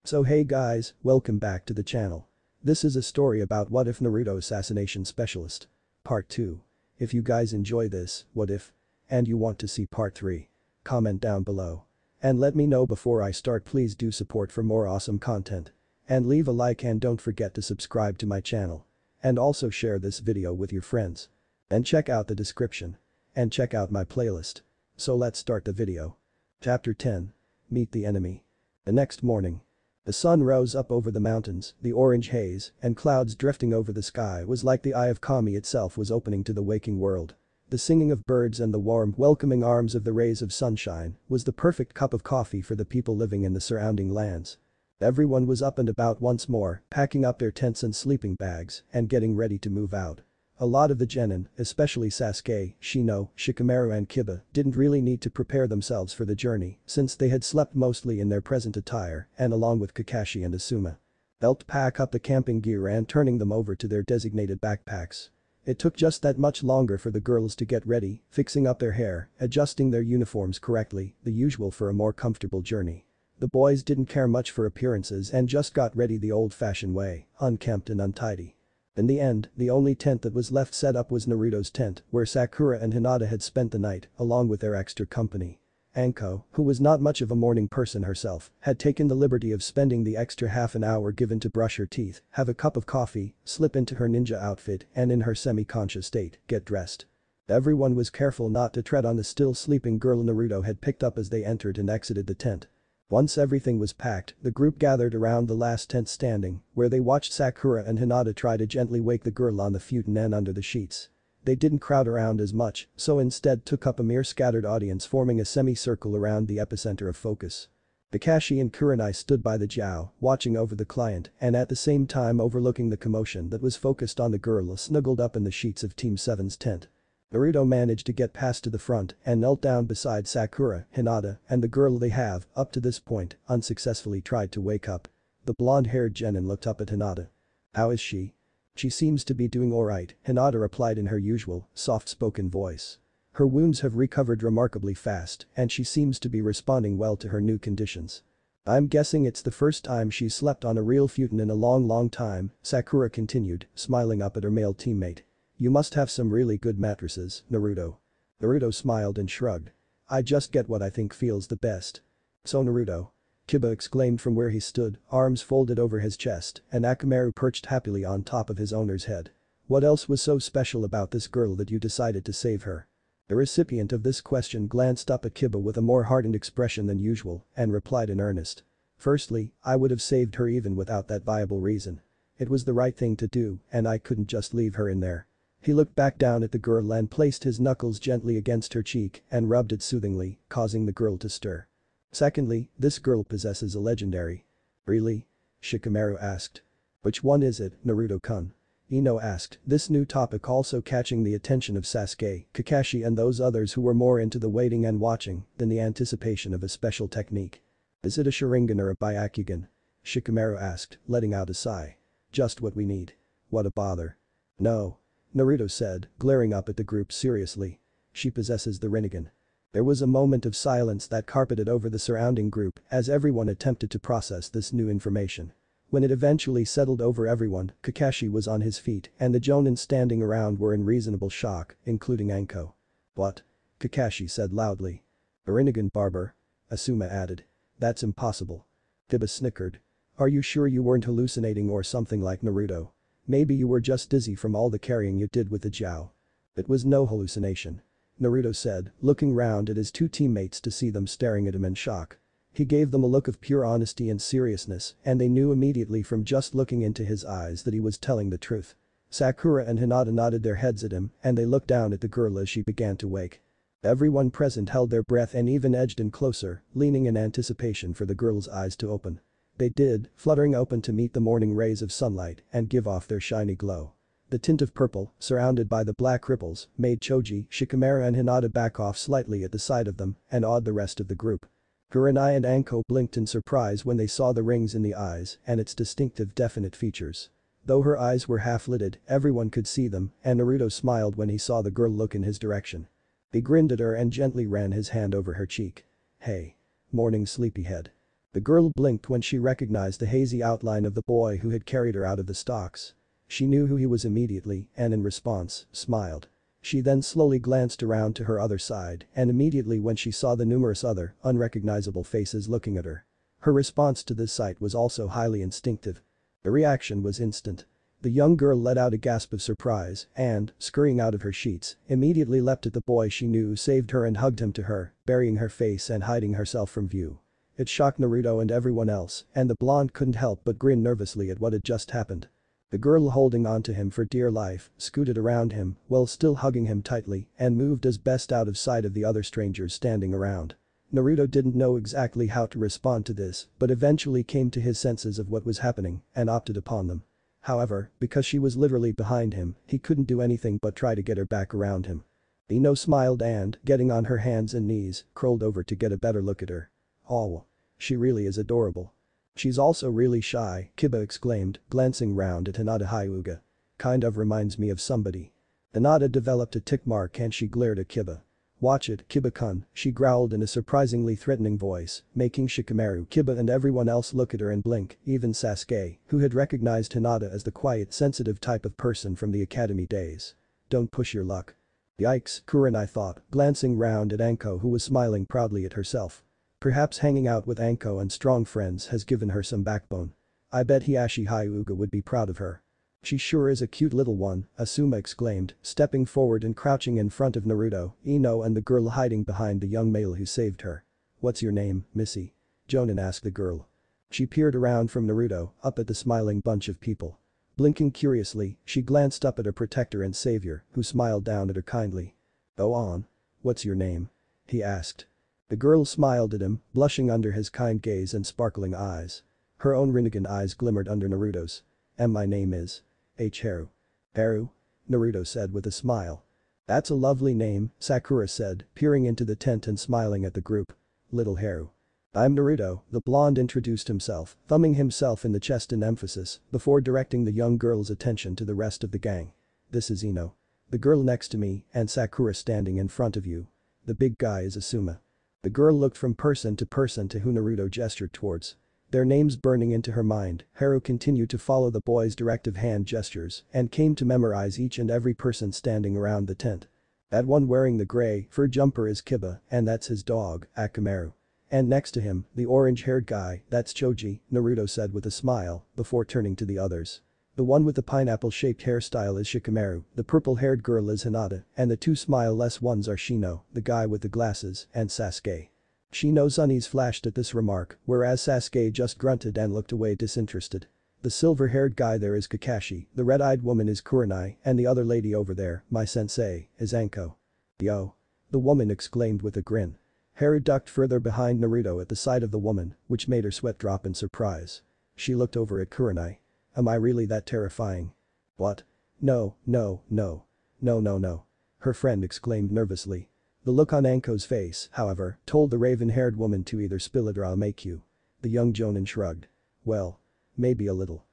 So hey guys, welcome back to the channel. This is a story about What If Naruto Assassination Specialist. Part 2. If you guys enjoy this, what if? And you want to see part 3. Comment down below. And let me know before I start. Please do support for more awesome content. And leave a like and don't forget to subscribe to my channel. And also share this video with your friends. And check out the description. And check out my playlist. So let's start the video. Chapter 10. Meet the Enemy. The next morning. The sun rose up over the mountains, the orange haze and clouds drifting over the sky was like the eye of Kami itself was opening to the waking world. The singing of birds and the warm, welcoming arms of the rays of sunshine was the perfect cup of coffee for the people living in the surrounding lands. Everyone was up and about once more, packing up their tents and sleeping bags and getting ready to move out. A lot of the genin, especially Sasuke, Shino, Shikamaru and Kiba, didn't really need to prepare themselves for the journey since they had slept mostly in their present attire and along with Kakashi and Asuma. They'll pack up the camping gear and turning them over to their designated backpacks. It took just that much longer for the girls to get ready, fixing up their hair, adjusting their uniforms correctly, the usual for a more comfortable journey. The boys didn't care much for appearances and just got ready the old-fashioned way, unkempt and untidy. In the end, the only tent that was left set up was Naruto's tent, where Sakura and Hinata had spent the night, along with their extra company. Anko, who was not much of a morning person herself, had taken the liberty of spending the extra half an hour given to brush her teeth, have a cup of coffee, slip into her ninja outfit and in her semi-conscious state, get dressed. Everyone was careful not to tread on the still sleeping girl Naruto had picked up as they entered and exited the tent. Once everything was packed, the group gathered around the last tent standing, where they watched Sakura and Hinata try to gently wake the girl on the futon and under the sheets. They didn't crowd around as much, so instead took up a mere scattered audience forming a semicircle around the epicenter of focus. Kakashi and Kurenai stood by the Jiao, watching over the client and at the same time overlooking the commotion that was focused on the girl snuggled up in the sheets of Team 7's tent. Naruto managed to get past to the front and knelt down beside Sakura, Hinata, and the girl they have, up to this point, unsuccessfully tried to wake up. The blonde-haired genin looked up at Hinata. "How is she?" "She seems to be doing alright," Hinata replied in her usual, soft-spoken voice. "Her wounds have recovered remarkably fast and she seems to be responding well to her new conditions. I'm guessing it's the first time she's slept on a real futon in a long time," Sakura continued, smiling up at her male teammate. "You must have some really good mattresses, Naruto." Naruto smiled and shrugged. "I just get what I think feels the best." "So Naruto?" Kiba exclaimed from where he stood, arms folded over his chest and Akamaru perched happily on top of his owner's head. "What else was so special about this girl that you decided to save her?" The recipient of this question glanced up at Kiba with a more hardened expression than usual and replied in earnest. "Firstly, I would have saved her even without that viable reason. It was the right thing to do and I couldn't just leave her in there." He looked back down at the girl and placed his knuckles gently against her cheek and rubbed it soothingly, causing the girl to stir. "Secondly, this girl possesses a legendary." "Really?" Shikamaru asked. "Which one is it, Naruto-kun?" Ino asked, this new topic also catching the attention of Sasuke, Kakashi and those others who were more into the waiting and watching than the anticipation of a special technique. "Is it a Sharingan or a Byakugan?" Shikamaru asked, letting out a sigh. "Just what we need. What a bother." "No," Naruto said, glaring up at the group seriously. "She possesses the Rinnegan." There was a moment of silence that carpeted over the surrounding group as everyone attempted to process this new information. When it eventually settled over everyone, Kakashi was on his feet and the jonin standing around were in reasonable shock, including Anko. "What?" Kakashi said loudly. "A Rinnegan, barber," Asuma added. "That's impossible." Kiba snickered. "Are you sure you weren't hallucinating or something like Naruto? Maybe you were just dizzy from all the carrying you did with the Jiao." "It was no hallucination," Naruto said, looking round at his two teammates to see them staring at him in shock. He gave them a look of pure honesty and seriousness and they knew immediately from just looking into his eyes that he was telling the truth. Sakura and Hinata nodded their heads at him and they looked down at the girl as she began to wake. Everyone present held their breath and even edged in closer, leaning in anticipation for the girl's eyes to open. They did, fluttering open to meet the morning rays of sunlight and give off their shiny glow. The tint of purple, surrounded by the black ripples, made Choji, Shikamaru and Hinata back off slightly at the sight of them and awed the rest of the group. Kurenai and Anko blinked in surprise when they saw the rings in the eyes and its distinctive definite features. Though her eyes were half-lidded, everyone could see them and Naruto smiled when he saw the girl look in his direction. He grinned at her and gently ran his hand over her cheek. "Hey. Morning sleepyhead." The girl blinked when she recognized the hazy outline of the boy who had carried her out of the stocks. She knew who he was immediately and in response, smiled. She then slowly glanced around to her other side and immediately when she saw the numerous other, unrecognizable faces looking at her. Her response to this sight was also highly instinctive. The reaction was instant. The young girl let out a gasp of surprise and, scurrying out of her sheets, immediately leapt at the boy she knew saved her and hugged him to her, burying her face and hiding herself from view. It shocked Naruto and everyone else, and the blonde couldn't help but grin nervously at what had just happened. The girl holding on to him for dear life, scooted around him while still hugging him tightly and moved as best out of sight of the other strangers standing around. Naruto didn't know exactly how to respond to this, but eventually came to his senses of what was happening and opted upon them. However, because she was literally behind him, he couldn't do anything but try to get her back around him. Ino smiled and, getting on her hands and knees, crawled over to get a better look at her. Oh. She really is adorable. She's also really shy, Kiba exclaimed, glancing round at Hinata Hyuga. Kind of reminds me of somebody. Hinata developed a tick mark and she glared at Kiba. Watch it, Kiba-kun, she growled in a surprisingly threatening voice, making Shikamaru, Kiba and everyone else look at her and blink, even Sasuke, who had recognized Hinata as the quiet, sensitive type of person from the academy days. Don't push your luck. Yikes, Kurenai thought, glancing round at Anko who was smiling proudly at herself. Perhaps hanging out with Anko and strong friends has given her some backbone. I bet Hiashi Hyuga would be proud of her. She sure is a cute little one, Asuma exclaimed, stepping forward and crouching in front of Naruto, Ino and the girl hiding behind the young male who saved her. What's your name, Missy? Jonin asked the girl. She peered around from Naruto, up at the smiling bunch of people. Blinking curiously, she glanced up at her protector and savior, who smiled down at her kindly. Go on. What's your name? He asked. The girl smiled at him, blushing under his kind gaze and sparkling eyes. Her own Rinnegan eyes glimmered under Naruto's. And my name is Haru. Haru? Naruto said with a smile. That's a lovely name, Sakura said, peering into the tent and smiling at the group. Little Haru. I'm Naruto, the blonde introduced himself, thumbing himself in the chest in emphasis, before directing the young girl's attention to the rest of the gang. This is Ino. The girl next to me and Sakura standing in front of you. The big guy is Asuma. The girl looked from person to who Naruto gestured towards. Their names burning into her mind, Haru continued to follow the boy's directive hand gestures and came to memorize each and every person standing around the tent. That one wearing the gray fur jumper is Kiba and that's his dog, Akamaru. And next to him, the orange-haired guy, that's Choji, Naruto said with a smile, before turning to the others. The one with the pineapple-shaped hairstyle is Shikamaru, the purple-haired girl is Hinata, and the two smile-less ones are Shino, the guy with the glasses, and Sasuke. Shino's unease flashed at this remark, whereas Sasuke just grunted and looked away disinterested. The silver-haired guy there is Kakashi, the red-eyed woman is Kurenai, and the other lady over there, my sensei, is Anko. Yo. The woman exclaimed with a grin. Haru ducked further behind Naruto at the sight of the woman, which made her sweat drop in surprise. She looked over at Kurenai. Am I really that terrifying? What? No, no, no. No, no, no. Her friend exclaimed nervously. The look on Anko's face, however, told the raven-haired woman to either spill it or I'll make you. The young Jonin shrugged. Well. Maybe a little.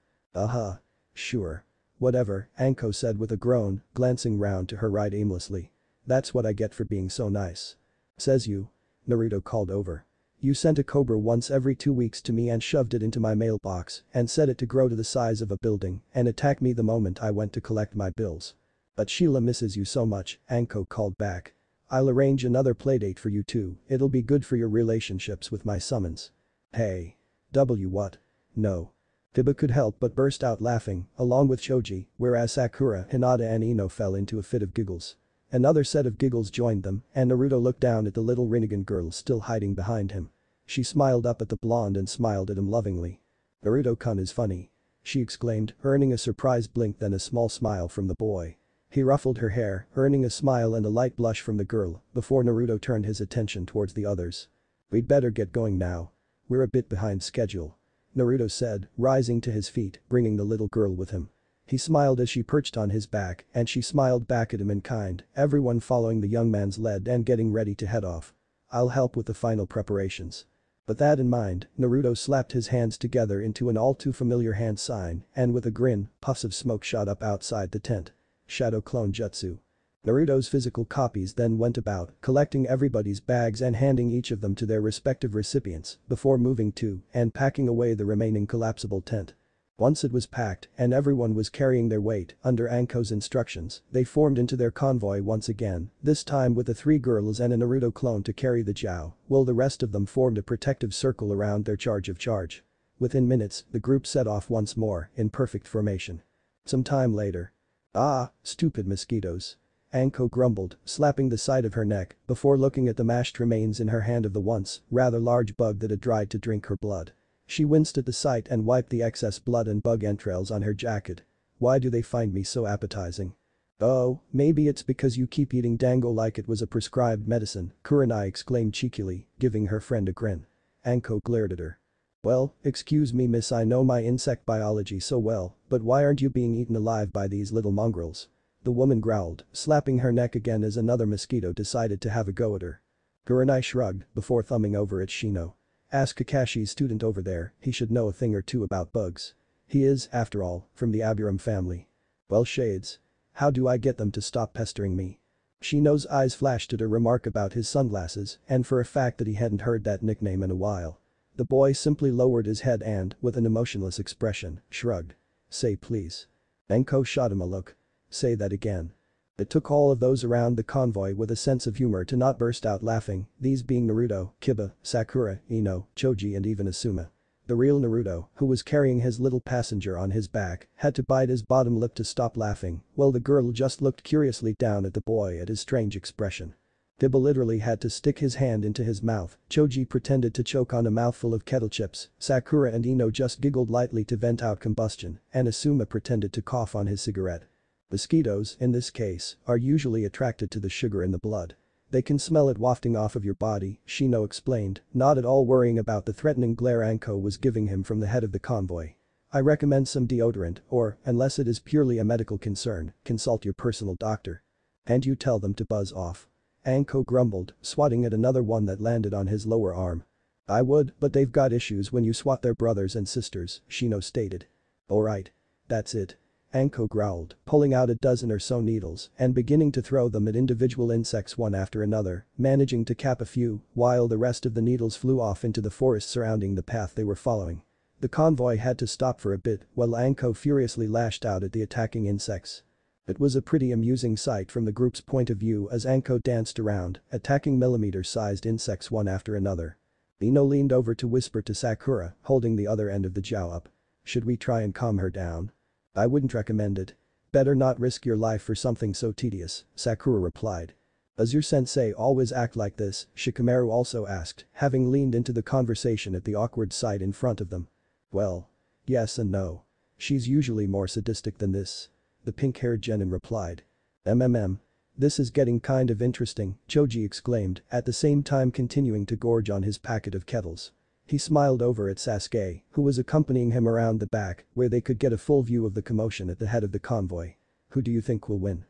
Sure. Whatever, Anko said with a groan, glancing round to her right aimlessly. That's what I get for being so nice. Says you. Naruto called over. You sent a cobra once every 2 weeks to me and shoved it into my mailbox and set it to grow to the size of a building and attack me the moment I went to collect my bills. But Sheila misses you so much, Anko called back. I'll arrange another playdate for you too, it'll be good for your relationships with my summons. Hey. What? No. Kiba could help but burst out laughing, along with Choji, whereas Sakura, Hinata and Ino fell into a fit of giggles. Another set of giggles joined them, and Naruto looked down at the little Rinnegan girl still hiding behind him. She smiled up at the blonde and smiled at him lovingly. Naruto-kun is funny. She exclaimed, earning a surprised blink then a small smile from the boy. He ruffled her hair, earning a smile and a light blush from the girl, before Naruto turned his attention towards the others. We'd better get going now. We're a bit behind schedule. Naruto said, rising to his feet, bringing the little girl with him. He smiled as she perched on his back and she smiled back at him in kind, everyone following the young man's lead and getting ready to head off. I'll help with the final preparations. With that in mind, Naruto slapped his hands together into an all too familiar hand sign and with a grin, puffs of smoke shot up outside the tent. Shadow clone jutsu. Naruto's physical copies then went about, collecting everybody's bags and handing each of them to their respective recipients before moving to and packing away the remaining collapsible tent. Once it was packed and everyone was carrying their weight under Anko's instructions, they formed into their convoy once again, this time with the 3 girls and a Naruto clone to carry the Jiao, while the rest of them formed a protective circle around their charge of charge. Within minutes, the group set off once more in perfect formation. Some time later. "Ah, stupid mosquitoes," Anko grumbled, slapping the side of her neck before looking at the mashed remains in her hand of the once rather large bug that had tried to drink her blood. She winced at the sight and wiped the excess blood and bug entrails on her jacket. "Why do they find me so appetizing?" "Oh, maybe it's because you keep eating dango like it was a prescribed medicine," Kurenai exclaimed cheekily, giving her friend a grin. Anko glared at her. "Well, excuse me miss, I know my insect biology so well, but why aren't you being eaten alive by these little mongrels?" The woman growled, slapping her neck again as another mosquito decided to have a go at her. Kurenai shrugged before thumbing over at Shino. "Ask Kakashi's student over there, he should know a thing or two about bugs. He is, after all, from the Aburam family." "Well shades. How do I get them to stop pestering me?" Shino's eyes flashed at her remark about his sunglasses and for a fact that he hadn't heard that nickname in a while. The boy simply lowered his head and, with an emotionless expression, shrugged. "Say please." Anko shot him a look. "Say that again." It took all of those around the convoy with a sense of humor to not burst out laughing, these being Naruto, Kiba, Sakura, Ino, Choji and even Asuma. The real Naruto, who was carrying his little passenger on his back, had to bite his bottom lip to stop laughing, while the girl just looked curiously down at the boy at his strange expression. Kiba literally had to stick his hand into his mouth, Choji pretended to choke on a mouthful of kettle chips, Sakura and Ino just giggled lightly to vent out combustion, and Asuma pretended to cough on his cigarette. Mosquitoes, in this case, are usually attracted to the sugar in the blood. They can smell it wafting off of your body, Shino explained, not at all worrying about the threatening glare Anko was giving him from the head of the convoy. "I recommend some deodorant or, unless it is purely a medical concern, consult your personal doctor. And you tell them to buzz off." Anko grumbled, swatting at another one that landed on his lower arm. "I would, but they've got issues when you swat their brothers and sisters," Shino stated. "Alright. That's it." Anko growled, pulling out a dozen or so needles and beginning to throw them at individual insects one after another, managing to cap a few while the rest of the needles flew off into the forest surrounding the path they were following. The convoy had to stop for a bit while Anko furiously lashed out at the attacking insects. It was a pretty amusing sight from the group's point of view as Anko danced around, attacking millimeter-sized insects one after another. Ino leaned over to whisper to Sakura, holding the other end of the Jiao up. "Should we try and calm her down?" "I wouldn't recommend it. Better not risk your life for something so tedious," Sakura replied. "Does your sensei always act like this?" Shikamaru also asked, having leaned into the conversation at the awkward sight in front of them. "Well. Yes and no. She's usually more sadistic than this," the pink-haired genin replied. This is getting kind of interesting," Choji exclaimed, at the same time continuing to gorge on his packet of kettles. He smiled over at Sasuke, who was accompanying him around the back where they could get a full view of the commotion at the head of the convoy. "Who do you think will win?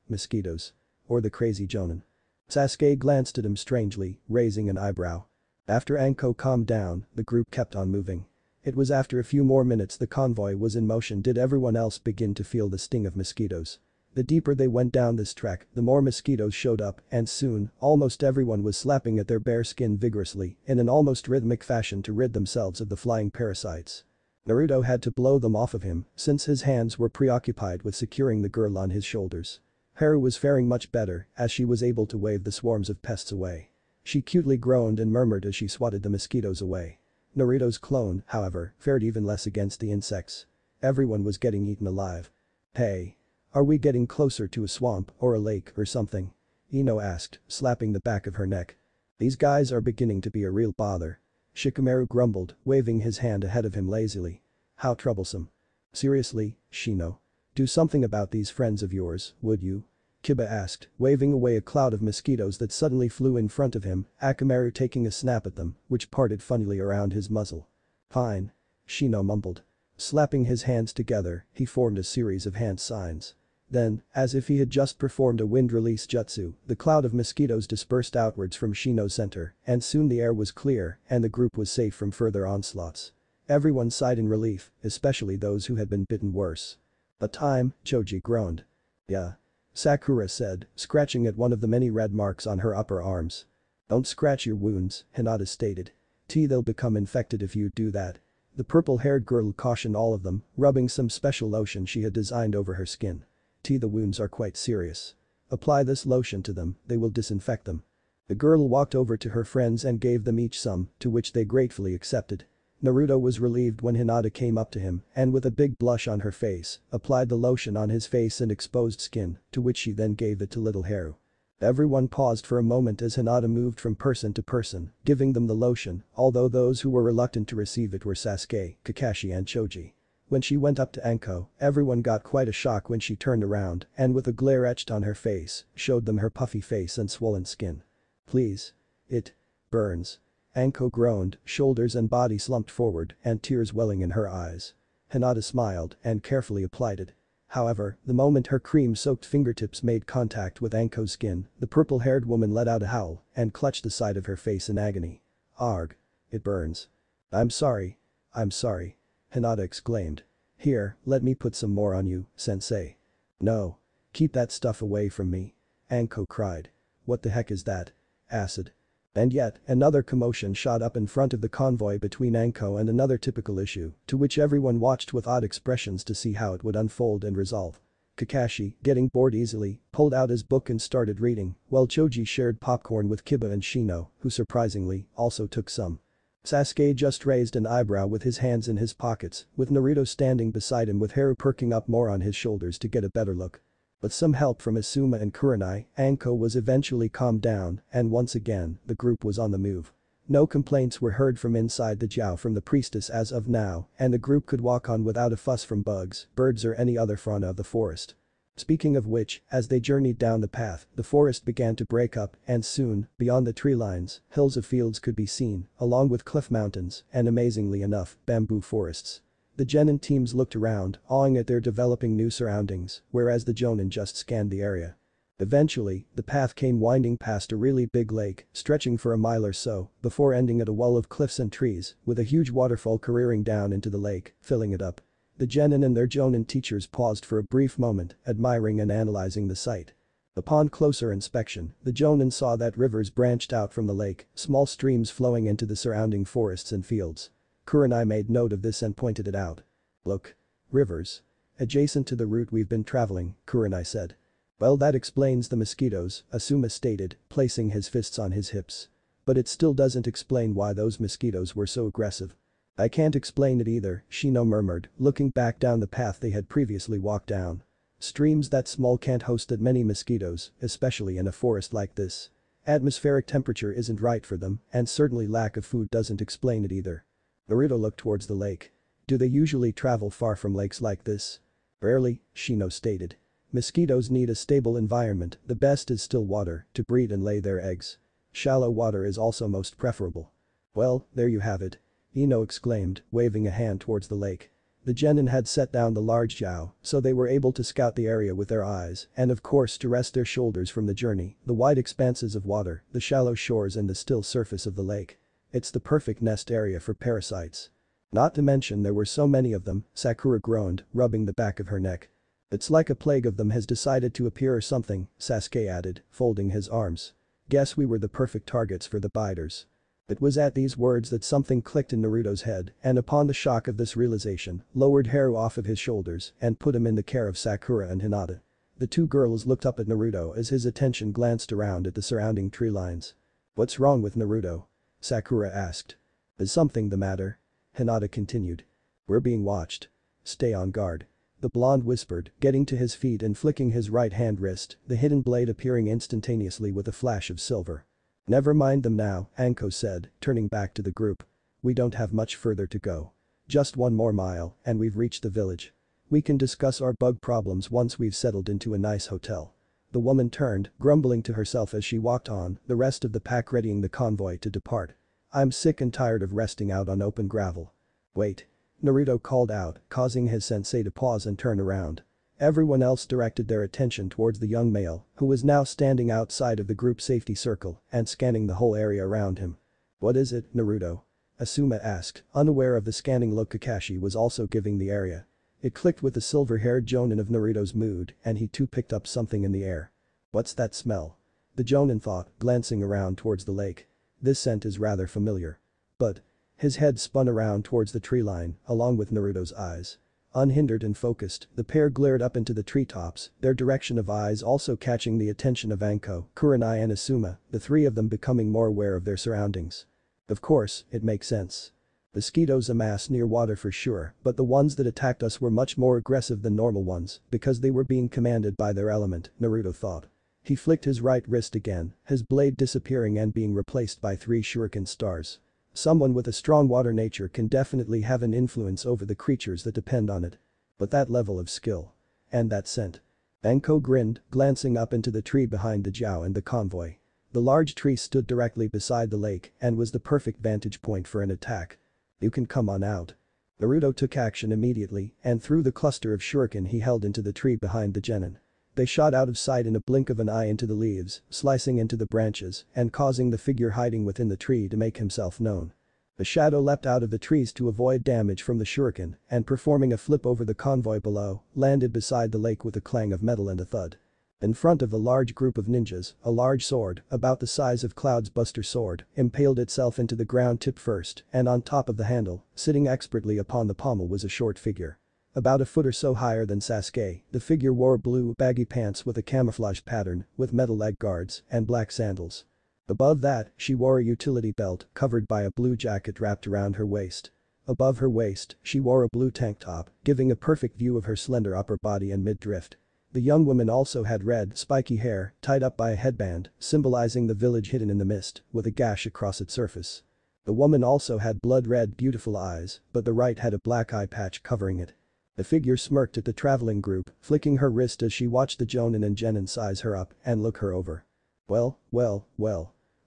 Mosquitoes. Or the crazy Jonin?" Sasuke glanced at him strangely, raising an eyebrow. After Anko calmed down, the group kept on moving. It was after a few more minutes the convoy was in motion did everyone else begin to feel the sting of mosquitoes. The deeper they went down this trek, the more mosquitoes showed up and soon, almost everyone was slapping at their bare skin vigorously in an almost rhythmic fashion to rid themselves of the flying parasites. Naruto had to blow them off of him since his hands were preoccupied with securing the girl on his shoulders. Haru was faring much better as she was able to wave the swarms of pests away. She cutely groaned and murmured as she swatted the mosquitoes away. Naruto's clone, however, fared even less against the insects. Everyone was getting eaten alive. "Hey. Are we getting closer to a swamp or a lake or something?" Ino asked, slapping the back of her neck. "These guys are beginning to be a real bother." Shikamaru grumbled, waving his hand ahead of him lazily. "How troublesome." "Seriously, Shino? Do something about these friends of yours, would you?" Kiba asked, waving away a cloud of mosquitoes that suddenly flew in front of him, Akamaru taking a snap at them, which parted funnily around his muzzle. "Fine." Shino mumbled. Slapping his hands together, he formed a series of hand signs. Then, as if he had just performed a wind release jutsu, the cloud of mosquitoes dispersed outwards from Shino's center, and soon the air was clear and the group was safe from further onslaughts. Everyone sighed in relief, especially those who had been bitten worse. "A time," Choji groaned. "Yeah. Sakura said, scratching at one of the many red marks on her upper arms. Don't scratch your wounds, Hinata stated. They'll become infected if you do that. The purple-haired girl cautioned all of them, rubbing some special lotion she had designed over her skin. The wounds are quite serious. Apply this lotion to them, they will disinfect them. The girl walked over to her friends and gave them each some, to which they gratefully accepted. Naruto was relieved when Hinata came up to him and with a big blush on her face, applied the lotion on his face and exposed skin, to which she then gave it to little Haru. Everyone paused for a moment as Hinata moved from person to person, giving them the lotion, although those who were reluctant to receive it were Sasuke, Kakashi and Choji. When she went up to Anko, everyone got quite a shock when she turned around and with a glare etched on her face, showed them her puffy face and swollen skin. Please. It burns. Anko groaned, shoulders and body slumped forward and tears welling in her eyes. Hinata smiled and carefully applied it. However, the moment her cream-soaked fingertips made contact with Anko's skin, the purple-haired woman let out a howl and clutched the side of her face in agony. Arg. It burns. I'm sorry. Hinata exclaimed. Here, let me put some more on you, sensei. No. Keep that stuff away from me. Anko cried. What the heck is that? Acid. And yet, another commotion shot up in front of the convoy between Anko and another typical issue, to which everyone watched with odd expressions to see how it would unfold and resolve. Kakashi, getting bored easily, pulled out his book and started reading, while Choji shared popcorn with Kiba and Shino, who surprisingly, also took some. Sasuke just raised an eyebrow with his hands in his pockets, with Naruto standing beside him with Haru perking up more on his shoulders to get a better look. With some help from Asuma and Kurenai, Anko was eventually calmed down and once again, the group was on the move. No complaints were heard from inside the Jiao from the priestess as of now and the group could walk on without a fuss from bugs, birds or any other fauna of the forest. Speaking of which, as they journeyed down the path, the forest began to break up and soon, beyond the tree lines, hills of fields could be seen, along with cliff mountains and amazingly enough, bamboo forests. The Genin teams looked around, awing at their developing new surroundings, whereas the Jonin just scanned the area. Eventually, the path came winding past a really big lake, stretching for a mile or so, before ending at a wall of cliffs and trees, with a huge waterfall careering down into the lake, filling it up. The Genin and their Jonin teachers paused for a brief moment, admiring and analyzing the sight. Upon closer inspection, the Jonin saw that rivers branched out from the lake, small streams flowing into the surrounding forests and fields. Kurenai made note of this and pointed it out. Look. Rivers. Adjacent to the route we've been traveling, Kurenai said. Well, that explains the mosquitoes, Asuma stated, placing his fists on his hips. But it still doesn't explain why those mosquitoes were so aggressive. I can't explain it either, Shino murmured, looking back down the path they had previously walked down. Streams that small can't host that many mosquitoes, especially in a forest like this. Atmospheric temperature isn't right for them, and certainly lack of food doesn't explain it either. Naruto looked towards the lake. Do they usually travel far from lakes like this? Rarely, Shino stated. Mosquitoes need a stable environment, the best is still water, to breed and lay their eggs. Shallow water is also most preferable. Well, there you have it. Ino exclaimed, waving a hand towards the lake. The Genin had set down the large Jiao, so they were able to scout the area with their eyes and of course to rest their shoulders from the journey, the wide expanses of water, the shallow shores and the still surface of the lake. It's the perfect nest area for parasites. Not to mention there were so many of them, Sakura groaned, rubbing the back of her neck. It's like a plague of them has decided to appear or something, Sasuke added, folding his arms. Guess we were the perfect targets for the biters. It was at these words that something clicked in Naruto's head and upon the shock of this realization, lowered Haru off of his shoulders and put him in the care of Sakura and Hinata. The two girls looked up at Naruto as his attention glanced around at the surrounding tree lines. What's wrong with Naruto? Sakura asked. Is something the matter? Hinata continued. We're being watched. Stay on guard. The blonde whispered, getting to his feet and flicking his right hand wrist, the hidden blade appearing instantaneously with a flash of silver. Never mind them now, Anko said, turning back to the group. We don't have much further to go. Just one more mile, and we've reached the village. We can discuss our bug problems once we've settled into a nice hotel. The woman turned, grumbling to herself as she walked on, the rest of the pack readying the convoy to depart. I'm sick and tired of resting out on open gravel. Wait. Naruto called out, causing his sensei to pause and turn around. Everyone else directed their attention towards the young male, who was now standing outside of the group safety circle and scanning the whole area around him. What is it, Naruto? Asuma asked, unaware of the scanning look Kakashi was also giving the area. It clicked with the silver-haired Jonin of Naruto's mood and he too picked up something in the air. What's that smell? The Jonin thought, glancing around towards the lake. This scent is rather familiar. But. His head spun around towards the tree line, along with Naruto's eyes. Unhindered and focused, the pair glared up into the treetops, their direction of eyes also catching the attention of Anko, Kurenai and Asuma, the three of them becoming more aware of their surroundings. Of course, it makes sense. Mosquitoes amass near water for sure, but the ones that attacked us were much more aggressive than normal ones because they were being commanded by their element, Naruto thought. He flicked his right wrist again, his blade disappearing and being replaced by 3 shuriken stars. Someone with a strong water nature can definitely have an influence over the creatures that depend on it. But that level of skill. And that scent. Anko grinned, glancing up into the tree behind the Jiao and the convoy. The large tree stood directly beside the lake and was the perfect vantage point for an attack. You can come on out. Naruto took action immediately and threw the cluster of shuriken he held into the tree behind the genin. They shot out of sight in a blink of an eye into the leaves, slicing into the branches and causing the figure hiding within the tree to make himself known. The shadow leapt out of the trees to avoid damage from the shuriken and performing a flip over the convoy below, landed beside the lake with a clang of metal and a thud. In front of a large group of ninjas, a large sword, about the size of Cloud's Buster sword, impaled itself into the ground tip first and on top of the handle, sitting expertly upon the pommel was a short figure. About a foot or so higher than Sasuke, the figure wore blue baggy pants with a camouflage pattern with metal leg guards and black sandals. Above that, she wore a utility belt covered by a blue jacket wrapped around her waist. Above her waist, she wore a blue tank top, giving a perfect view of her slender upper body and midriff. The young woman also had red, spiky hair tied up by a headband, symbolizing the village hidden in the mist, with a gash across its surface. The woman also had blood-red beautiful eyes, but the right had a black eye patch covering it. The figure smirked at the traveling group, flicking her wrist as she watched the Jonin and Genin size her up and look her over. Well.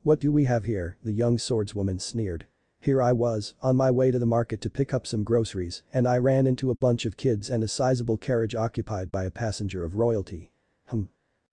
What do we have here? The young swordswoman sneered. Here I was, on my way to the market to pick up some groceries, and I ran into a bunch of kids and a sizable carriage occupied by a passenger of royalty.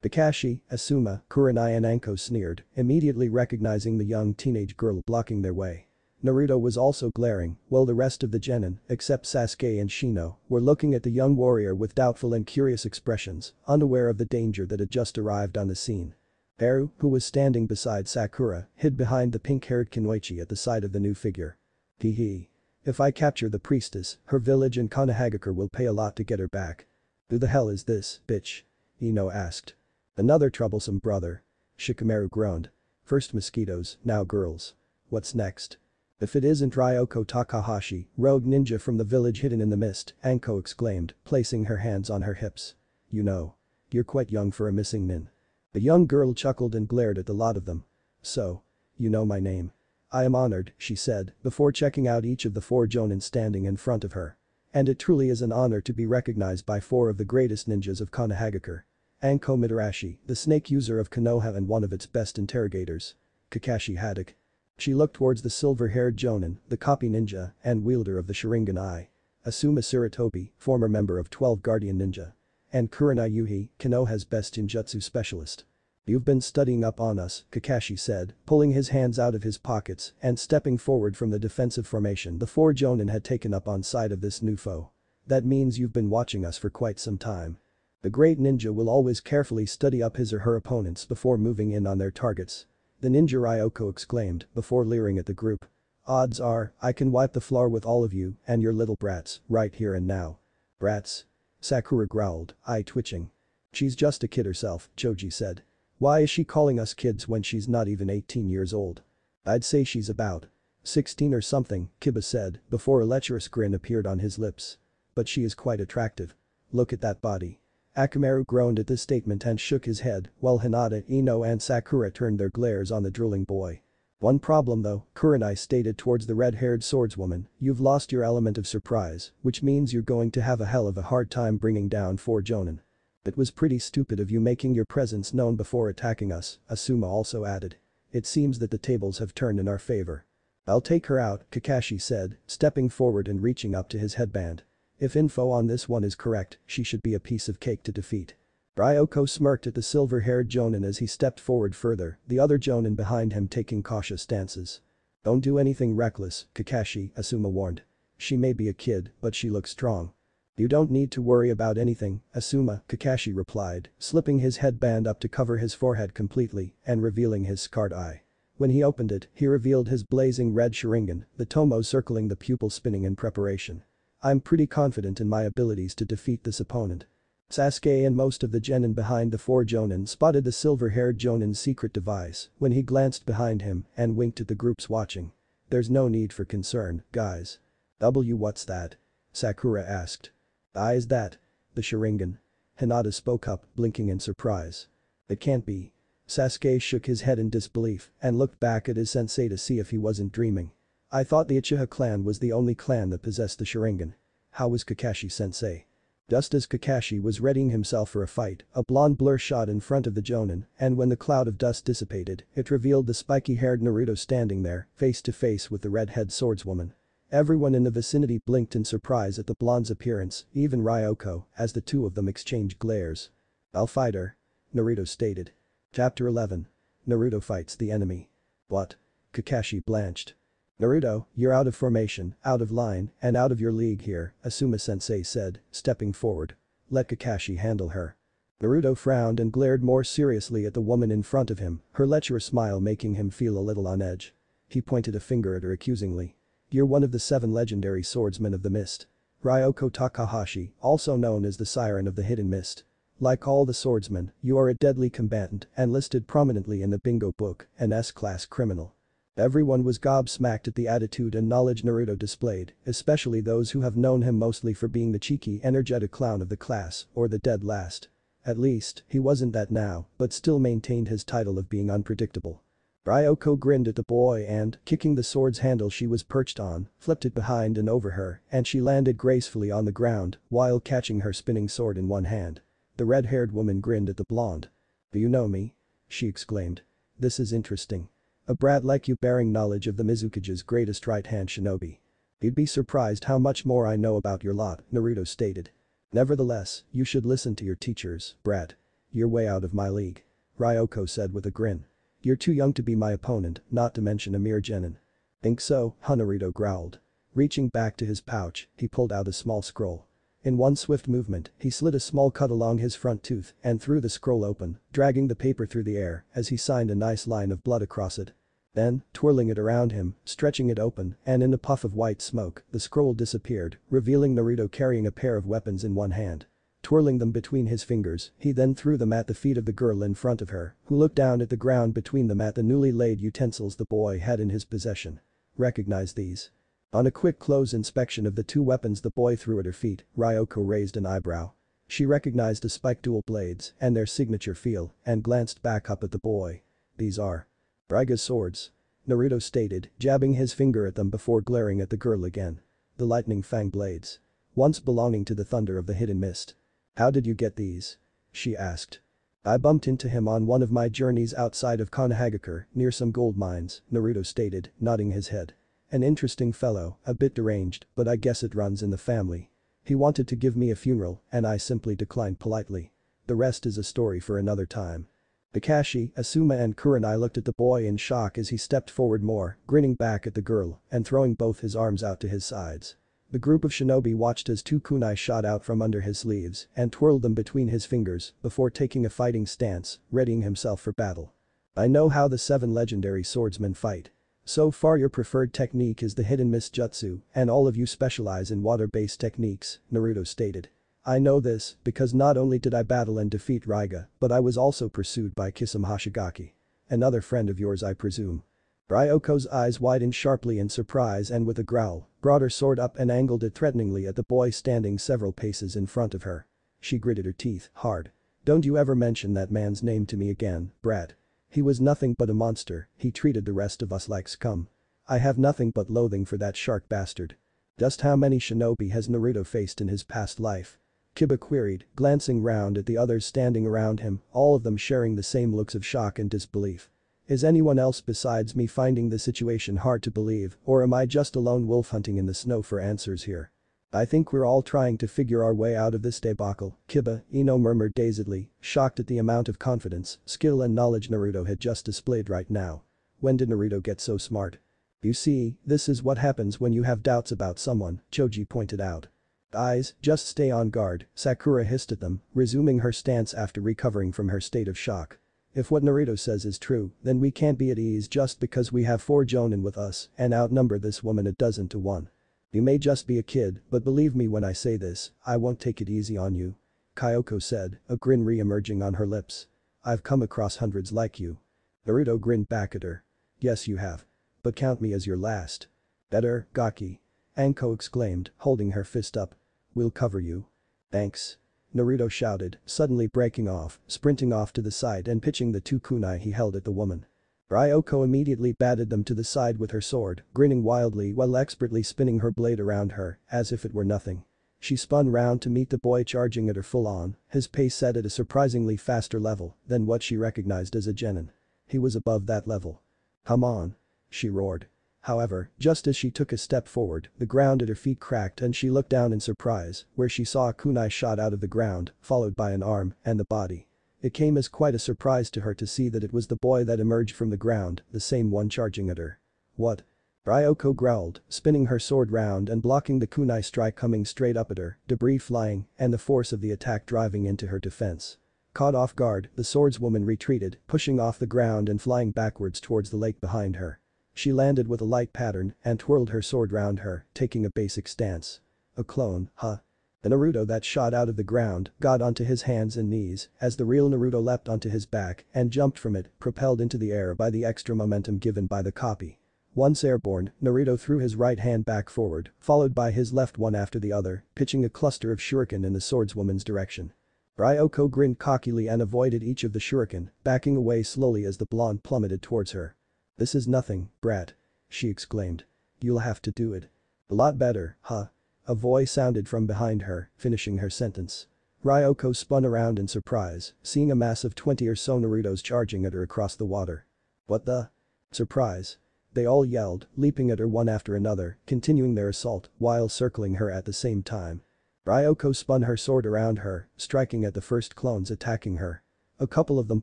Kakashi, Asuma, Kurenai and Anko sneered, immediately recognizing the young teenage girl blocking their way. Naruto was also glaring, while the rest of the genin, except Sasuke and Shino, were looking at the young warrior with doubtful and curious expressions, unaware of the danger that had just arrived on the scene. Haru, who was standing beside Sakura, hid behind the pink-haired Kunoichi at the sight of the new figure. Hee. If I capture the priestess, her village and Konohagakure will pay a lot to get her back. Who the hell is this, bitch? Ino asked. Another troublesome brother. Shikamaru groaned. First mosquitoes, now girls. What's next? If it isn't Ryoko Takahashi, rogue ninja from the village hidden in the mist, Anko exclaimed, placing her hands on her hips. You know. You're quite young for a missing nin. The young girl chuckled and glared at the lot of them. So. You know my name. I am honored, she said, before checking out each of the 4 jonin standing in front of her. And it truly is an honor to be recognized by 4 of the greatest ninjas of Konohagakure. Anko Mitarashi, the snake user of Konoha and one of its best interrogators. Kakashi Haddock. She looked towards the silver-haired Jonin, the copy ninja and wielder of the Sharingan Eye. Asuma Sarutobi, former member of 12 Guardian Ninja. And Kurenai Yuhi, Konoha's best ninjutsu specialist. You've been studying up on us, Kakashi said, pulling his hands out of his pockets and stepping forward from the defensive formation the 4 Jonin had taken up on sight of this new foe. That means you've been watching us for quite some time. The great ninja will always carefully study up his or her opponents before moving in on their targets. The ninja Ryoko exclaimed before leering at the group. Odds are, I can wipe the floor with all of you and your little brats, right here and now. Brats? Sakura growled, eye twitching. She's just a kid herself, Choji said. Why is she calling us kids when she's not even 18 years old? I'd say she's about 16 or something, Kiba said, before a lecherous grin appeared on his lips. But she is quite attractive. Look at that body. Akamaru groaned at this statement and shook his head, while Hinata, Ino and Sakura turned their glares on the drooling boy. One problem though, Kurenai stated towards the red-haired swordswoman, you've lost your element of surprise, which means you're going to have a hell of a hard time bringing down 4 jonin. It was pretty stupid of you making your presence known before attacking us, Asuma also added. It seems that the tables have turned in our favor. I'll take her out, Kakashi said, stepping forward and reaching up to his headband. If info on this one is correct, she should be a piece of cake to defeat. Ryoko smirked at the silver-haired jonin as he stepped forward further, the other jonin behind him taking cautious stances. Don't do anything reckless, Kakashi, Asuma warned. She may be a kid, but she looks strong. You don't need to worry about anything, Asuma, Kakashi replied, slipping his headband up to cover his forehead completely and revealing his scarred eye. When he opened it, he revealed his blazing red Sharingan, the tomo circling the pupil spinning in preparation. I'm pretty confident in my abilities to defeat this opponent. Sasuke and most of the genin behind the four jonin spotted the silver-haired jonin's secret device when he glanced behind him and winked at the groups watching. There's no need for concern, guys. What's that? Sakura asked. Is that the Sharingan? Hinata spoke up, blinking in surprise. It can't be. Sasuke shook his head in disbelief and looked back at his sensei to see if he wasn't dreaming. I thought the Uchiha clan was the only clan that possessed the Sharingan. How was Kakashi-sensei? Just as Kakashi was readying himself for a fight, a blonde blur shot in front of the jonin, and when the cloud of dust dissipated, it revealed the spiky-haired Naruto standing there, face to face with the red-head swordswoman. Everyone in the vicinity blinked in surprise at the blonde's appearance, even Ryoko, as the two of them exchanged glares. I'll fight her. Naruto stated. Chapter 11. Naruto fights the enemy. What? Kakashi blanched. Naruto, you're out of formation, out of line, and out of your league here, Asuma-sensei said, stepping forward. Let Kakashi handle her. Naruto frowned and glared more seriously at the woman in front of him, her lecherous smile making him feel a little on edge. He pointed a finger at her accusingly. You're one of the 7 legendary swordsmen of the mist. Ryoko Takahashi, also known as the Siren of the Hidden Mist. Like all the swordsmen, you are a deadly combatant and listed prominently in the bingo book, an S-class criminal. Everyone was gobsmacked at the attitude and knowledge Naruto displayed, especially those who have known him mostly for being the cheeky, energetic clown of the class, or the dead last. At least, he wasn't that now, but still maintained his title of being unpredictable. Ryoko grinned at the boy and, kicking the sword's handle she was perched on, flipped it behind and over her, and she landed gracefully on the ground while catching her spinning sword in one hand. The red-haired woman grinned at the blonde. Do you know me? She exclaimed. This is interesting. A brat like you bearing knowledge of the Mizukage's greatest right-hand shinobi. You'd be surprised how much more I know about your lot, Naruto stated. Nevertheless, you should listen to your teachers, brat. You're way out of my league. Ryoko said with a grin. You're too young to be my opponent, not to mention a mere genin. Think so, Naruto growled. Reaching back to his pouch, he pulled out a small scroll. In one swift movement, he slit a small cut along his front tooth and threw the scroll open, dragging the paper through the air as he signed a nice line of blood across it. Then, twirling it around him, stretching it open, and in a puff of white smoke, the scroll disappeared, revealing Naruto carrying a pair of weapons in one hand. Twirling them between his fingers, he then threw them at the feet of the girl in front of her, who looked down at the ground between them at the newly laid utensils the boy had in his possession. Recognize these? On a quick close inspection of the 2 weapons the boy threw at her feet, Ryoko raised an eyebrow. She recognized the spiked dual blades and their signature feel and glanced back up at the boy. These are Raiga's swords. Naruto stated, jabbing his finger at them before glaring at the girl again. The lightning fang blades. Once belonging to the thunder of the hidden mist. How did you get these? She asked. I bumped into him on one of my journeys outside of Konohagakure, near some gold mines, Naruto stated, nodding his head. An interesting fellow, a bit deranged, but I guess it runs in the family. He wanted to give me a funeral, and I simply declined politely. The rest is a story for another time. Kakashi, Asuma and Kurenai looked at the boy in shock as he stepped forward more, grinning back at the girl and throwing both his arms out to his sides. The group of shinobi watched as 2 kunai shot out from under his sleeves and twirled them between his fingers before taking a fighting stance, readying himself for battle. I know how the 7 legendary swordsmen fight. So far your preferred technique is the hidden mist jutsu, and all of you specialize in water-based techniques, Naruto stated. I know this because not only did I battle and defeat Raiga, but I was also pursued by Kisame Hoshigaki. Another friend of yours I presume. Ryoko's eyes widened sharply in surprise and with a growl, brought her sword up and angled it threateningly at the boy standing several paces in front of her. She gritted her teeth hard. Don't you ever mention that man's name to me again, brat. He was nothing but a monster, he treated the rest of us like scum. I have nothing but loathing for that shark bastard. Just how many shinobi has Naruto faced in his past life? Kiba queried, glancing round at the others standing around him, all of them sharing the same looks of shock and disbelief. Is anyone else besides me finding the situation hard to believe, or am I just a lone wolf hunting in the snow for answers here? I think we're all trying to figure our way out of this debacle, Kiba, Ino murmured dazedly, shocked at the amount of confidence, skill and knowledge Naruto had just displayed right now. When did Naruto get so smart? You see, this is what happens when you have doubts about someone, Choji pointed out. Eyes, just stay on guard, Sakura hissed at them, resuming her stance after recovering from her state of shock. If what Naruto says is true, then we can't be at ease just because we have 4 Jonin with us and outnumber this woman a dozen to 1. You may just be a kid, but believe me when I say this, I won't take it easy on you. Kyoko said, a grin re-emerging on her lips. I've come across hundreds like you. Naruto grinned back at her. Yes you have. But count me as your last. Better, Gaki. Anko exclaimed, holding her fist up. We'll cover you. Thanks. Naruto shouted, suddenly breaking off, sprinting off to the side and pitching the 2 kunai he held at the woman. Ryoko immediately batted them to the side with her sword, grinning wildly while expertly spinning her blade around her, as if it were nothing. She spun round to meet the boy charging at her full on, his pace set at a surprisingly faster level than what she recognized as a genin. He was above that level. Come on. She roared. However, just as she took a step forward, the ground at her feet cracked and she looked down in surprise, where she saw a kunai shot out of the ground, followed by an arm and the body. It came as quite a surprise to her to see that it was the boy that emerged from the ground, the same one charging at her. What? Ryoko growled, spinning her sword round and blocking the kunai strike coming straight up at her, debris flying and the force of the attack driving into her defense. Caught off guard, the swordswoman retreated, pushing off the ground and flying backwards towards the lake behind her. She landed with a light pattern and twirled her sword round her, taking a basic stance. A clone, huh? The Naruto that shot out of the ground got onto his hands and knees as the real Naruto leapt onto his back and jumped from it, propelled into the air by the extra momentum given by the copy. Once airborne, Naruto threw his right hand back forward, followed by his left one after the other, pitching a cluster of shuriken in the swordswoman's direction. Ryoko grinned cockily and avoided each of the shuriken, backing away slowly as the blonde plummeted towards her. This is nothing, brat. She exclaimed. You'll have to do it. A lot better, huh? A voice sounded from behind her, finishing her sentence. Ryoko spun around in surprise, seeing a mass of 20 or so Narutos charging at her across the water. What the? Surprise. They all yelled, leaping at her one after another, continuing their assault while circling her at the same time. Ryoko spun her sword around her, striking at the first clones attacking her. A couple of them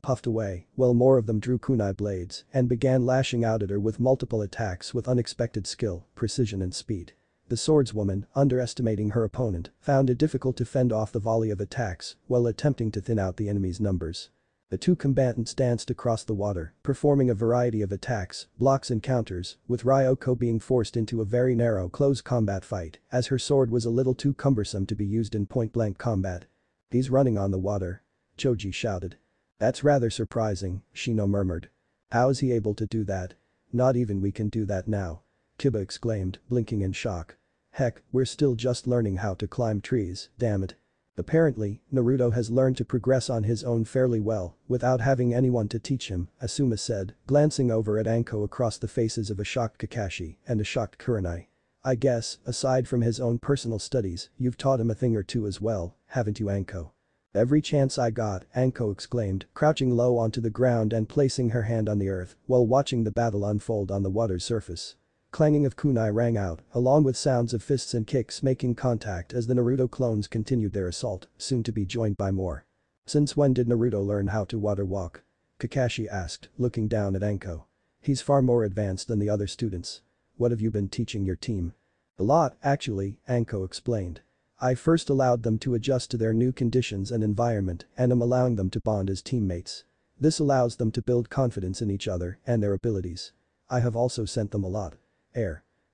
puffed away, while more of them drew kunai blades and began lashing out at her with multiple attacks with unexpected skill, precision and speed. The swordswoman, underestimating her opponent, found it difficult to fend off the volley of attacks while attempting to thin out the enemy's numbers. The 2 combatants danced across the water, performing a variety of attacks, blocks and counters, with Ryoko being forced into a very narrow close combat fight as her sword was a little too cumbersome to be used in point-blank combat. He's running on the water. Choji shouted. That's rather surprising, Shino murmured. How is he able to do that? Not even we can do that now. Kiba exclaimed, blinking in shock. Heck, we're still just learning how to climb trees, damn it. Apparently, Naruto has learned to progress on his own fairly well without having anyone to teach him, Asuma said, glancing over at Anko across the faces of a shocked Kakashi and a shocked Kurenai. I guess, aside from his own personal studies, you've taught him a thing or two as well, haven't you Anko? Every chance I got, Anko exclaimed, crouching low onto the ground and placing her hand on the earth while watching the battle unfold on the water's surface. Clanging of kunai rang out, along with sounds of fists and kicks making contact as the Naruto clones continued their assault, soon to be joined by more. Since when did Naruto learn how to water walk? Kakashi asked, looking down at Anko. He's far more advanced than the other students. What have you been teaching your team? A lot, actually, Anko explained. I first allowed them to adjust to their new conditions and environment and am allowing them to bond as teammates. This allows them to build confidence in each other and their abilities. I have also sent them a lot.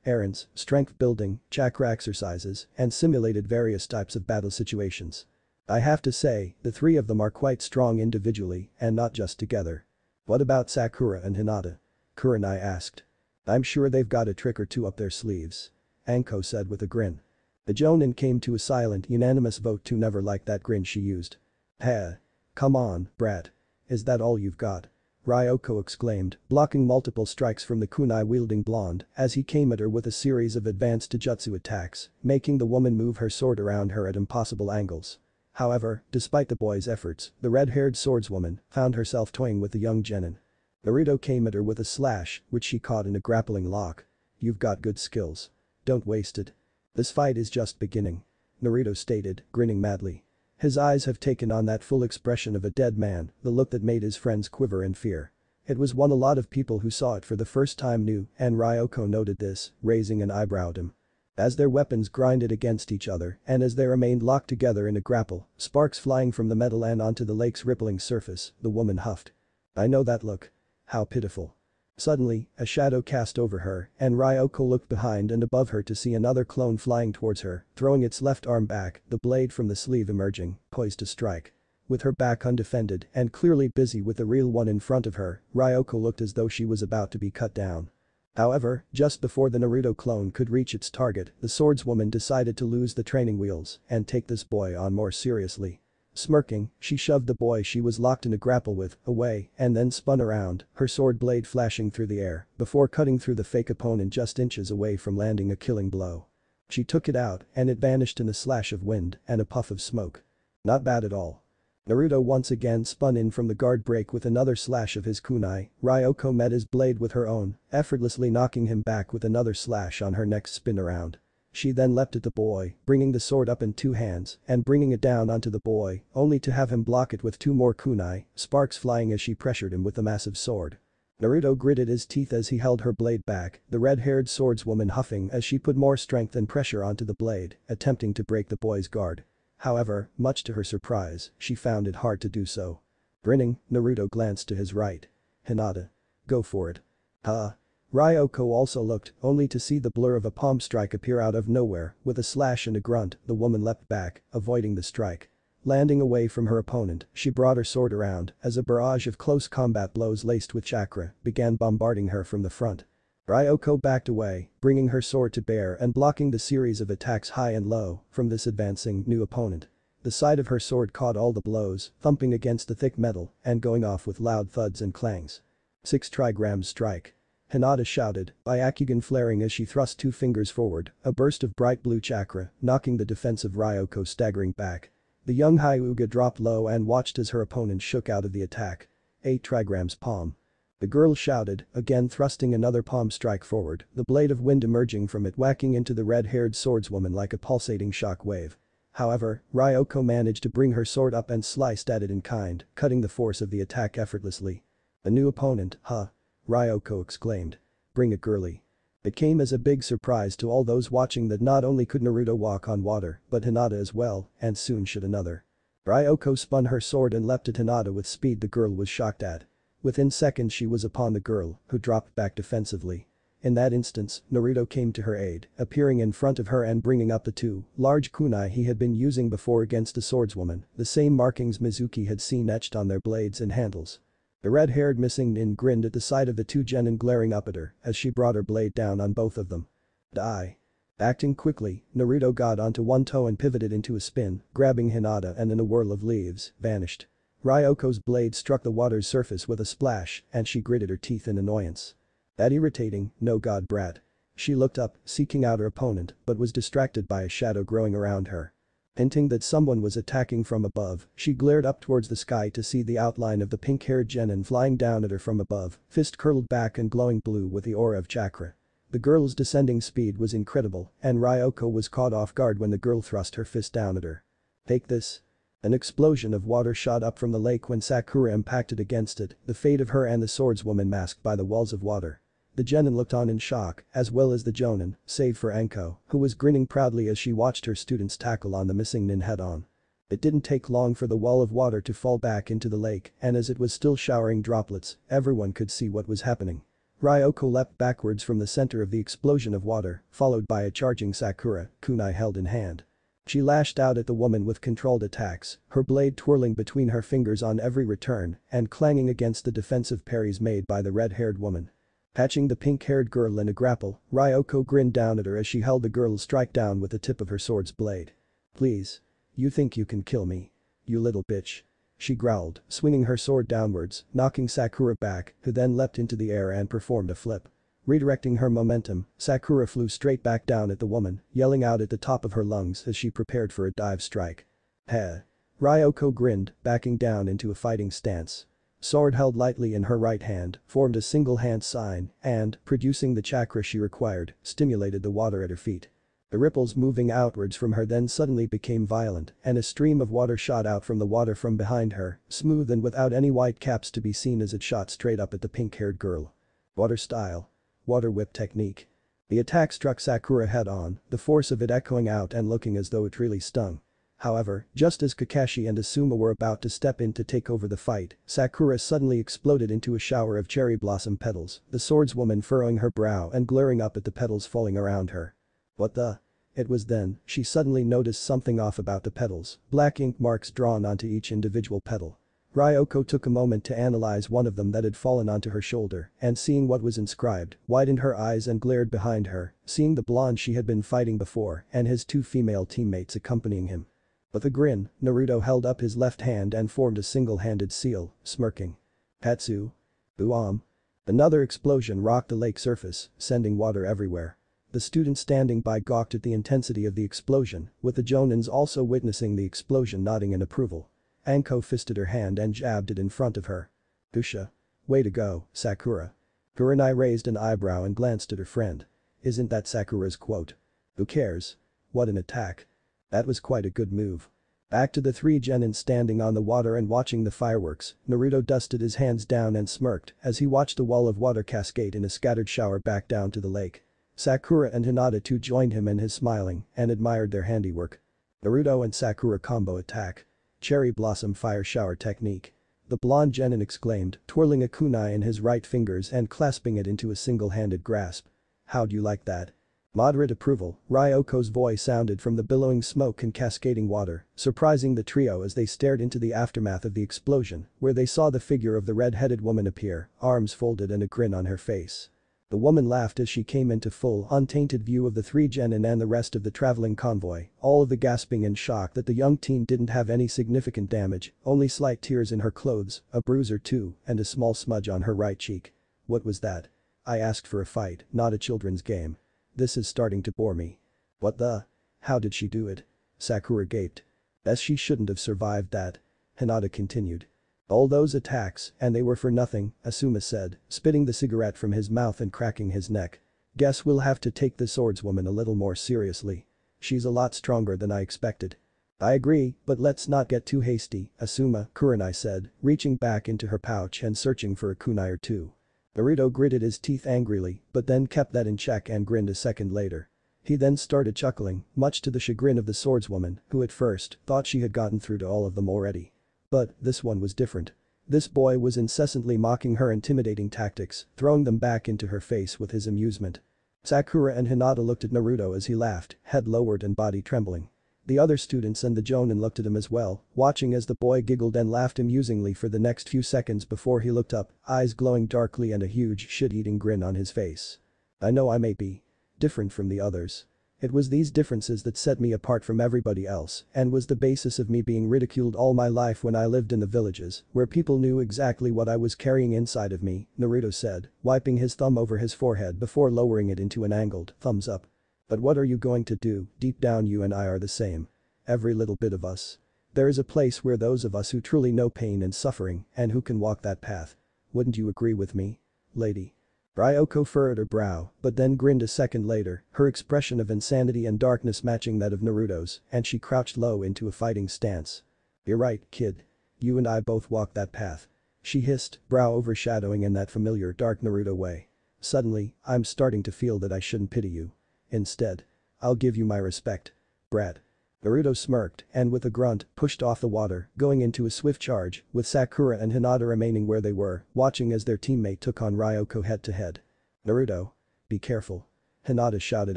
Errands, strength building, chakra exercises, and simulated various types of battle situations. I have to say, the 3 of them are quite strong individually and not just together. What about Sakura and Hinata? Kurenai asked. I'm sure they've got a trick or two up their sleeves. Anko said with a grin. The Jonin came to a silent, unanimous vote to never like that grin she used. Heh. Come on, brat. Is that all you've got? Ryoko exclaimed, blocking multiple strikes from the kunai-wielding blonde as he came at her with a series of advanced jutsu attacks, making the woman move her sword around her at impossible angles. However, despite the boy's efforts, the red-haired swordswoman found herself toying with the young genin. Naruto came at her with a slash, which she caught in a grappling lock. You've got good skills. Don't waste it. This fight is just beginning. Naruto stated, grinning madly. His eyes have taken on that full expression of a dead man, the look that made his friends quiver in fear. It was one a lot of people who saw it for the first time knew, and Ryoko noted this, raising an eyebrow at him. As their weapons grinded against each other and as they remained locked together in a grapple, sparks flying from the metal and onto the lake's rippling surface, the woman huffed. "I know that look. How pitiful." Suddenly, a shadow cast over her and Ryoko looked behind and above her to see another clone flying towards her, throwing its left arm back, the blade from the sleeve emerging, poised to strike. With her back undefended and clearly busy with the real one in front of her, Ryoko looked as though she was about to be cut down. However, just before the Naruto clone could reach its target, the swordswoman decided to lose the training wheels and take this boy on more seriously. Smirking, she shoved the boy she was locked in a grapple with away and then spun around, her sword blade flashing through the air before cutting through the fake opponent just inches away from landing a killing blow. She took it out and it vanished in a slash of wind and a puff of smoke. Not bad at all. Naruto once again spun in from the guard break with another slash of his kunai. Ryoko met his blade with her own, effortlessly knocking him back with another slash on her next spin around. She then leapt at the boy, bringing the sword up in two hands and bringing it down onto the boy, only to have him block it with two more kunai, sparks flying as she pressured him with the massive sword. Naruto gritted his teeth as he held her blade back, the red-haired swordswoman huffing as she put more strength and pressure onto the blade, attempting to break the boy's guard. However, much to her surprise, she found it hard to do so. Grinning, Naruto glanced to his right. "Hinata. Go for it." "Huh?" Ryoko also looked, only to see the blur of a palm strike appear out of nowhere. With a slash and a grunt, the woman leapt back, avoiding the strike. Landing away from her opponent, she brought her sword around as a barrage of close combat blows laced with chakra began bombarding her from the front. Ryoko backed away, bringing her sword to bear and blocking the series of attacks high and low from this advancing new opponent. The side of her sword caught all the blows, thumping against the thick metal and going off with loud thuds and clangs. 6 trigrams strike. Hinata shouted, Byakugan flaring as she thrust 2 fingers forward, a burst of bright blue chakra, knocking the defensive Ryoko staggering back. The young Hyuga dropped low and watched as her opponent shook out of the attack. 8 trigrams palm. The girl shouted, again thrusting another palm strike forward, the blade of wind emerging from it whacking into the red-haired swordswoman like a pulsating shock wave. However, Ryoko managed to bring her sword up and sliced at it in kind, cutting the force of the attack effortlessly. "A new opponent, huh?" Ryoko exclaimed. "Bring it, girly." It came as a big surprise to all those watching that not only could Naruto walk on water, but Hinata as well, and soon should another. Ryoko spun her sword and leapt at Hinata with speed the girl was shocked at. Within seconds she was upon the girl, who dropped back defensively. In that instance, Naruto came to her aid, appearing in front of her and bringing up the 2 large kunai he had been using before against the swordswoman, the same markings Mizuki had seen etched on their blades and handles. The red-haired missing nin grinned at the sight of the 2 genin glaring up at her as she brought her blade down on both of them. Die. Acting quickly, Naruto got onto one toe and pivoted into a spin, grabbing Hinata and in a whirl of leaves, vanished. Ryoko's blade struck the water's surface with a splash and she gritted her teeth in annoyance. That irritating, no god brat. She looked up, seeking out her opponent, but was distracted by a shadow growing around her. Hinting that someone was attacking from above, she glared up towards the sky to see the outline of the pink-haired genin flying down at her from above, fist curled back and glowing blue with the aura of chakra. The girl's descending speed was incredible, and Ryoko was caught off guard when the girl thrust her fist down at her. "Take this." An explosion of water shot up from the lake when Sakura impacted against it, the fate of her and the swordswoman masked by the walls of water. The genin looked on in shock, as well as the jonin, save for Anko, who was grinning proudly as she watched her students tackle on the missing nin head-on. It didn't take long for the wall of water to fall back into the lake, and as it was still showering droplets, everyone could see what was happening. Ryoko leapt backwards from the center of the explosion of water, followed by a charging Sakura, kunai held in hand. She lashed out at the woman with controlled attacks, her blade twirling between her fingers on every return and clanging against the defensive parries made by the red-haired woman. Catching the pink-haired girl in a grapple, Ryoko grinned down at her as she held the girl's strike down with the tip of her sword's blade. "Please. You think you can kill me? You little bitch." She growled, swinging her sword downwards, knocking Sakura back, who then leapt into the air and performed a flip. Redirecting her momentum, Sakura flew straight back down at the woman, yelling out at the top of her lungs as she prepared for a dive strike. "Heh." Ryoko grinned, backing down into a fighting stance. Sword held lightly in her right hand, formed a single hand sign and, producing the chakra she required, stimulated the water at her feet. The ripples moving outwards from her then suddenly became violent and a stream of water shot out from the water from behind her, smooth and without any white caps to be seen as it shot straight up at the pink-haired girl. Water style. Water whip technique. The attack struck Sakura head-on, the force of it echoing out and looking as though it really stung. However, just as Kakashi and Asuma were about to step in to take over the fight, Sakura suddenly exploded into a shower of cherry blossom petals, the swordswoman furrowing her brow and glaring up at the petals falling around her. What the? It was then she suddenly noticed something off about the petals, black ink marks drawn onto each individual petal. Ryoko took a moment to analyze one of them that had fallen onto her shoulder, and seeing what was inscribed, widened her eyes and glared behind her, seeing the blonde she had been fighting before and his two female teammates accompanying him. With a grin, Naruto held up his left hand and formed a single-handed seal, smirking. Patsu. Buam. Another explosion rocked the lake surface, sending water everywhere. The students standing by gawked at the intensity of the explosion, with the Jonins also witnessing the explosion nodding in approval. Anko fisted her hand and jabbed it in front of her. Dusha. Way to go, Sakura. Kurenai raised an eyebrow and glanced at her friend. Isn't that Sakura's quote? Who cares? What an attack. That was quite a good move. Back to the three Genins standing on the water and watching the fireworks, Naruto dusted his hands down and smirked as he watched a wall of water cascade in a scattered shower back down to the lake. Sakura and Hinata too joined him in his smiling and admired their handiwork. Naruto and Sakura combo attack. Cherry blossom fire shower technique. The blonde Genin exclaimed, twirling a kunai in his right fingers and clasping it into a single-handed grasp. How'd you like that? Moderate approval, Ryoko's voice sounded from the billowing smoke and cascading water, surprising the trio as they stared into the aftermath of the explosion, where they saw the figure of the red-headed woman appear, arms folded and a grin on her face. The woman laughed as she came into full, untainted view of the three Genin and the rest of the traveling convoy, all of the gasping in shock that the young teen didn't have any significant damage, only slight tears in her clothes, a bruise or two, and a small smudge on her right cheek. What was that? I asked for a fight, not a children's game. This is starting to bore me. What the? How did she do it? Sakura gaped. As she shouldn't have survived that. Hinata continued. All those attacks, and they were for nothing, Asuma said, spitting the cigarette from his mouth and cracking his neck. Guess we'll have to take the swordswoman a little more seriously. She's a lot stronger than I expected. I agree, but let's not get too hasty, Asuma, Kurenai said, reaching back into her pouch and searching for a kunai or two. Naruto gritted his teeth angrily, but then kept that in check and grinned a second later. He then started chuckling, much to the chagrin of the swordswoman, who at first thought she had gotten through to all of them already. But this one was different. This boy was incessantly mocking her intimidating tactics, throwing them back into her face with his amusement. Sakura and Hinata looked at Naruto as he laughed, head lowered and body trembling. The other students and the Jonin looked at him as well, watching as the boy giggled and laughed amusingly for the next few seconds before he looked up, eyes glowing darkly and a huge shit-eating grin on his face. I know I may be different from the others. It was these differences that set me apart from everybody else and was the basis of me being ridiculed all my life when I lived in the villages, where people knew exactly what I was carrying inside of me, Naruto said, wiping his thumb over his forehead before lowering it into an angled thumbs up. But what are you going to do? Deep down you and I are the same. Every little bit of us. There is a place where those of us who truly know pain and suffering and who can walk that path. Wouldn't you agree with me, lady? Ryoko furrowed her brow, but then grinned a second later, her expression of insanity and darkness matching that of Naruto's, and she crouched low into a fighting stance. You're right, kid. You and I both walk that path. She hissed, brow overshadowing in that familiar dark Naruto way. Suddenly, I'm starting to feel that I shouldn't pity you. Instead, I'll give you my respect. Brat. Naruto smirked and with a grunt pushed off the water, going into a swift charge, with Sakura and Hinata remaining where they were, watching as their teammate took on Ryoko head-to-head. Naruto. Be careful. Hinata shouted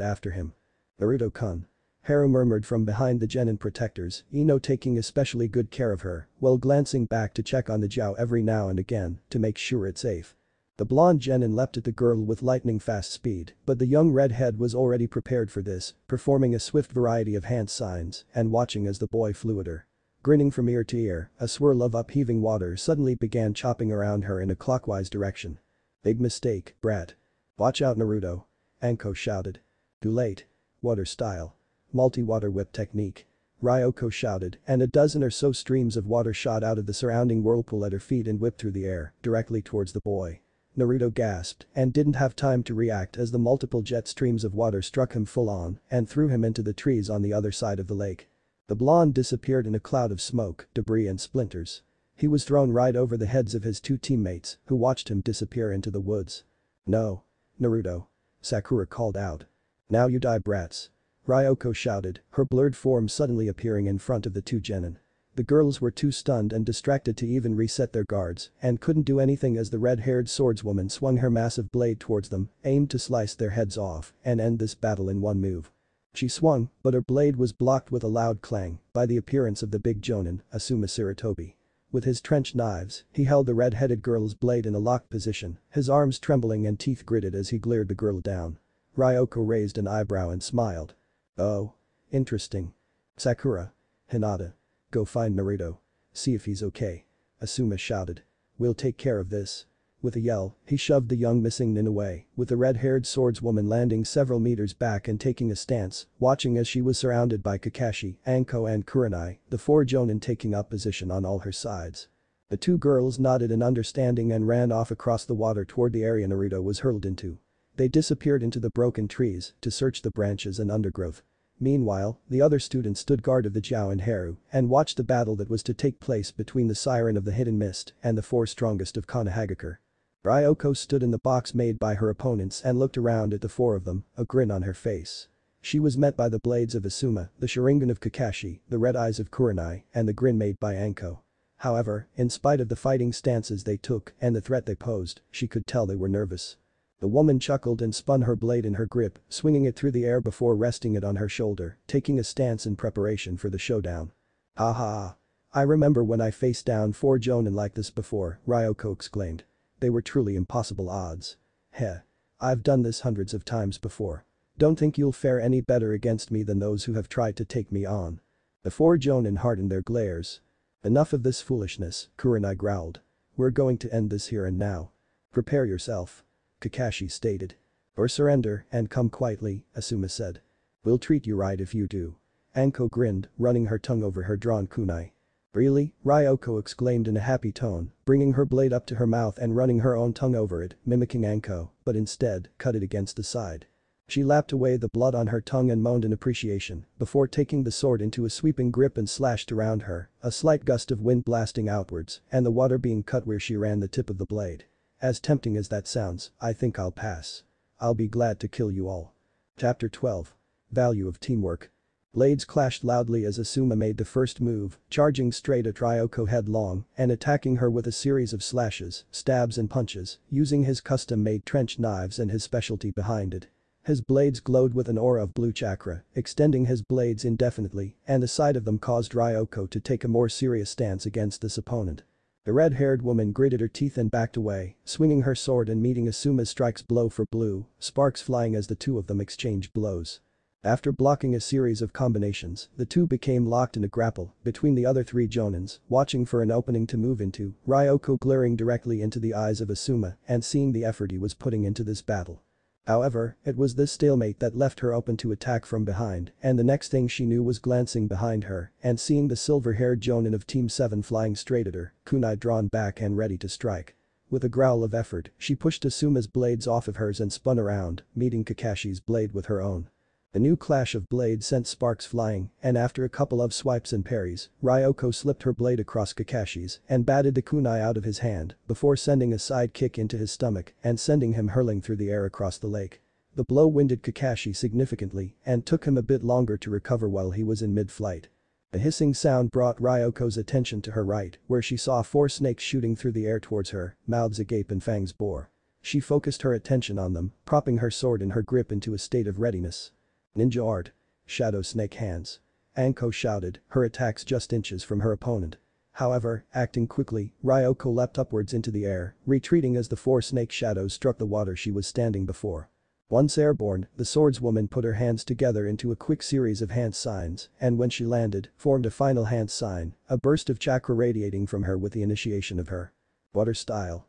after him. Naruto-kun. Haru murmured from behind the Genin protectors, Ino taking especially good care of her, while glancing back to check on the Jiao every now and again to make sure it's safe. The blonde Genin leapt at the girl with lightning-fast speed, but the young redhead was already prepared for this, performing a swift variety of hand signs and watching as the boy flew at her. Grinning from ear to ear, a swirl of upheaving water suddenly began chopping around her in a clockwise direction. Big mistake, brat. Watch out, Naruto. Anko shouted. Too late. Water style. Multi-water whip technique. Ryoko shouted, and a dozen or so streams of water shot out of the surrounding whirlpool at her feet and whipped through the air, directly towards the boy. Naruto gasped and didn't have time to react as the multiple jet streams of water struck him full on and threw him into the trees on the other side of the lake. The blonde disappeared in a cloud of smoke, debris and splinters. He was thrown right over the heads of his two teammates, who watched him disappear into the woods. No. Naruto. Sakura called out. "Now you die, brats." Ryoko shouted, her blurred form suddenly appearing in front of the two genin. The girls were too stunned and distracted to even reset their guards and couldn't do anything as the red-haired swordswoman swung her massive blade towards them, aimed to slice their heads off and end this battle in one move. She swung, but her blade was blocked with a loud clang by the appearance of the big jonin, Asuma Sarutobi. With his trenched knives, he held the red-headed girl's blade in a locked position, his arms trembling and teeth gritted as he glared the girl down. Ryoko raised an eyebrow and smiled. "Oh. Interesting. Sakura. Hinata. Go find Naruto. See if he's okay." Asuma shouted. "We'll take care of this." With a yell, he shoved the young missing nin away, with the red-haired swordswoman landing several meters back and taking a stance, watching as she was surrounded by Kakashi, Anko and Kurenai, the four jonin taking up position on all her sides. The two girls nodded in understanding and ran off across the water toward the area Naruto was hurled into. They disappeared into the broken trees to search the branches and undergrowth. Meanwhile, the other students stood guard of the Jiao and Haru and watched the battle that was to take place between the Siren of the Hidden Mist and the four strongest of Konohagakure. Ryoko stood in the box made by her opponents and looked around at the four of them, a grin on her face. She was met by the blades of Asuma, the Sharingan of Kakashi, the red eyes of Kurenai, and the grin made by Anko. However, in spite of the fighting stances they took and the threat they posed, she could tell they were nervous. The woman chuckled and spun her blade in her grip, swinging it through the air before resting it on her shoulder, taking a stance in preparation for the showdown. "Ha ha. I remember when I faced down four jonin like this before," Ryoko exclaimed. "They were truly impossible odds. Heh. I've done this hundreds of times before. Don't think you'll fare any better against me than those who have tried to take me on." The four jonin hardened their glares. "Enough of this foolishness," Kurenai growled. "We're going to end this here and now. Prepare yourself," Kakashi stated. "Or surrender and come quietly," Asuma said. "We'll treat you right if you do." Anko grinned, running her tongue over her drawn kunai. "Really?" Ryoko exclaimed in a happy tone, bringing her blade up to her mouth and running her own tongue over it, mimicking Anko, but instead, cut it against the side. She lapped away the blood on her tongue and moaned in appreciation before taking the sword into a sweeping grip and slashed around her, a slight gust of wind blasting outwards and the water being cut where she ran the tip of the blade. "As tempting as that sounds, I think I'll pass. I'll be glad to kill you all." Chapter 12. Value of Teamwork. Blades clashed loudly as Asuma made the first move, charging straight at Ryoko headlong and attacking her with a series of slashes, stabs and punches, using his custom-made trench knives and his specialty behind it. His blades glowed with an aura of blue chakra, extending his blades indefinitely, and the sight of them caused Ryoko to take a more serious stance against this opponent. The red-haired woman gritted her teeth and backed away, swinging her sword and meeting Asuma's strikes blow for blow, sparks flying as the two of them exchanged blows. After blocking a series of combinations, the two became locked in a grapple between the other three jonins, watching for an opening to move into, Ryoko glaring directly into the eyes of Asuma and seeing the effort he was putting into this battle. However, it was this stalemate that left her open to attack from behind, and the next thing she knew was glancing behind her and seeing the silver-haired jonin of Team 7 flying straight at her, kunai drawn back and ready to strike. With a growl of effort, she pushed Asuma's blades off of hers and spun around, meeting Kakashi's blade with her own. The new clash of blades sent sparks flying, and after a couple of swipes and parries, Ryoko slipped her blade across Kakashi's and batted the kunai out of his hand before sending a side kick into his stomach and sending him hurling through the air across the lake. The blow winded Kakashi significantly and took him a bit longer to recover while he was in mid-flight. A hissing sound brought Ryoko's attention to her right, where she saw four snakes shooting through the air towards her, mouths agape and fangs bore. She focused her attention on them, propping her sword in her grip into a state of readiness. "Ninja art. Shadow snake hands." Anko shouted, her attacks just inches from her opponent. However, acting quickly, Ryoko leapt upwards into the air, retreating as the four snake shadows struck the water she was standing before. Once airborne, the swordswoman put her hands together into a quick series of hand signs and when she landed, formed a final hand sign, a burst of chakra radiating from her with the initiation of her water style.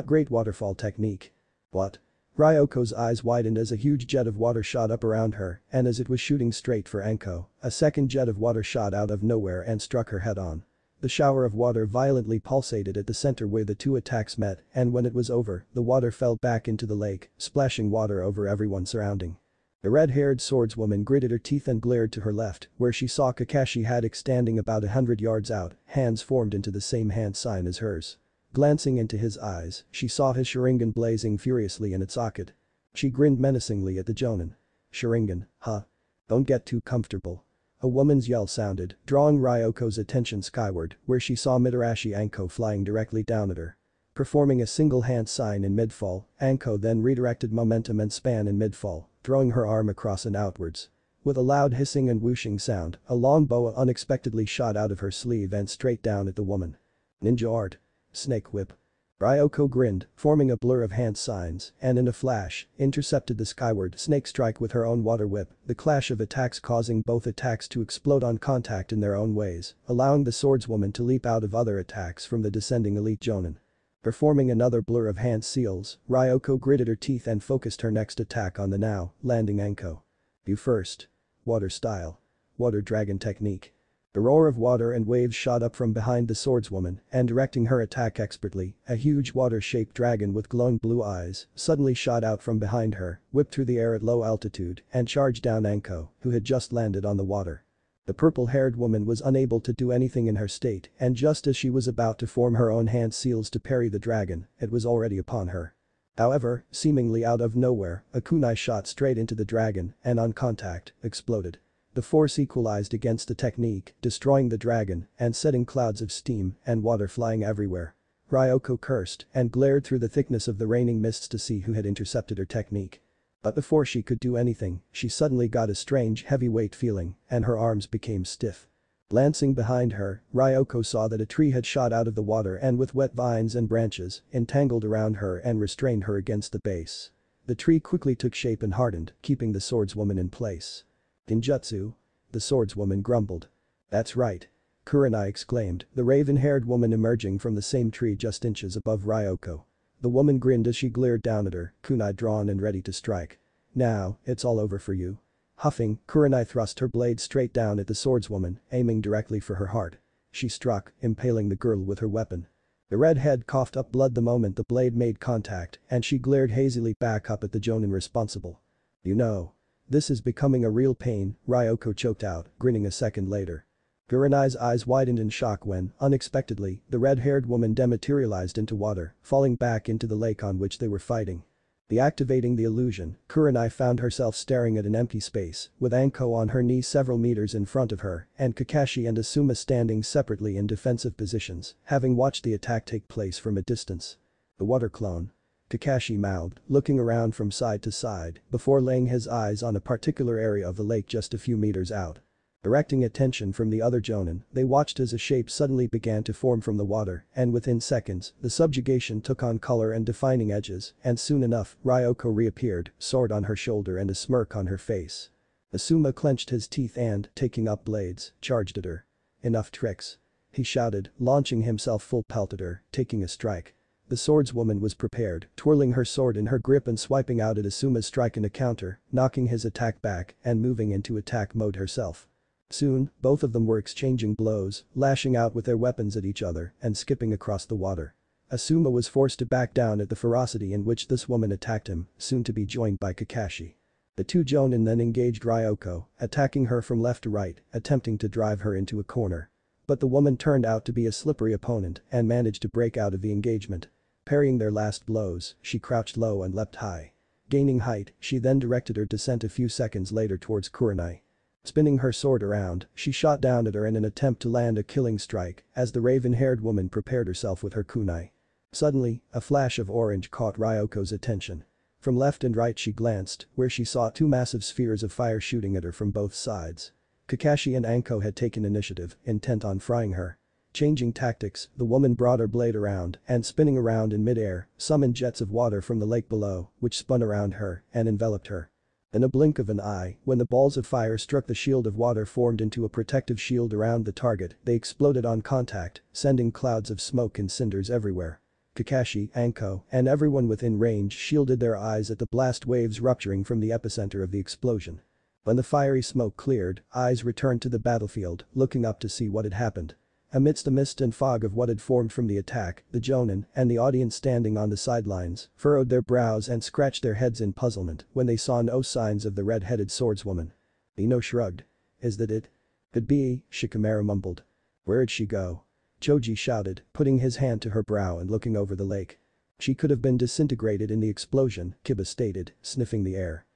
Great waterfall technique. What? Ryoko's eyes widened as a huge jet of water shot up around her and as it was shooting straight for Anko, a second jet of water shot out of nowhere and struck her head on. The shower of water violently pulsated at the center where the two attacks met and when it was over, the water fell back into the lake, splashing water over everyone surrounding. The red-haired swordswoman gritted her teeth and glared to her left, where she saw Kakashi Haddock standing about 100 yards out, hands formed into the same hand sign as hers. Glancing into his eyes, she saw his Sharingan blazing furiously in its socket. She grinned menacingly at the Jonin. Sharingan, huh? Don't get too comfortable. A woman's yell sounded, drawing Ryoko's attention skyward, where she saw Mitarashi Anko flying directly down at her. Performing a single hand sign in midfall, Anko then redirected momentum and span in midfall, throwing her arm across and outwards. With a loud hissing and whooshing sound, a long boa unexpectedly shot out of her sleeve and straight down at the woman. Ninja art. Snake whip. Ryoko grinned, forming a blur of hand signs, and in a flash, intercepted the skyward snake strike with her own water whip, the clash of attacks causing both attacks to explode on contact in their own ways, allowing the swordswoman to leap out of other attacks from the descending elite Jonin. Performing another blur of hand seals, Ryoko gritted her teeth and focused her next attack on the now landing Anko. You first. Water style. Water dragon technique. The roar of water and waves shot up from behind the swordswoman, and directing her attack expertly, a huge water-shaped dragon with glowing blue eyes suddenly shot out from behind her, whipped through the air at low altitude, and charged down Anko, who had just landed on the water. The purple-haired woman was unable to do anything in her state, and just as she was about to form her own hand seals to parry the dragon, it was already upon her. However, seemingly out of nowhere, a kunai shot straight into the dragon and on contact, exploded. The force equalized against the technique, destroying the dragon and setting clouds of steam and water flying everywhere. Ryoko cursed and glared through the thickness of the raining mists to see who had intercepted her technique. But before she could do anything, she suddenly got a strange heavyweight feeling and her arms became stiff. Glancing behind her, Ryoko saw that a tree had shot out of the water and with wet vines and branches entangled around her and restrained her against the base. The tree quickly took shape and hardened, keeping the swordswoman in place. Ninjutsu? The swordswoman grumbled. That's right. Kurenai exclaimed, the raven-haired woman emerging from the same tree just inches above Ryoko. The woman grinned as she glared down at her, kunai drawn and ready to strike. Now, it's all over for you. Huffing, Kurenai thrust her blade straight down at the swordswoman, aiming directly for her heart. She struck, impaling the girl with her weapon. The redhead coughed up blood the moment the blade made contact, and she glared hazily back up at the Jonin responsible. You know. This is becoming a real pain, Ryoko choked out, grinning a second later. Kurenai's eyes widened in shock when, unexpectedly, the red-haired woman dematerialized into water, falling back into the lake on which they were fighting. Deactivating the illusion, Kurenai found herself staring at an empty space, with Anko on her knee several meters in front of her, and Kakashi and Asuma standing separately in defensive positions, having watched the attack take place from a distance. The water clone. Kakashi mouthed, looking around from side to side before laying his eyes on a particular area of the lake just a few meters out. Directing attention from the other Jonin, they watched as a shape suddenly began to form from the water, and within seconds, the subjugation took on color and defining edges, and soon enough, Ryoko reappeared, sword on her shoulder and a smirk on her face. Asuma clenched his teeth and, taking up blades, charged at her. Enough tricks. He shouted, launching himself full pelt at her, taking a strike. The swordswoman was prepared, twirling her sword in her grip and swiping out at Asuma's strike in a counter, knocking his attack back and moving into attack mode herself. Soon, both of them were exchanging blows, lashing out with their weapons at each other and skipping across the water. Asuma was forced to back down at the ferocity in which this woman attacked him, soon to be joined by Kakashi. The two Jonin then engaged Ryoko, attacking her from left to right, attempting to drive her into a corner. But the woman turned out to be a slippery opponent and managed to break out of the engagement. Parrying their last blows, she crouched low and leapt high. Gaining height, she then directed her descent a few seconds later towards Kurenai. Spinning her sword around, she shot down at her in an attempt to land a killing strike as the raven-haired woman prepared herself with her kunai. Suddenly, a flash of orange caught Ryoko's attention. From left and right she glanced, where she saw two massive spheres of fire shooting at her from both sides. Kakashi and Anko had taken initiative, intent on frying her. Changing tactics, the woman brought her blade around and spinning around in midair, summoned jets of water from the lake below, which spun around her and enveloped her. In a blink of an eye, when the balls of fire struck the shield of water formed into a protective shield around the target, they exploded on contact, sending clouds of smoke and cinders everywhere. Kakashi, Anko, and everyone within range shielded their eyes at the blast waves rupturing from the epicenter of the explosion. When the fiery smoke cleared, eyes returned to the battlefield, looking up to see what had happened. Amidst the mist and fog of what had formed from the attack, the Jonin and the audience standing on the sidelines furrowed their brows and scratched their heads in puzzlement when they saw no signs of the red-headed swordswoman. Ino shrugged. Is that it? Could be, Shikamaru mumbled. Where'd she go? Choji shouted, putting his hand to her brow and looking over the lake. She could have been disintegrated in the explosion, Kiba stated, sniffing the air.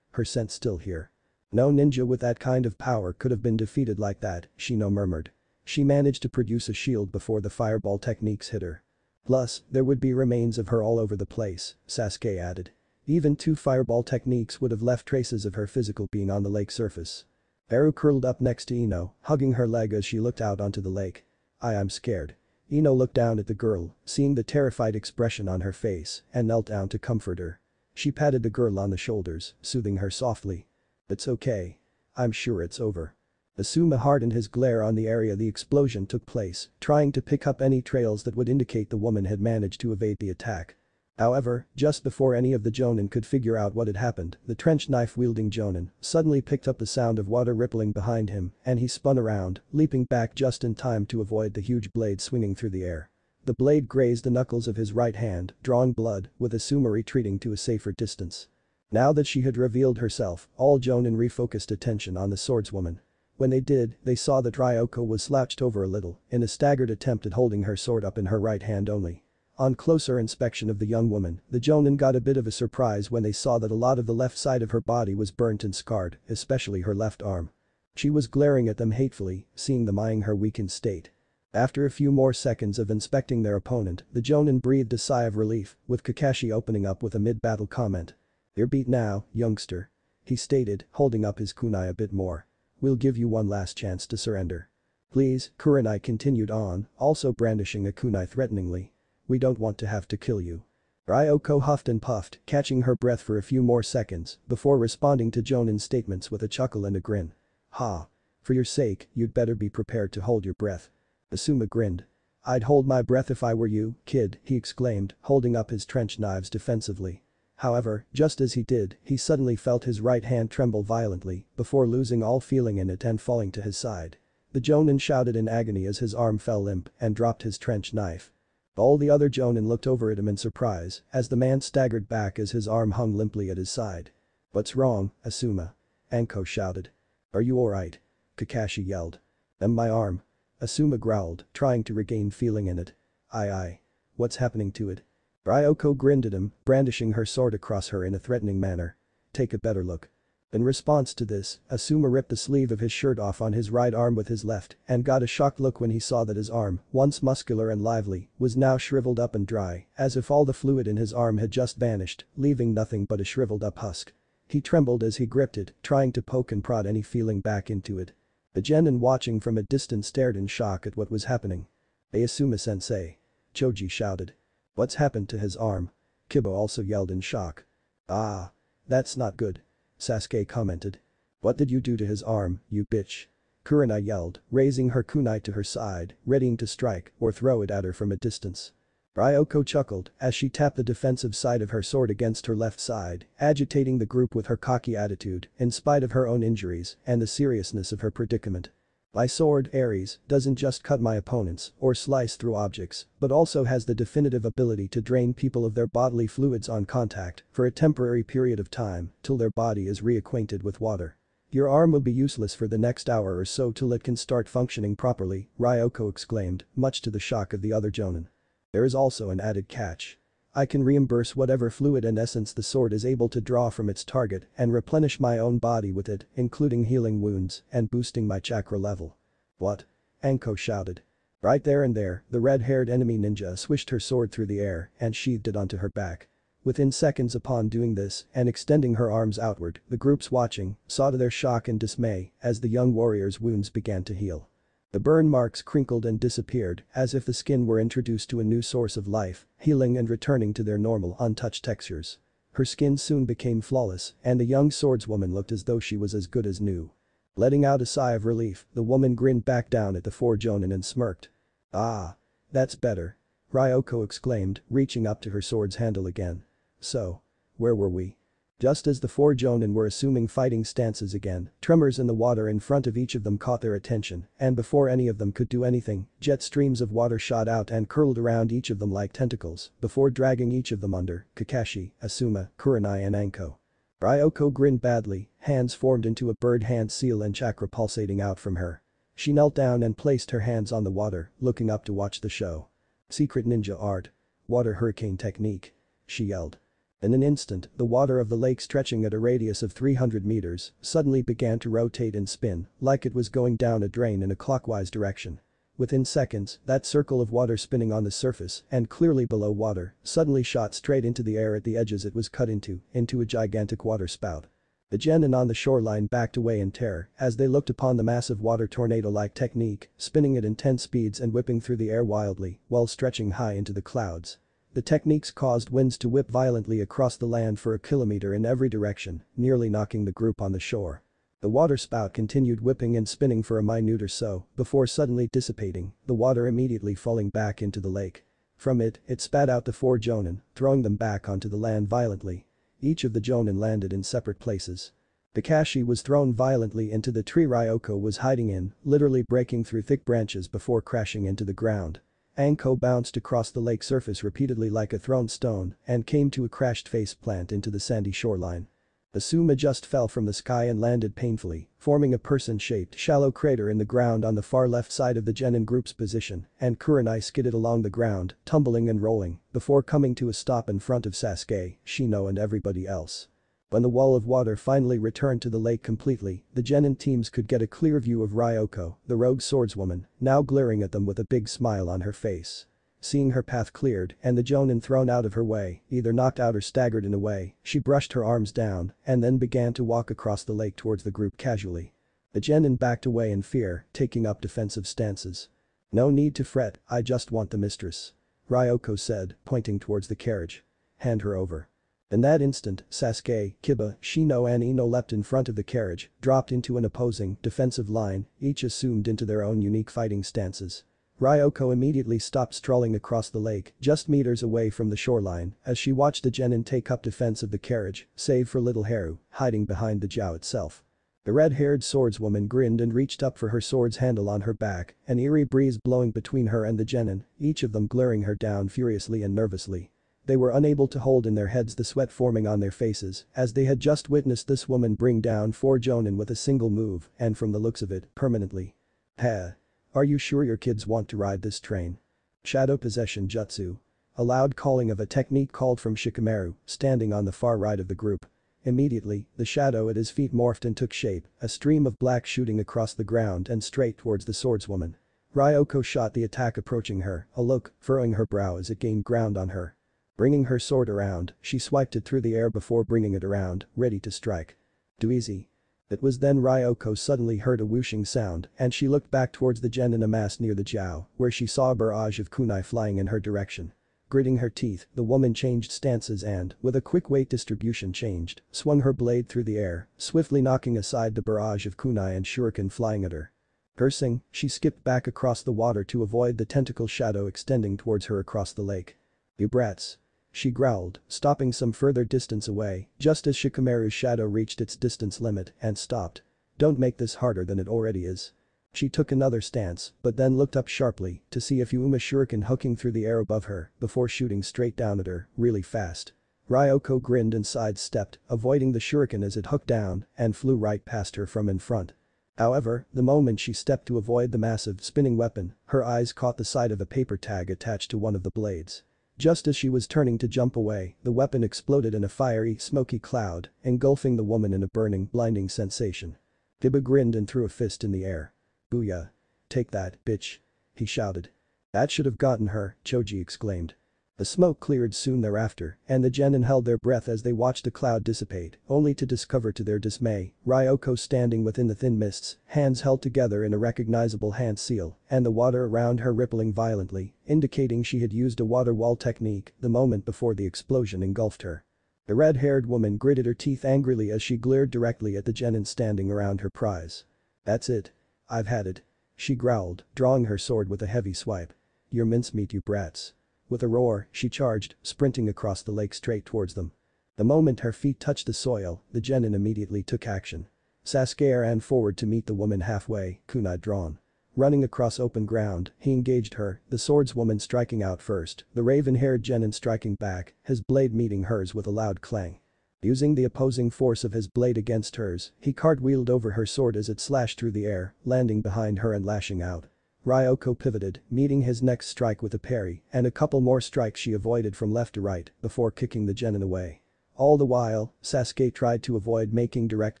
Her scent's still here. No ninja with that kind of power could have been defeated like that, Shino murmured. She managed to produce a shield before the fireball techniques hit her. Plus, there would be remains of her all over the place, Sasuke added. Even 2 fireball techniques would have left traces of her physical being on the lake surface. Eru curled up next to Ino, hugging her leg as she looked out onto the lake. I'm scared. Ino looked down at the girl, seeing the terrified expression on her face, and knelt down to comfort her. She patted the girl on the shoulders, soothing her softly. It's okay. I'm sure it's over. Asuma hardened his glare on the area the explosion took place, trying to pick up any trails that would indicate the woman had managed to evade the attack. However, just before any of the Jonin could figure out what had happened, the trench knife-wielding Jonin suddenly picked up the sound of water rippling behind him, and he spun around, leaping back just in time to avoid the huge blade swinging through the air. The blade grazed the knuckles of his right hand, drawing blood, with Asuma retreating to a safer distance. Now that she had revealed herself, all Jonin refocused attention on the swordswoman. When they did, they saw that Ryoko was slouched over a little, in a staggered attempt at holding her sword up in her right hand only. On closer inspection of the young woman, the Jonin got a bit of a surprise when they saw that a lot of the left side of her body was burnt and scarred, especially her left arm. She was glaring at them hatefully, seeing them eyeing her weakened state. After a few more seconds of inspecting their opponent, the Jonin breathed a sigh of relief, with Kakashi opening up with a mid-battle comment. "You're beat now, youngster," he stated, holding up his kunai a bit more. "We'll give you one last chance to surrender." "Please," Kurenai continued on, also brandishing a kunai threateningly. "We don't want to have to kill you." Ryoko huffed and puffed, catching her breath for a few more seconds, before responding to Jonin's statements with a chuckle and a grin. "Ha. For your sake, you'd better be prepared to hold your breath." Asuma grinned. "I'd hold my breath if I were you, kid," he exclaimed, holding up his trench knives defensively. However, just as he did, he suddenly felt his right hand tremble violently, before losing all feeling in it and falling to his side. The Jonin shouted in agony as his arm fell limp and dropped his trench knife. All the other Jonin looked over at him in surprise, as the man staggered back as his arm hung limply at his side. "What's wrong, Asuma?" Anko shouted. "Are you alright?" Kakashi yelled. My arm." Asuma growled, trying to regain feeling in it. Aye. What's happening to it?" Ryoko grinned at him, brandishing her sword across her in a threatening manner. "Take a better look." In response to this, Asuma ripped the sleeve of his shirt off on his right arm with his left and got a shocked look when he saw that his arm, once muscular and lively, was now shriveled up and dry, as if all the fluid in his arm had just vanished, leaving nothing but a shriveled up husk. He trembled as he gripped it, trying to poke and prod any feeling back into it. The genin watching from a distance stared in shock at what was happening. "Hey Asuma-sensei!" Choji shouted. "What's happened to his arm?" Kiba also yelled in shock. "Ah. That's not good," Sasuke commented. "What did you do to his arm, you bitch?" Kurenai yelled, raising her kunai to her side, readying to strike or throw it at her from a distance. Ryoko chuckled as she tapped the defensive side of her sword against her left side, agitating the group with her cocky attitude in spite of her own injuries and the seriousness of her predicament. "My sword, Ares, doesn't just cut my opponents or slice through objects, but also has the definitive ability to drain people of their bodily fluids on contact for a temporary period of time till their body is reacquainted with water. Your arm will be useless for the next hour or so till it can start functioning properly," Ryoko exclaimed, much to the shock of the other Jonin. "There is also an added catch. I can reimburse whatever fluid and essence the sword is able to draw from its target and replenish my own body with it, including healing wounds and boosting my chakra level." "What?" Anko shouted. Right there and there, the red-haired enemy ninja swished her sword through the air and sheathed it onto her back. Within seconds upon doing this and extending her arms outward, the groups watching saw to their shock and dismay as the young warrior's wounds began to heal. The burn marks crinkled and disappeared as if the skin were introduced to a new source of life, healing and returning to their normal untouched textures. Her skin soon became flawless and the young swordswoman looked as though she was as good as new. Letting out a sigh of relief, the woman grinned back down at the 4 Jonin and smirked. "Ah. That's better," Ryoko exclaimed, reaching up to her sword's handle again. "So. Where were we?" Just as the 4 Jonin were assuming fighting stances again, tremors in the water in front of each of them caught their attention, and before any of them could do anything, jet streams of water shot out and curled around each of them like tentacles, before dragging each of them under: Kakashi, Asuma, Kurenai and Anko. Ryoko grinned badly, hands formed into a bird hand seal and chakra pulsating out from her. She knelt down and placed her hands on the water, looking up to watch the show. "Secret ninja art. Water hurricane technique. She yelled. In an instant, the water of the lake stretching at a radius of 300 meters suddenly began to rotate and spin like it was going down a drain in a clockwise direction. Within seconds, that circle of water spinning on the surface and clearly below water suddenly shot straight into the air at the edges it was cut into a gigantic water spout. The genin on the shoreline backed away in terror as they looked upon the massive water tornado-like technique, spinning at intense speeds and whipping through the air wildly while stretching high into the clouds. The techniques caused winds to whip violently across the land for a kilometer in every direction, nearly knocking the group on the shore. The water spout continued whipping and spinning for a minute or so before suddenly dissipating, the water immediately falling back into the lake. From it spat out the 4 jonin, throwing them back onto the land violently. Each of the jonin landed in separate places. The kashi was thrown violently into the tree Ryoko was hiding in, literally breaking through thick branches before crashing into the ground. Anko bounced across the lake surface repeatedly like a thrown stone and came to a crashed face plant into the sandy shoreline. The Suma just fell from the sky and landed painfully, forming a person-shaped shallow crater in the ground on the far left side of the genin group's position, and Kurenai skidded along the ground, tumbling and rolling, before coming to a stop in front of Sasuke, Shino and everybody else. When the wall of water finally returned to the lake completely, the genin teams could get a clear view of Ryoko, the rogue swordswoman, now glaring at them with a big smile on her face. Seeing her path cleared and the jonin thrown out of her way, either knocked out or staggered in a way, she brushed her arms down and then began to walk across the lake towards the group casually. The genin backed away in fear, taking up defensive stances. "No need to fret, I just want the mistress," Ryoko said, pointing towards the carriage. "Hand her over." In that instant, Sasuke, Kiba, Shino and Ino leapt in front of the carriage, dropped into an opposing, defensive line, each assumed into their own unique fighting stances. Ryoko immediately stopped strolling across the lake, just meters away from the shoreline, as she watched the genin take up defense of the carriage, save for little Haru, hiding behind the jiao itself. The red-haired swordswoman grinned and reached up for her sword's handle on her back, an eerie breeze blowing between her and the genin, each of them glaring her down furiously and nervously. They were unable to hold in their heads the sweat forming on their faces, as they had just witnessed this woman bring down 4 jonin with a single move, and from the looks of it, permanently. "Heh. Are you sure your kids want to ride this train?" Shadow Possession Jutsu. A loud calling of a technique called from Shikamaru, standing on the far right of the group. Immediately, the shadow at his feet morphed and took shape, a stream of black shooting across the ground and straight towards the swordswoman. Ryoko shot the attack approaching her, a look furrowing her brow as it gained ground on her. Bringing her sword around, she swiped it through the air before bringing it around, ready to strike. "Too easy." It was then Ryoko suddenly heard a whooshing sound and she looked back towards the genin amassed near the jiao, where she saw a barrage of kunai flying in her direction. Gritting her teeth, the woman changed stances and, with a quick weight distribution changed, swung her blade through the air, swiftly knocking aside the barrage of kunai and shuriken flying at her. Cursing, she skipped back across the water to avoid the tentacle shadow extending towards her across the lake. "You brats." She growled, stopping some further distance away, just as Shikamaru's shadow reached its distance limit and stopped. "Don't make this harder than it already is." She took another stance, but then looked up sharply to see a Fuma shuriken hooking through the air above her before shooting straight down at her, really fast. Ryoko grinned and sidestepped, avoiding the shuriken as it hooked down and flew right past her from in front. However, the moment she stepped to avoid the massive, spinning weapon, her eyes caught the side of a paper tag attached to one of the blades. Just as she was turning to jump away, the weapon exploded in a fiery, smoky cloud, engulfing the woman in a burning, blinding sensation. Kiba grinned and threw a fist in the air. "Booyah. Take that, bitch," he shouted. "That should have gotten her," Choji exclaimed. The smoke cleared soon thereafter, and the genin held their breath as they watched the cloud dissipate, only to discover to their dismay, Ryoko standing within the thin mists, hands held together in a recognizable hand seal, and the water around her rippling violently, indicating she had used a water wall technique the moment before the explosion engulfed her. The red-haired woman gritted her teeth angrily as she glared directly at the genin standing around her prize. "That's it. I've had it," she growled, drawing her sword with a heavy swipe. "You're mincemeat, you brats." With a roar, she charged, sprinting across the lake straight towards them. The moment her feet touched the soil, the genin immediately took action. Sasuke ran forward to meet the woman halfway, kunai drawn. Running across open ground, he engaged her, the swordswoman striking out first, the raven-haired genin striking back, his blade meeting hers with a loud clang. Using the opposing force of his blade against hers, he cartwheeled over her sword as it slashed through the air, landing behind her and lashing out. Ryoko pivoted, meeting his next strike with a parry, and a couple more strikes she avoided from left to right before kicking the genin away. All the while, Sasuke tried to avoid making direct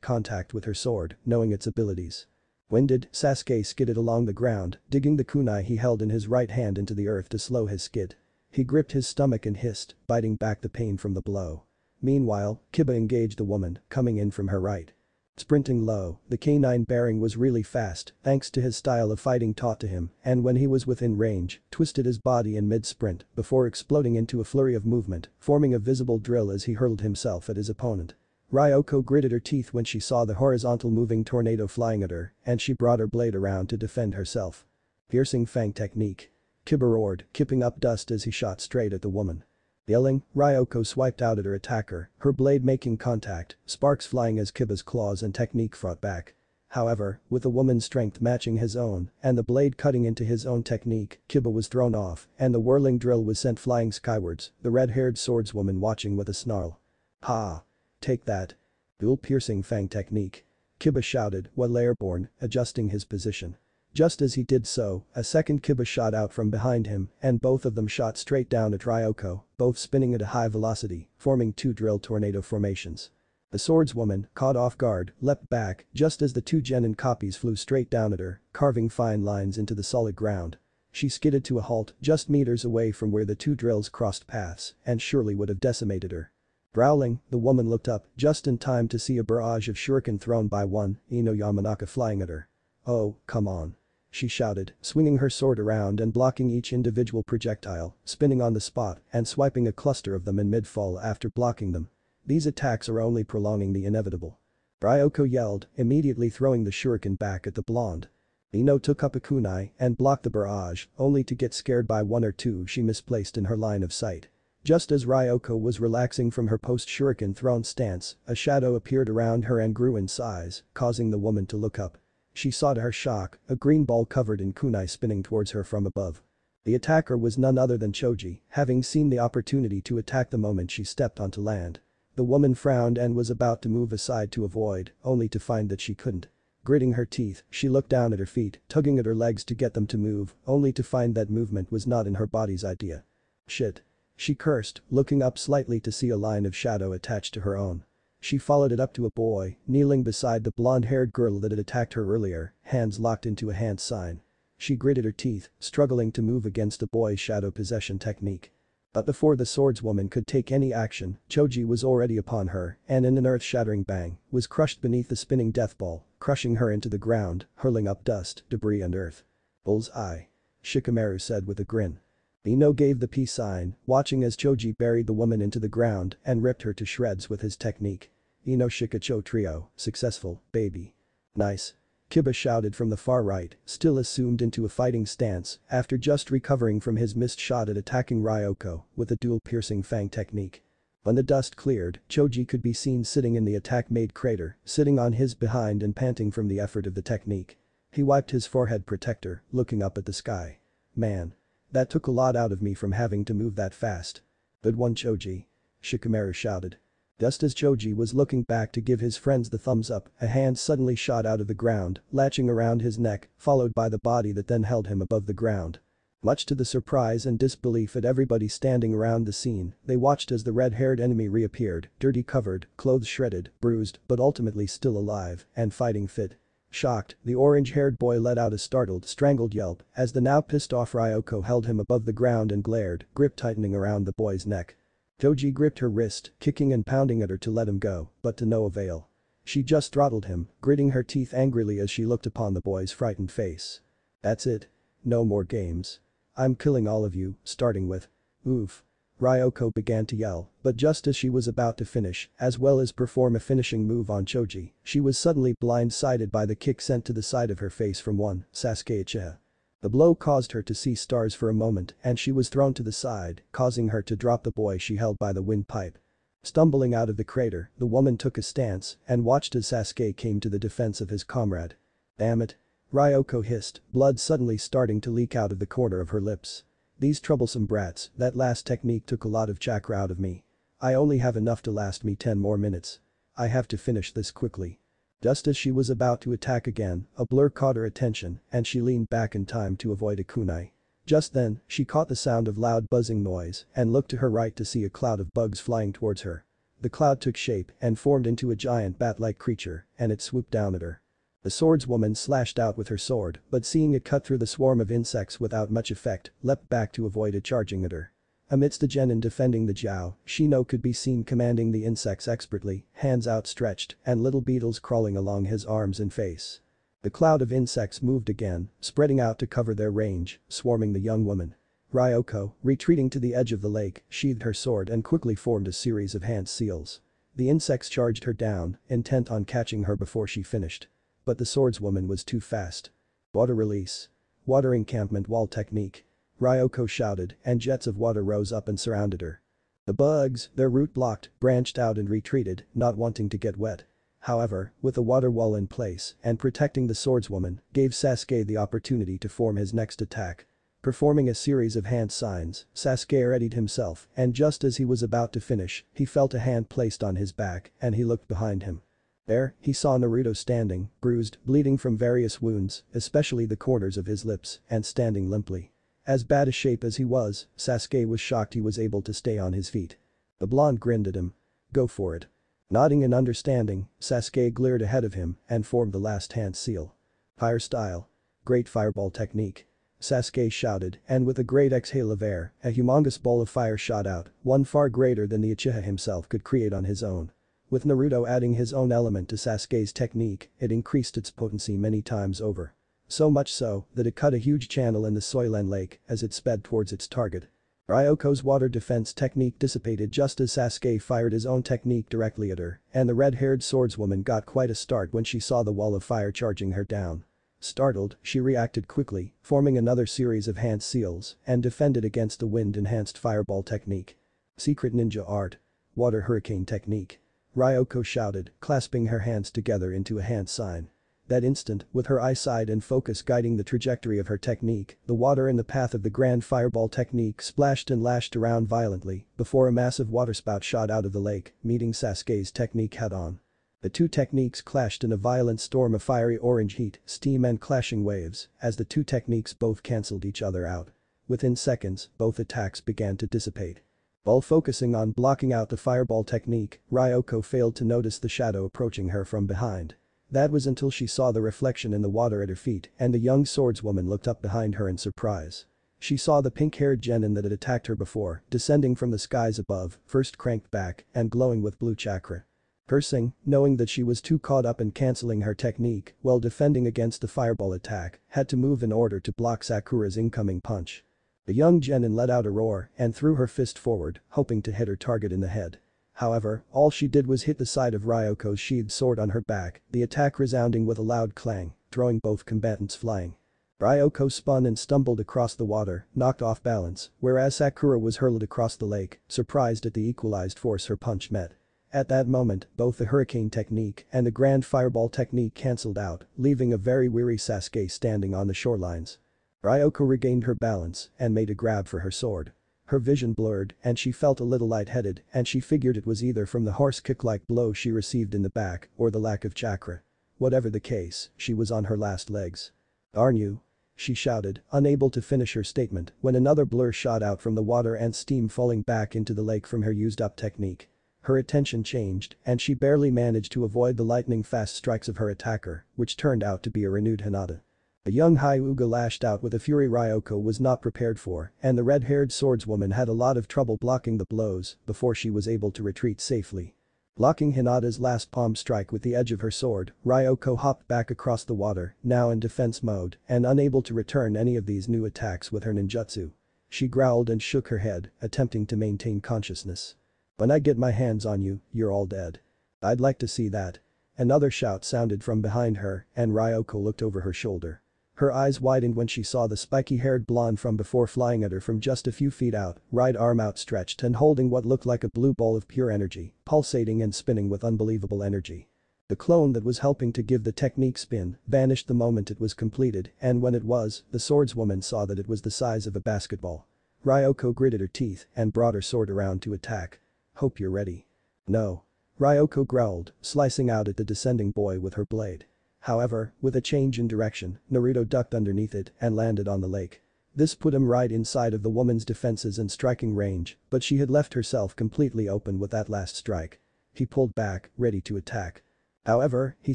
contact with her sword, knowing its abilities. Winded, Sasuke skidded along the ground, digging the kunai he held in his right hand into the earth to slow his skid. He gripped his stomach and hissed, biting back the pain from the blow. Meanwhile, Kiba engaged the woman, coming in from her right. Sprinting low, the canine bearing was really fast thanks to his style of fighting taught to him, and when he was within range, twisted his body in mid-sprint before exploding into a flurry of movement, forming a visible drill as he hurled himself at his opponent. Ryoko gritted her teeth when she saw the horizontal moving tornado flying at her, and she brought her blade around to defend herself. Piercing fang technique. Kiba roared, kicking up dust as he shot straight at the woman. Yelling, Ryoko swiped out at her attacker, her blade making contact, sparks flying as Kiba's claws and technique fought back. However, with the woman's strength matching his own, and the blade cutting into his own technique, Kiba was thrown off, and the whirling drill was sent flying skywards, the red-haired swordswoman watching with a snarl. "Ha! Take that." Dual piercing fang technique. Kiba shouted while airborne, adjusting his position. Just as he did so, a second Kiba shot out from behind him, and both of them shot straight down at Ryoko, both spinning at a high velocity, forming two drill tornado formations. The swordswoman, caught off guard, leapt back just as the two genin copies flew straight down at her, carving fine lines into the solid ground. She skidded to a halt just meters away from where the two drills crossed paths and surely would have decimated her. Growling, the woman looked up just in time to see a barrage of shuriken thrown by one Ino Yamanaka flying at her. "Oh, come on," she shouted, swinging her sword around and blocking each individual projectile, spinning on the spot and swiping a cluster of them in mid-fall after blocking them. These attacks are only prolonging the inevitable. Ryoko yelled, immediately throwing the shuriken back at the blonde. Ino took up a kunai and blocked the barrage, only to get scared by one or two she misplaced in her line of sight. Just as Ryoko was relaxing from her post-shuriken thrown stance, a shadow appeared around her and grew in size, causing the woman to look up. She saw to her shock, a green ball covered in kunai spinning towards her from above. The attacker was none other than Choji, having seen the opportunity to attack the moment she stepped onto land. The woman frowned and was about to move aside to avoid, only to find that she couldn't. Gritting her teeth, she looked down at her feet, tugging at her legs to get them to move, only to find that movement was not in her body's idea. Shit. She cursed, looking up slightly to see a line of shadow attached to her own. She followed it up to a boy, kneeling beside the blonde-haired girl that had attacked her earlier, hands locked into a hand sign. She gritted her teeth, struggling to move against the boy's shadow possession technique. But before the swordswoman could take any action, Choji was already upon her and in an earth-shattering bang, was crushed beneath the spinning death ball, crushing her into the ground, hurling up dust, debris and earth. "Bullseye," Shikamaru said with a grin. Ino gave the peace sign, watching as Choji buried the woman into the ground and ripped her to shreds with his technique. Ino Shikacho trio, successful, baby. Nice. Kiba shouted from the far right, still assumed into a fighting stance after just recovering from his missed shot at attacking Ryoko with a dual piercing fang technique. When the dust cleared, Choji could be seen sitting in the attack-made crater, sitting on his behind and panting from the effort of the technique. He wiped his forehead protector, looking up at the sky. "Man. That took a lot out of me from having to move that fast." "Good one, Choji," Shikamaru shouted. Just as Choji was looking back to give his friends the thumbs up, a hand suddenly shot out of the ground, latching around his neck, followed by the body that then held him above the ground. Much to the surprise and disbelief at everybody standing around the scene, they watched as the red-haired enemy reappeared, dirty covered, clothes shredded, bruised, but ultimately still alive and fighting fit. Shocked, the orange-haired boy let out a startled, strangled yelp as the now pissed-off Ryoko held him above the ground and glared, grip tightening around the boy's neck. Choji gripped her wrist, kicking and pounding at her to let him go, but to no avail. She just throttled him, gritting her teeth angrily as she looked upon the boy's frightened face. "That's it. No more games. I'm killing all of you, starting with." "Oof." Ryoko began to yell, but just as she was about to finish, as well as perform a finishing move on Choji, she was suddenly blindsided by the kick sent to the side of her face from one Sasuke Uchiha. The blow caused her to see stars for a moment and she was thrown to the side, causing her to drop the boy she held by the windpipe. Stumbling out of the crater, the woman took a stance and watched as Sasuke came to the defense of his comrade. "Damn it." Ryoko hissed, blood suddenly starting to leak out of the corner of her lips. "These troublesome brats, that last technique took a lot of chakra out of me. I only have enough to last me 10 more minutes. I have to finish this quickly." Just as she was about to attack again, a blur caught her attention and she leaned back in time to avoid a kunai. Just then, she caught the sound of loud buzzing noise and looked to her right to see a cloud of bugs flying towards her. The cloud took shape and formed into a giant bat-like creature and it swooped down at her. The swordswoman slashed out with her sword, but seeing it cut through the swarm of insects without much effect, leapt back to avoid it charging at her. Amidst the genin defending the Jiao, Shino could be seen commanding the insects expertly, hands outstretched and little beetles crawling along his arms and face. The cloud of insects moved again, spreading out to cover their range, swarming the young woman. Ryoko, retreating to the edge of the lake, sheathed her sword and quickly formed a series of hand seals. The insects charged her down, intent on catching her before she finished. But the swordswoman was too fast. Water release. Water encampment wall technique. Ryoko shouted and jets of water rose up and surrounded her. The bugs, their route blocked, branched out and retreated, not wanting to get wet. However, with the water wall in place and protecting the swordswoman, gave Sasuke the opportunity to form his next attack. Performing a series of hand signs, Sasuke readied himself and just as he was about to finish, he felt a hand placed on his back and he looked behind him. There, he saw Naruto standing, bruised, bleeding from various wounds, especially the corners of his lips, and standing limply. As bad a shape as he was, Sasuke was shocked he was able to stay on his feet. The blonde grinned at him. Go for it. Nodding in understanding, Sasuke glared ahead of him and formed the last hand seal. Fire style. Great fireball technique. Sasuke shouted and with a great exhale of air, a humongous ball of fire shot out, one far greater than the Uchiha himself could create on his own. With Naruto adding his own element to Sasuke's technique, it increased its potency many times over. So much so that it cut a huge channel in the Soilen Lake as it sped towards its target. Ryoko's water defense technique dissipated just as Sasuke fired his own technique directly at her, and the red-haired swordswoman got quite a start when she saw the wall of fire charging her down. Startled, she reacted quickly, forming another series of hand seals and defended against the wind-enhanced fireball technique. Secret ninja art. Water hurricane technique. Ryoko shouted, clasping her hands together into a hand sign. That instant, with her eyesight and focus guiding the trajectory of her technique, the water in the path of the grand fireball technique splashed and lashed around violently before a massive waterspout shot out of the lake, meeting Sasuke's technique head-on. The two techniques clashed in a violent storm of fiery orange heat, steam and clashing waves, as the two techniques both cancelled each other out. Within seconds, both attacks began to dissipate. While focusing on blocking out the fireball technique, Ryoko failed to notice the shadow approaching her from behind. That was until she saw the reflection in the water at her feet and the young swordswoman looked up behind her in surprise. She saw the pink-haired genin that had attacked her before, descending from the skies above, first cranked back and glowing with blue chakra. Cursing, knowing that she was too caught up in cancelling her technique while defending against the fireball attack, had to move in order to block Sakura's incoming punch. The young genin let out a roar and threw her fist forward, hoping to hit her target in the head. However, all she did was hit the side of Ryoko's sheathed sword on her back, the attack resounding with a loud clang, throwing both combatants flying. Ryoko spun and stumbled across the water, knocked off balance, whereas Sakura was hurled across the lake, surprised at the equalized force her punch met. At that moment, both the hurricane technique and the grand fireball technique cancelled out, leaving a very weary Sasuke standing on the shorelines. Ryoko regained her balance and made a grab for her sword. Her vision blurred and she felt a little lightheaded and she figured it was either from the horse kick-like blow she received in the back or the lack of chakra. Whatever the case, she was on her last legs. "Aren't you?" she shouted, unable to finish her statement when another blur shot out from the water and steam falling back into the lake from her used-up technique. Her attention changed and she barely managed to avoid the lightning-fast strikes of her attacker, which turned out to be a renewed Hinata. A young Hyuga lashed out with a fury Ryoko was not prepared for and the red-haired swordswoman had a lot of trouble blocking the blows before she was able to retreat safely. Blocking Hinata's last palm strike with the edge of her sword, Ryoko hopped back across the water, now in defense mode and unable to return any of these new attacks with her ninjutsu. She growled and shook her head, attempting to maintain consciousness. "When I get my hands on you, you're all dead." "I'd like to see that." Another shout sounded from behind her and Ryoko looked over her shoulder. Her eyes widened when she saw the spiky-haired blonde from before flying at her from just a few feet out, right arm outstretched and holding what looked like a blue ball of pure energy, pulsating and spinning with unbelievable energy. The clone that was helping to give the technique spin vanished the moment it was completed and when it was, the swordswoman saw that it was the size of a basketball. Ryoko gritted her teeth and brought her sword around to attack. "Hope you're ready." "No." Ryoko growled, slicing out at the descending boy with her blade. However, with a change in direction, Naruto ducked underneath it and landed on the lake. This put him right inside of the woman's defenses and striking range, but she had left herself completely open with that last strike. He pulled back, ready to attack. However, he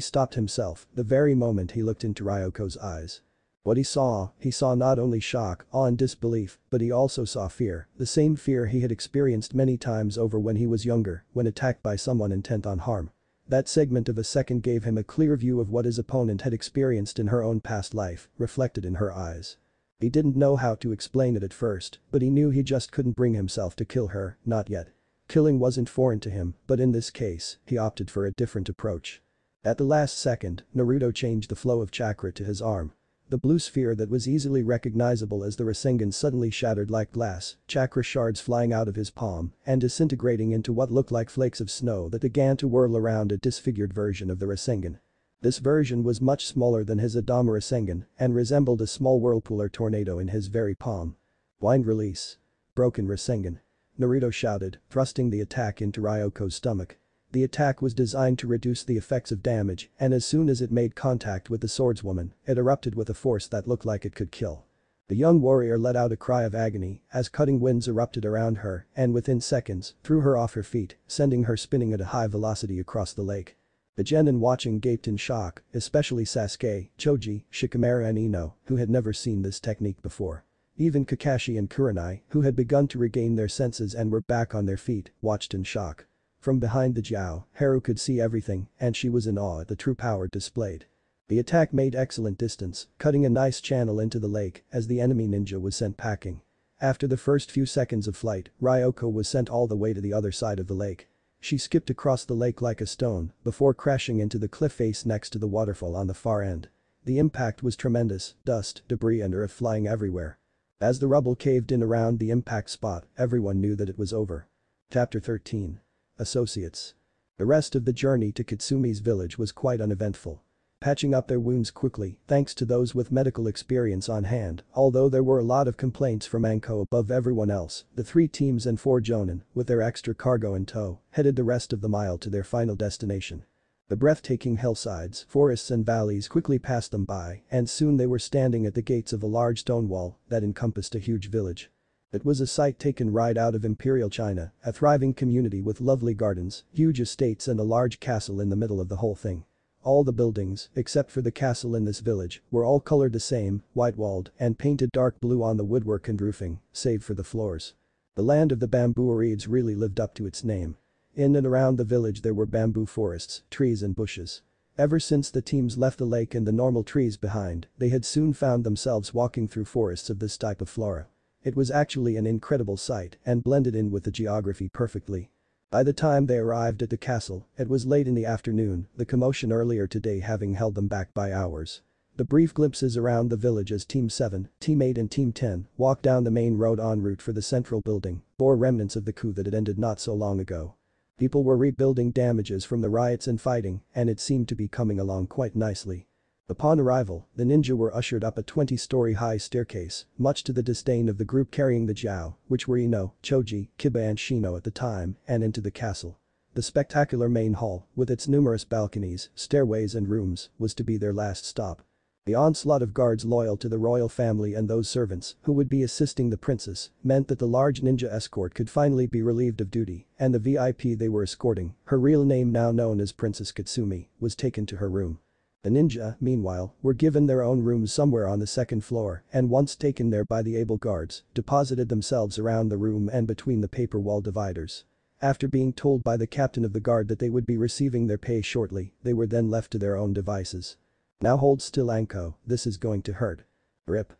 stopped himself the very moment he looked into Ryoko's eyes. What he saw not only shock, awe and disbelief, but he also saw fear, the same fear he had experienced many times over when he was younger, when attacked by someone intent on harm. That segment of a second gave him a clear view of what his opponent had experienced in her own past life, reflected in her eyes. He didn't know how to explain it at first, but he knew he just couldn't bring himself to kill her, not yet. Killing wasn't foreign to him, but in this case, he opted for a different approach. At the last second, Naruto changed the flow of chakra to his arm. The blue sphere that was easily recognizable as the Rasengan suddenly shattered like glass, chakra shards flying out of his palm and disintegrating into what looked like flakes of snow that began to whirl around a disfigured version of the Rasengan. This version was much smaller than his Adama Rasengan and resembled a small whirlpool or tornado in his very palm. Wind release. Broken Rasengan. Naruto shouted, thrusting the attack into Ryoko's stomach. The attack was designed to reduce the effects of damage, and as soon as it made contact with the swordswoman, it erupted with a force that looked like it could kill. The young warrior let out a cry of agony as cutting winds erupted around her and within seconds, threw her off her feet, sending her spinning at a high velocity across the lake. The genin watching gaped in shock, especially Sasuke, Choji, Shikamaru and Ino, who had never seen this technique before. Even Kakashi and Kurenai, who had begun to regain their senses and were back on their feet, watched in shock. From behind the Jiao, Haru could see everything and she was in awe at the true power displayed. The attack made excellent distance, cutting a nice channel into the lake as the enemy ninja was sent packing. After the first few seconds of flight, Ryoko was sent all the way to the other side of the lake. She skipped across the lake like a stone before crashing into the cliff face next to the waterfall on the far end. The impact was tremendous, dust, debris and earth flying everywhere. As the rubble caved in around the impact spot, everyone knew that it was over. Chapter 13. Associates. The rest of the journey to Kitsumi's village was quite uneventful. Patching up their wounds quickly, thanks to those with medical experience on hand, although there were a lot of complaints from Anko above everyone else, the 3 teams and 4 jonin, with their extra cargo in tow, headed the rest of the mile to their final destination. The breathtaking hillsides, forests and valleys quickly passed them by and soon they were standing at the gates of a large stone wall that encompassed a huge village. It was a sight taken right out of Imperial China, a thriving community with lovely gardens, huge estates and a large castle in the middle of the whole thing. All the buildings, except for the castle in this village, were all colored the same, white-walled, and painted dark blue on the woodwork and roofing, save for the floors. The land of the bamboo reeds really lived up to its name. In and around the village there were bamboo forests, trees and bushes. Ever since the teams left the lake and the normal trees behind, they had soon found themselves walking through forests of this type of flora. It was actually an incredible sight and blended in with the geography perfectly. By the time they arrived at the castle, it was late in the afternoon, the commotion earlier today having held them back by hours. The brief glimpses around the village as Team 7, Team 8 and Team 10 walked down the main road en route for the central building bore remnants of the coup that had ended not so long ago. People were rebuilding damages from the riots and fighting and it seemed to be coming along quite nicely. Upon arrival, the ninja were ushered up a 20-story high staircase, much to the disdain of the group carrying the Jiao, which were Ino, Choji, Kiba and Shino at the time, and into the castle. The spectacular main hall, with its numerous balconies, stairways and rooms, was to be their last stop. The onslaught of guards loyal to the royal family and those servants who would be assisting the princess meant that the large ninja escort could finally be relieved of duty and the VIP they were escorting, her real name now known as Princess Kitsumi, was taken to her room. The ninja, meanwhile, were given their own rooms somewhere on the second floor and once taken there by the able guards, deposited themselves around the room and between the paper wall dividers. After being told by the captain of the guard that they would be receiving their pay shortly, they were then left to their own devices. Now hold still Anko, this is going to hurt. Rip.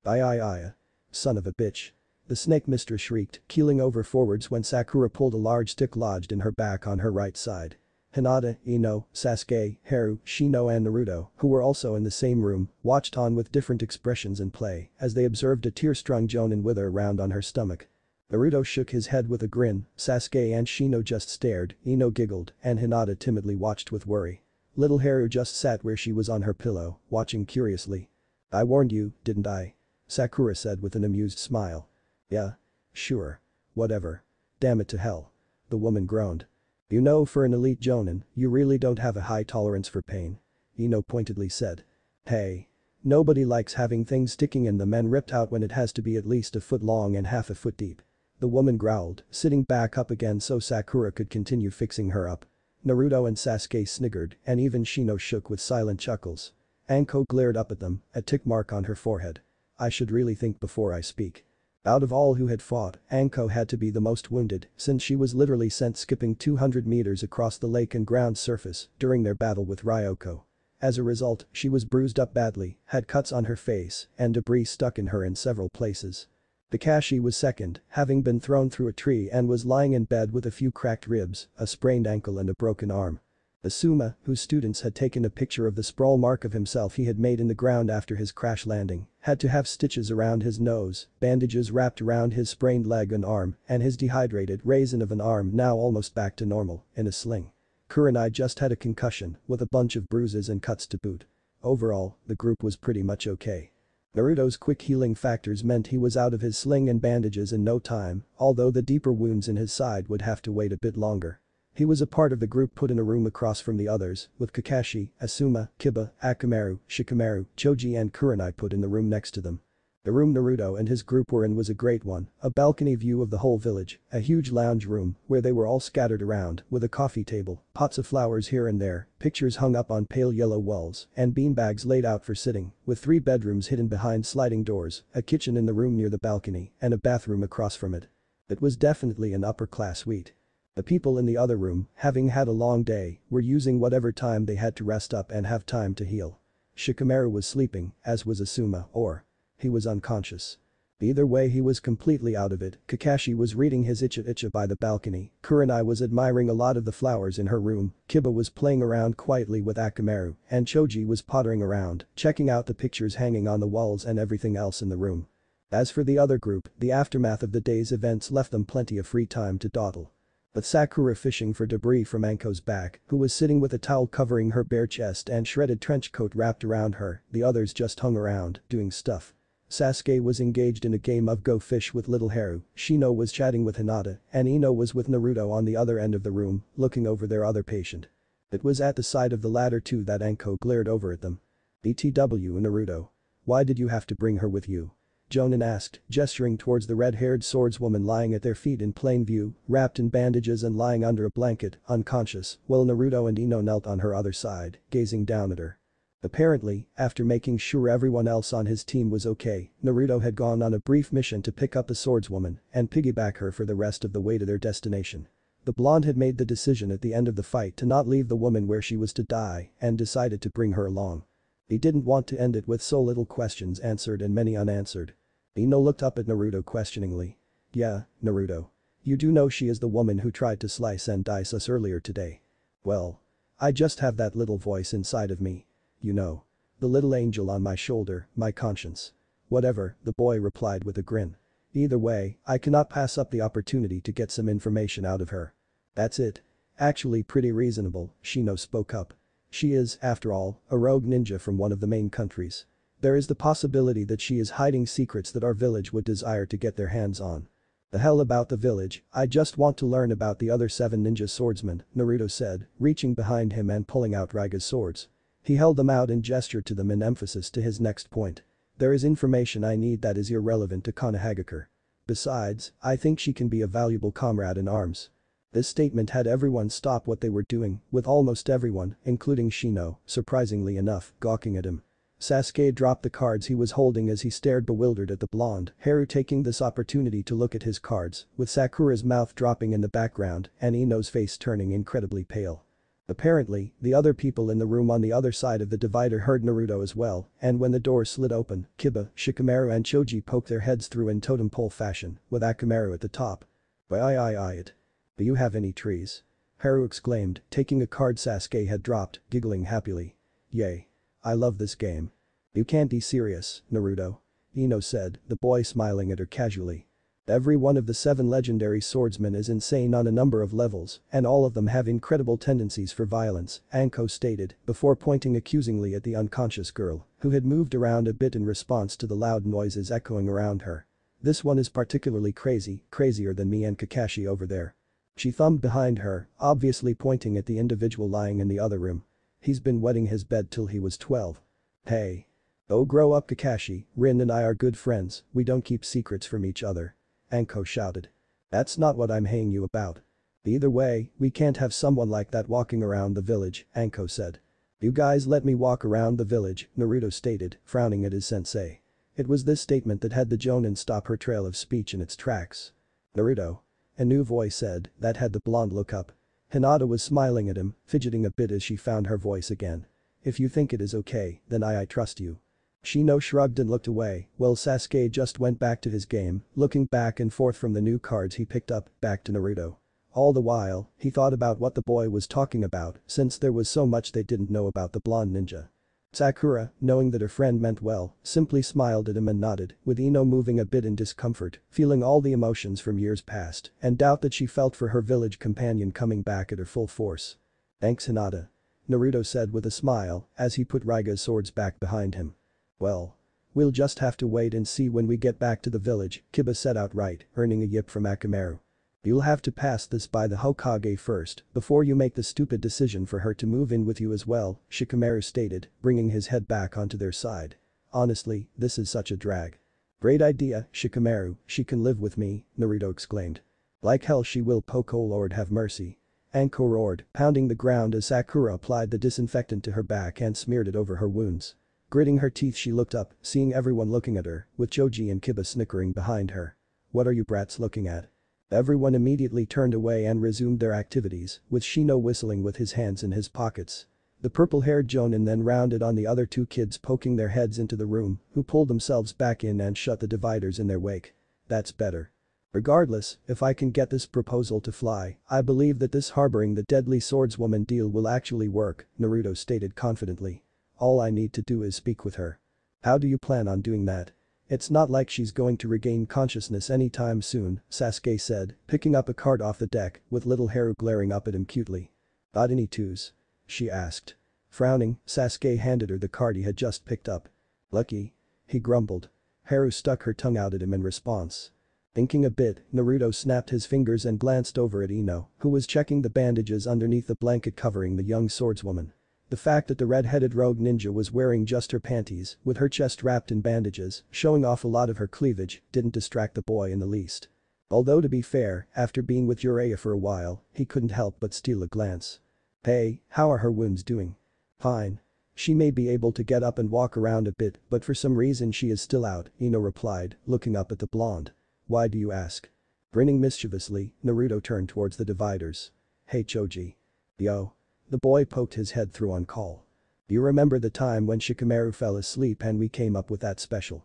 Aye. Son of a bitch. The snake mistress shrieked, keeling over forwards when Sakura pulled a large stick lodged in her back on her right side. Hinata, Ino, Sasuke, Haru, Shino and Naruto, who were also in the same room, watched on with different expressions and play as they observed a tear-strung jonin wither around on her stomach. Naruto shook his head with a grin, Sasuke and Shino just stared, Ino giggled, and Hinata timidly watched with worry. Little Haru just sat where she was on her pillow, watching curiously. I warned you, didn't I? Sakura said with an amused smile. Yeah. Sure. Whatever. Damn it to hell. The woman groaned. You know, for an elite jonin, you really don't have a high tolerance for pain. Ino pointedly said. Hey. Nobody likes having things sticking in them and ripped out when it has to be at least a foot long and half a foot deep. The woman growled, sitting back up again so Sakura could continue fixing her up. Naruto and Sasuke sniggered, and even Shino shook with silent chuckles. Anko glared up at them, a tick mark on her forehead. I should really think before I speak. Out of all who had fought, Anko had to be the most wounded since she was literally sent skipping 200 meters across the lake and ground surface during their battle with Ryoko. As a result, she was bruised up badly, had cuts on her face, and debris stuck in her in several places. Kakashi was second, having been thrown through a tree and was lying in bed with a few cracked ribs, a sprained ankle and a broken arm. Asuma, whose students had taken a picture of the sprawl mark of himself he had made in the ground after his crash landing, had to have stitches around his nose, bandages wrapped around his sprained leg and arm, and his dehydrated raisin of an arm now almost back to normal, in a sling. Kurenai just had a concussion, with a bunch of bruises and cuts to boot. Overall, the group was pretty much okay. Naruto's quick healing factors meant he was out of his sling and bandages in no time, although the deeper wounds in his side would have to wait a bit longer. He was a part of the group put in a room across from the others, with Kakashi, Asuma, Kiba, Akamaru, Shikamaru, Choji and Kurenai put in the room next to them. The room Naruto and his group were in was a great one, a balcony view of the whole village, a huge lounge room where they were all scattered around, with a coffee table, pots of flowers here and there, pictures hung up on pale yellow walls, and beanbags laid out for sitting, with 3 bedrooms hidden behind sliding doors, a kitchen in the room near the balcony, and a bathroom across from it. It was definitely an upper-class suite. The people in the other room, having had a long day, were using whatever time they had to rest up and have time to heal. Shikamaru was sleeping, as was Asuma, or he was unconscious. Either way, he was completely out of it. Kakashi was reading his Icha by the balcony, Kurenai was admiring a lot of the flowers in her room, Kiba was playing around quietly with Akamaru, and Choji was pottering around, checking out the pictures hanging on the walls and everything else in the room. As for the other group, the aftermath of the day's events left them plenty of free time to dawdle. With Sakura fishing for debris from Anko's back, who was sitting with a towel covering her bare chest and shredded trench coat wrapped around her, the others just hung around, doing stuff. Sasuke was engaged in a game of Go Fish with Little Haru, Shino was chatting with Hinata, and Ino was with Naruto on the other end of the room, looking over their other patient. It was at the side of the latter two that Anko glared over at them. BTW Naruto. Why did you have to bring her with you? Jonin asked, gesturing towards the red-haired swordswoman lying at their feet in plain view, wrapped in bandages and lying under a blanket, unconscious, while Naruto and Ino knelt on her other side, gazing down at her. Apparently, after making sure everyone else on his team was okay, Naruto had gone on a brief mission to pick up the swordswoman and piggyback her for the rest of the way to their destination. The blonde had made the decision at the end of the fight to not leave the woman where she was to die and decided to bring her along. He didn't want to end it with so little questions answered and many unanswered. Ino looked up at Naruto questioningly. Yeah, Naruto. You do know she is the woman who tried to slice and dice us earlier today. Well. I just have that little voice inside of me. You know. The little angel on my shoulder, my conscience. Whatever, the boy replied with a grin. Either way, I cannot pass up the opportunity to get some information out of her. That's it. Actually pretty reasonable, Shino spoke up. She is, after all, a rogue ninja from one of the main countries. There is the possibility that she is hiding secrets that our village would desire to get their hands on. The hell about the village, I just want to learn about the other 7 ninja swordsmen, Naruto said, reaching behind him and pulling out Raiga's swords. He held them out and gestured to them in emphasis to his next point. There is information I need that is irrelevant to Konohagakure. Besides, I think she can be a valuable comrade in arms. This statement had everyone stop what they were doing, with almost everyone, including Shino, surprisingly enough, gawking at him. Sasuke dropped the cards he was holding as he stared bewildered at the blonde, Haru taking this opportunity to look at his cards, with Sakura's mouth dropping in the background and Ino's face turning incredibly pale. Apparently, the other people in the room on the other side of the divider heard Naruto as well, and when the door slid open, Kiba, Shikamaru and Choji poked their heads through in totem pole fashion, with Akamaru at the top. It. Do you have any trees? Haru exclaimed, taking a card Sasuke had dropped, giggling happily. Yay. I love this game. You can't be serious, Naruto. Ino said, the boy smiling at her casually. Every one of the 7 legendary swordsmen is insane on a number of levels, and all of them have incredible tendencies for violence, Anko stated, before pointing accusingly at the unconscious girl, who had moved around a bit in response to the loud noises echoing around her. This one is particularly crazy, crazier than me and Kakashi over there. She thumbed behind her, obviously pointing at the individual lying in the other room. He's been wetting his bed till he was 12. Hey. Oh, grow up, Kakashi, Rin and I are good friends, we don't keep secrets from each other. Anko shouted. That's not what I'm haying you about. Either way, we can't have someone like that walking around the village, Anko said. You guys let me walk around the village, Naruto stated, frowning at his sensei. It was this statement that had the Jonin stop her trail of speech in its tracks. Naruto. A new voice said, that had the blonde look up. Hinata was smiling at him, fidgeting a bit as she found her voice again. If you think it is okay, then I trust you. Shino shrugged and looked away, while Sasuke just went back to his game, looking back and forth from the new cards he picked up, back to Naruto. All the while, he thought about what the boy was talking about, since there was so much they didn't know about the blonde ninja. Sakura, knowing that her friend meant well, simply smiled at him and nodded, with Ino moving a bit in discomfort, feeling all the emotions from years past, and doubt that she felt for her village companion coming back at her full force. Thanks, Hinata. Naruto said with a smile, as he put Raiga's swords back behind him. Well. We'll just have to wait and see when we get back to the village, Kiba said outright, earning a yip from Akamaru. You'll have to pass this by the Hokage first, before you make the stupid decision for her to move in with you as well, Shikamaru stated, bringing his head back onto their side. Honestly, this is such a drag. Great idea, Shikamaru, she can live with me, Naruto exclaimed. Like hell she will, Poco Lord have mercy. Anko roared, pounding the ground as Sakura applied the disinfectant to her back and smeared it over her wounds. Gritting her teeth she looked up, seeing everyone looking at her, with Choji and Kiba snickering behind her. What are you brats looking at? Everyone immediately turned away and resumed their activities, with Shino whistling with his hands in his pockets. The purple-haired Jonin then rounded on the other two kids poking their heads into the room, who pulled themselves back in and shut the dividers in their wake. That's better. Regardless, if I can get this proposal to fly, I believe that this harboring the deadly swordswoman deal will actually work, Naruto stated confidently. All I need to do is speak with her. How do you plan on doing that? It's not like she's going to regain consciousness anytime soon, Sasuke said, picking up a card off the deck, with little Haru glaring up at him cutely. Got any twos? She asked. Frowning, Sasuke handed her the card he had just picked up. Lucky. He grumbled. Haru stuck her tongue out at him in response. Thinking a bit, Naruto snapped his fingers and glanced over at Ino, who was checking the bandages underneath the blanket covering the young swordswoman. The fact that the red-headed rogue ninja was wearing just her panties, with her chest wrapped in bandages, showing off a lot of her cleavage, didn't distract the boy in the least. Although to be fair, after being with Jiraiya for a while, he couldn't help but steal a glance. Hey, how are her wounds doing? Fine. She may be able to get up and walk around a bit, but for some reason she is still out, Ino replied, looking up at the blonde. Why do you ask? Grinning mischievously, Naruto turned towards the dividers. Hey Choji. Yo. The boy poked his head through on call. You remember the time when Shikamaru fell asleep and we came up with that special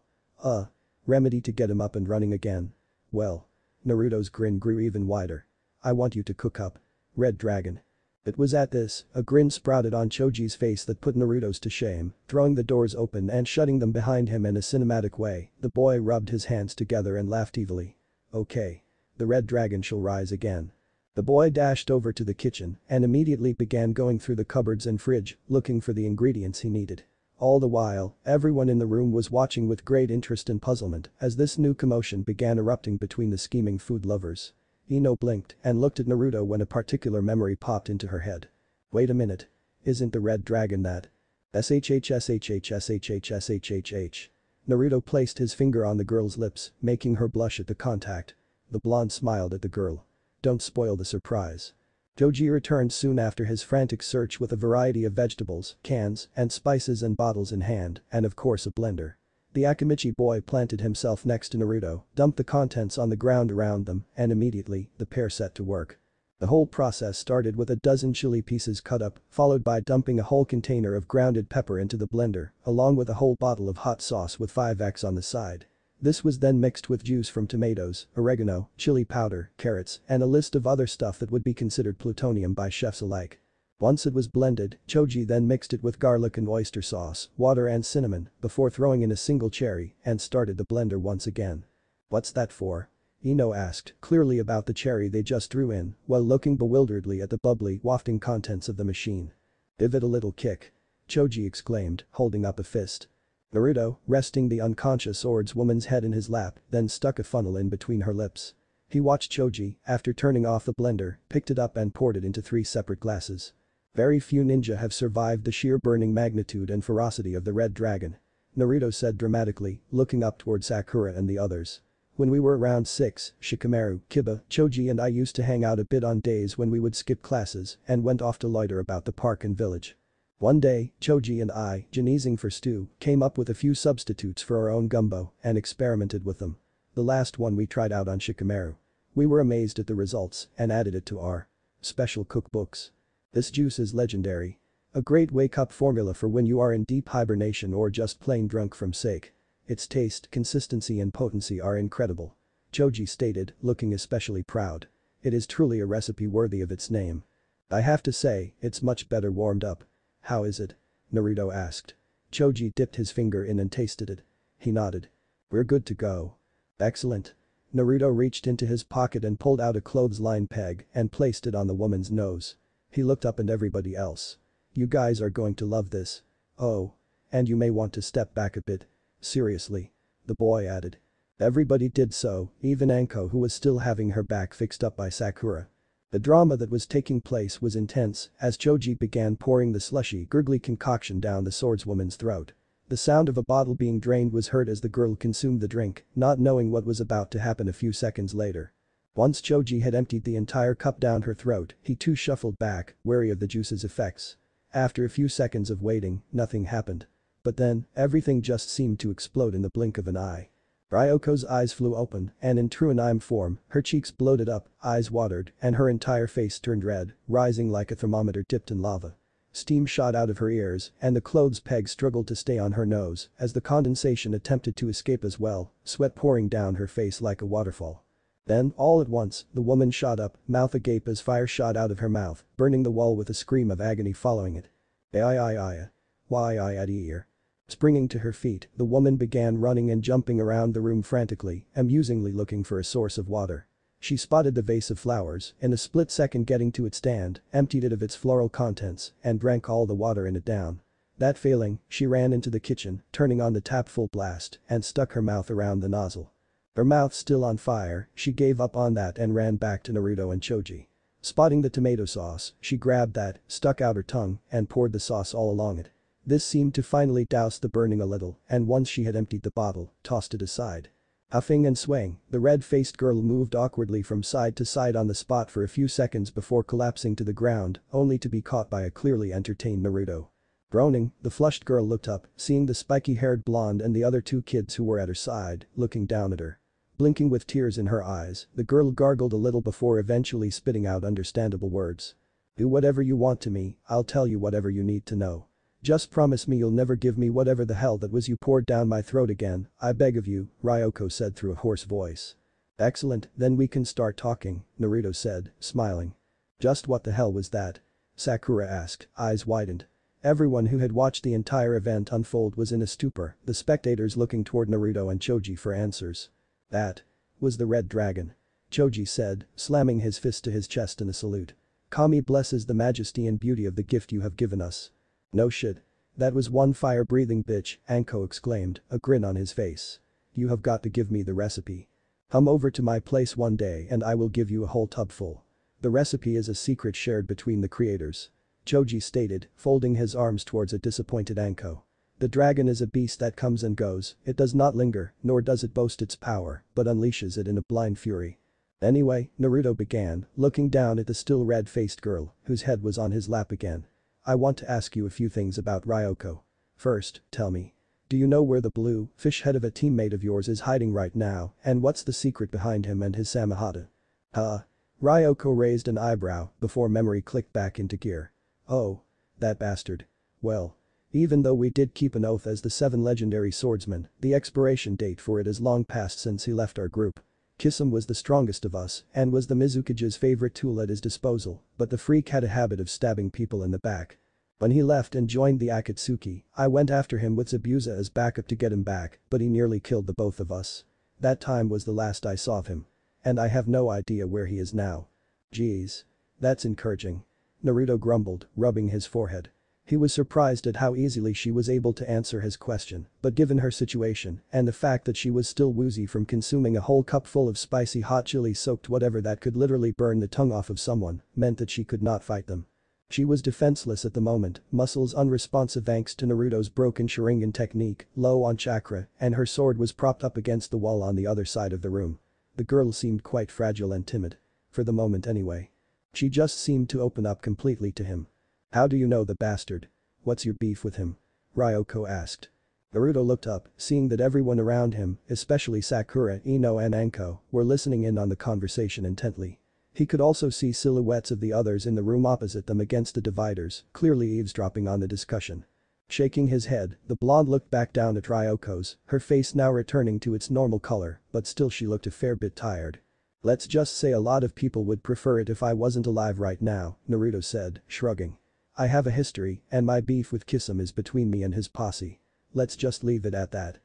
remedy to get him up and running again? Well. Naruto's grin grew even wider. I want you to cook up. Red Dragon. It was at this, a grin sprouted on Choji's face that put Naruto's to shame, throwing the doors open and shutting them behind him in a cinematic way, the boy rubbed his hands together and laughed evilly. Okay. The Red Dragon shall rise again. The boy dashed over to the kitchen and immediately began going through the cupboards and fridge, looking for the ingredients he needed. All the while, everyone in the room was watching with great interest and puzzlement as this new commotion began erupting between the scheming food lovers. Ino blinked and looked at Naruto when a particular memory popped into her head. Wait a minute. Isn't the Red Dragon that? SHSHSHSHSHSHH. Naruto placed his finger on the girl's lips, making her blush at the contact. The blonde smiled at the girl. Don't spoil the surprise. Choji returned soon after his frantic search with a variety of vegetables, cans, and spices and bottles in hand, and of course a blender. The Akamichi boy planted himself next to Naruto, dumped the contents on the ground around them, and immediately, the pair set to work. The whole process started with a dozen chili pieces cut up, followed by dumping a whole container of grounded pepper into the blender, along with a whole bottle of hot sauce with 5x on the side. This was then mixed with juice from tomatoes, oregano, chili powder, carrots, and a list of other stuff that would be considered plutonium by chefs alike. Once it was blended, Choji then mixed it with garlic and oyster sauce, water and cinnamon, before throwing in a single cherry, and started the blender once again. What's that for? Ino asked, clearly about the cherry they just threw in, while looking bewilderedly at the bubbly, wafting contents of the machine. Give it a little kick. Choji exclaimed, holding up a fist. Naruto, resting the unconscious swordswoman's head in his lap, then stuck a funnel in between her lips. He watched Choji, after turning off the blender, picked it up and poured it into 3 separate glasses. Very few ninja have survived the sheer burning magnitude and ferocity of the red dragon. Naruto said dramatically, looking up toward Sakura and the others. When we were around 6, Shikamaru, Kiba, Choji and I used to hang out a bit on days when we would skip classes and went off to loiter about the park and village. One day, Choji and I, Janizing for stew, came up with a few substitutes for our own gumbo and experimented with them. The last one we tried out on Shikamaru. We were amazed at the results and added it to our special cookbooks. This juice is legendary. A great wake-up formula for when you are in deep hibernation or just plain drunk from sake. Its taste, consistency and potency are incredible. Choji stated, looking especially proud. It is truly a recipe worthy of its name. I have to say, it's much better warmed up. How is it? Naruto asked. Choji dipped his finger in and tasted it. He nodded. We're good to go. Excellent. Naruto reached into his pocket and pulled out a clothesline peg and placed it on the woman's nose. He looked up at everybody else. You guys are going to love this. Oh. And you may want to step back a bit. Seriously. The boy added. Everybody did so, even Anko who was still having her back fixed up by Sakura. The drama that was taking place was intense as Choji began pouring the slushy, gurgly concoction down the swordswoman's throat. The sound of a bottle being drained was heard as the girl consumed the drink, not knowing what was about to happen a few seconds later. Once Choji had emptied the entire cup down her throat, he too shuffled back, wary of the juice's effects. After a few seconds of waiting, nothing happened. But then, everything just seemed to explode in the blink of an eye. Ryoko's eyes flew open, and in true anime form, her cheeks bloated up, eyes watered, and her entire face turned red, rising like a thermometer dipped in lava. Steam shot out of her ears, and the clothes peg struggled to stay on her nose as the condensation attempted to escape as well, sweat pouring down her face like a waterfall. Then, all at once, the woman shot up, mouth agape as fire shot out of her mouth, burning the wall with a scream of agony following it. Why I at ear. Springing to her feet, the woman began running and jumping around the room frantically, amusingly looking for a source of water. She spotted the vase of flowers, in a split second getting to its stand, emptied it of its floral contents, and drank all the water in it down. That failing, she ran into the kitchen, turning on the tap full blast, and stuck her mouth around the nozzle. Her mouth still on fire, she gave up on that and ran back to Naruto and Choji. Spotting the tomato sauce, she grabbed that, stuck out her tongue, and poured the sauce all along it. This seemed to finally douse the burning a little, and once she had emptied the bottle, tossed it aside. Huffing and swaying, the red-faced girl moved awkwardly from side to side on the spot for a few seconds before collapsing to the ground, only to be caught by a clearly entertained Naruto. Groaning, the flushed girl looked up, seeing the spiky-haired blonde and the other 2 kids who were at her side, looking down at her. Blinking with tears in her eyes, the girl gargled a little before eventually spitting out understandable words. Do whatever you want to me, I'll tell you whatever you need to know. Just promise me you'll never give me whatever the hell that was you poured down my throat again, I beg of you, Ryoko said through a hoarse voice. Excellent, then we can start talking, Naruto said, smiling. Just what the hell was that? Sakura asked, eyes widened. Everyone who had watched the entire event unfold was in a stupor, the spectators looking toward Naruto and Choji for answers. That was the red dragon. Choji said, slamming his fist to his chest in a salute. Kami blesses the majesty and beauty of the gift you have given us. No shit. That was one fire-breathing bitch, Anko exclaimed, a grin on his face. You have got to give me the recipe. Come over to my place one day and I will give you a whole tub full. The recipe is a secret shared between the creators. Choji stated, folding his arms towards a disappointed Anko. The dragon is a beast that comes and goes, it does not linger, nor does it boast its power, but unleashes it in a blind fury. Anyway, Naruto began, looking down at the still red-faced girl, whose head was on his lap again. I want to ask you a few things about Ryoko. First, tell me. Do you know where the blue fish head of a teammate of yours is hiding right now, and what's the secret behind him and his Samahata? Huh? Ryoko raised an eyebrow before memory clicked back into gear. Oh. That bastard. Well. Even though we did keep an oath as the 7 legendary swordsmen, the expiration date for it has long passed since he left our group. Kisame was the strongest of us and was the Mizukage's favorite tool at his disposal, but the freak had a habit of stabbing people in the back. When he left and joined the Akatsuki, I went after him with Zabuza as backup to get him back, but he nearly killed the both of us. That time was the last I saw of him. And I have no idea where he is now. Geez. That's encouraging. Naruto grumbled, rubbing his forehead. He was surprised at how easily she was able to answer his question, but given her situation and the fact that she was still woozy from consuming a whole cup full of spicy hot chili soaked whatever that could literally burn the tongue off of someone, meant that she could not fight them. She was defenseless at the moment, muscles unresponsive thanks to Naruto's broken Sharingan technique, low on chakra, and her sword was propped up against the wall on the other side of the room. The girl seemed quite fragile and timid. For the moment anyway. She just seemed to open up completely to him. "How do you know the bastard? What's your beef with him?" Ryoko asked. Naruto looked up, seeing that everyone around him, especially Sakura, Ino and Anko, were listening in on the conversation intently. He could also see silhouettes of the others in the room opposite them against the dividers, clearly eavesdropping on the discussion. Shaking his head, the blonde looked back down at Ryoko's, her face now returning to its normal color, but still she looked a fair bit tired. "Let's just say a lot of people would prefer it if I wasn't alive right now," Naruto said, shrugging. "I have a history, and my beef with Kisame is between me and his posse. Let's just leave it at that."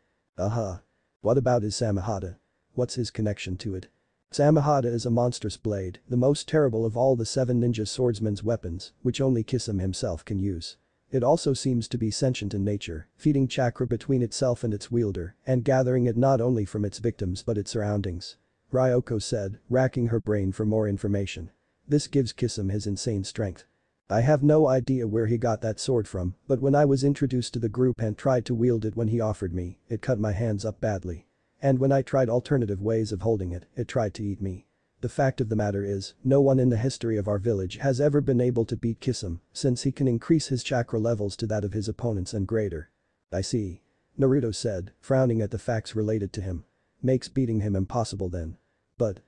What about his Samehada? What's his connection to it? Samehada is a monstrous blade, the most terrible of all the 7 ninja swordsman's weapons, which only Kisame himself can use. It also seems to be sentient in nature, feeding chakra between itself and its wielder, and gathering it not only from its victims but its surroundings. Ryoko said, racking her brain for more information. "This gives Kisame his insane strength. I have no idea where he got that sword from, but when I was introduced to the group and tried to wield it when he offered me, it cut my hands up badly. And when I tried alternative ways of holding it, it tried to eat me. The fact of the matter is, no one in the history of our village has ever been able to beat Kisame, since he can increase his chakra levels to that of his opponents and greater." "I see." Naruto said, frowning at the facts related to him. "Makes beating him impossible then. But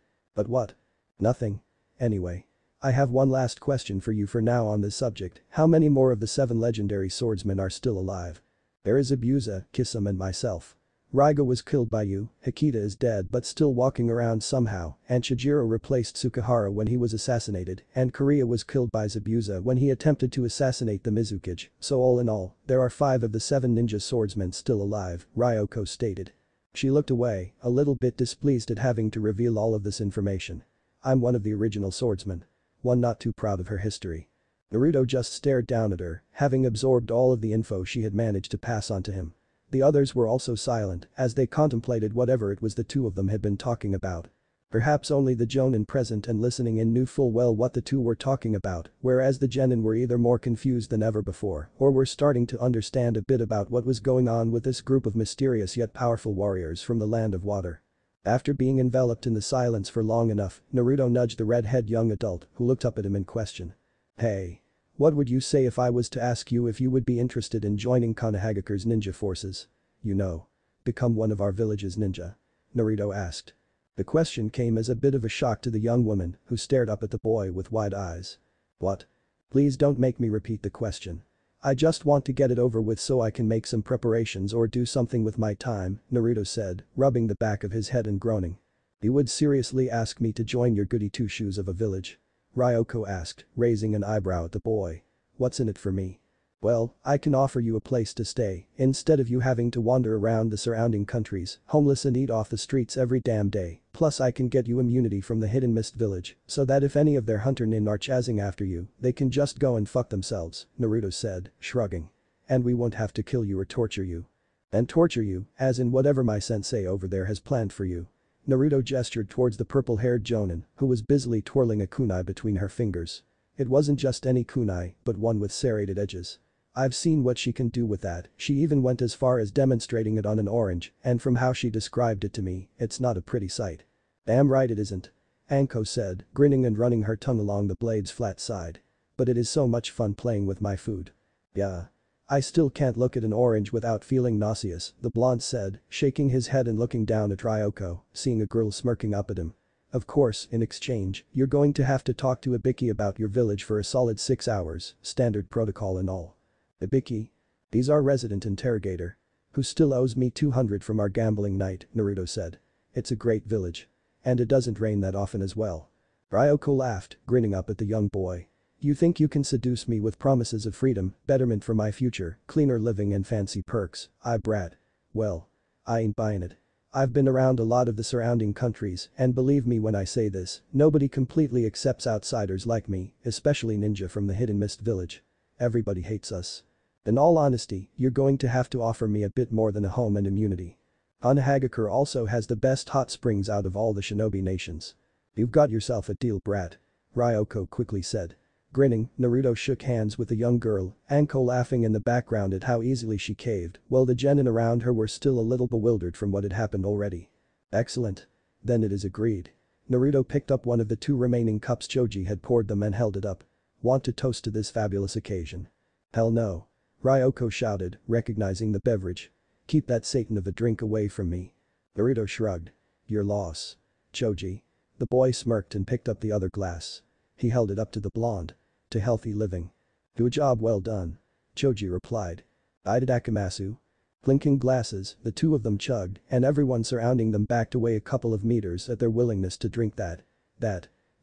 what?" "Nothing. Anyway. I have one last question for you for now on this subject. How many more of the 7 legendary swordsmen are still alive?" "There is Abusa, Kisame and myself. Raiga was killed by you, Hikita is dead but still walking around somehow, and Chijiro replaced Tsukahara when he was assassinated, and Korea was killed by Zabuza when he attempted to assassinate the Mizukage, so all in all, there are 5 of the 7 ninja swordsmen still alive," Ryoko stated. She looked away, a little bit displeased at having to reveal all of this information. "I'm one of the original swordsmen. One not too proud of her history." Naruto just stared down at her, having absorbed all of the info she had managed to pass on to him. The others were also silent as they contemplated whatever it was the two of them had been talking about. Perhaps only the Jonin present and listening in knew full well what the two were talking about, whereas the genin were either more confused than ever before or were starting to understand a bit about what was going on with this group of mysterious yet powerful warriors from the land of water. After being enveloped in the silence for long enough, Naruto nudged the red-haired young adult who looked up at him in question. "Hey. What would you say if I was to ask you if you would be interested in joining Konohagakure's ninja forces? You know. Become one of our village's ninja?" Naruto asked. The question came as a bit of a shock to the young woman who stared up at the boy with wide eyes. "What? Please don't make me repeat the question. I just want to get it over with so I can make some preparations or do something with my time," Naruto said, rubbing the back of his head and groaning. "You would seriously ask me to join your goody two-shoes of a village?" Ryoko asked, raising an eyebrow at the boy. "What's in it for me?" "Well, I can offer you a place to stay instead of you having to wander around the surrounding countries, homeless and eat off the streets every damn day, plus I can get you immunity from the Hidden Mist village so that if any of their hunter nin are chasing after you, they can just go and fuck themselves," Naruto said, shrugging. "And we won't have to kill you or torture you." "And torture you, as in whatever my sensei over there has planned for you." Naruto gestured towards the purple-haired Jonin, who was busily twirling a kunai between her fingers. It wasn't just any kunai, but one with serrated edges. "I've seen what she can do with that, she even went as far as demonstrating it on an orange, and from how she described it to me, it's not a pretty sight." "Damn right it isn't," Anko said, grinning and running her tongue along the blade's flat side. "But it is so much fun playing with my food." "Yeah. I still can't look at an orange without feeling nauseous," the blonde said, shaking his head and looking down at Ryoko, seeing a girl smirking up at him. "Of course, in exchange, you're going to have to talk to Ibiki about your village for a solid 6 hours, standard protocol and all." "Ibiki? He's our resident interrogator. Who still owes me 200 from our gambling night," Naruto said. "It's a great village. And it doesn't rain that often as well." Ryoko laughed, grinning up at the young boy. "You think you can seduce me with promises of freedom, betterment for my future, cleaner living and fancy perks, brat? Well. I ain't buying it. I've been around a lot of the surrounding countries and believe me when I say this, nobody completely accepts outsiders like me, especially ninja from the Hidden Mist village. Everybody hates us. In all honesty, you're going to have to offer me a bit more than a home and immunity. Anahagakure also has the best hot springs out of all the shinobi nations. You've got yourself a deal, brat. Ryoko quickly said. Grinning, Naruto shook hands with the young girl, Anko laughing in the background at how easily she caved, while the genin around her were still a little bewildered from what had happened already. Excellent. Then it is agreed. Naruto picked up one of the 2 remaining cups Choji had poured them and held it up. Want to toast to this fabulous occasion? Hell no. Ryoko shouted, recognizing the beverage. Keep that Satan of a drink away from me. Naruto shrugged. Your loss. Choji. The boy smirked and picked up the other glass. He held it up to the blonde. To healthy living. Do a job well done. Choji replied. Itadakimasu. Blinking glasses, the 2 of them chugged, and everyone surrounding them backed away a couple of meters at their willingness to drink that.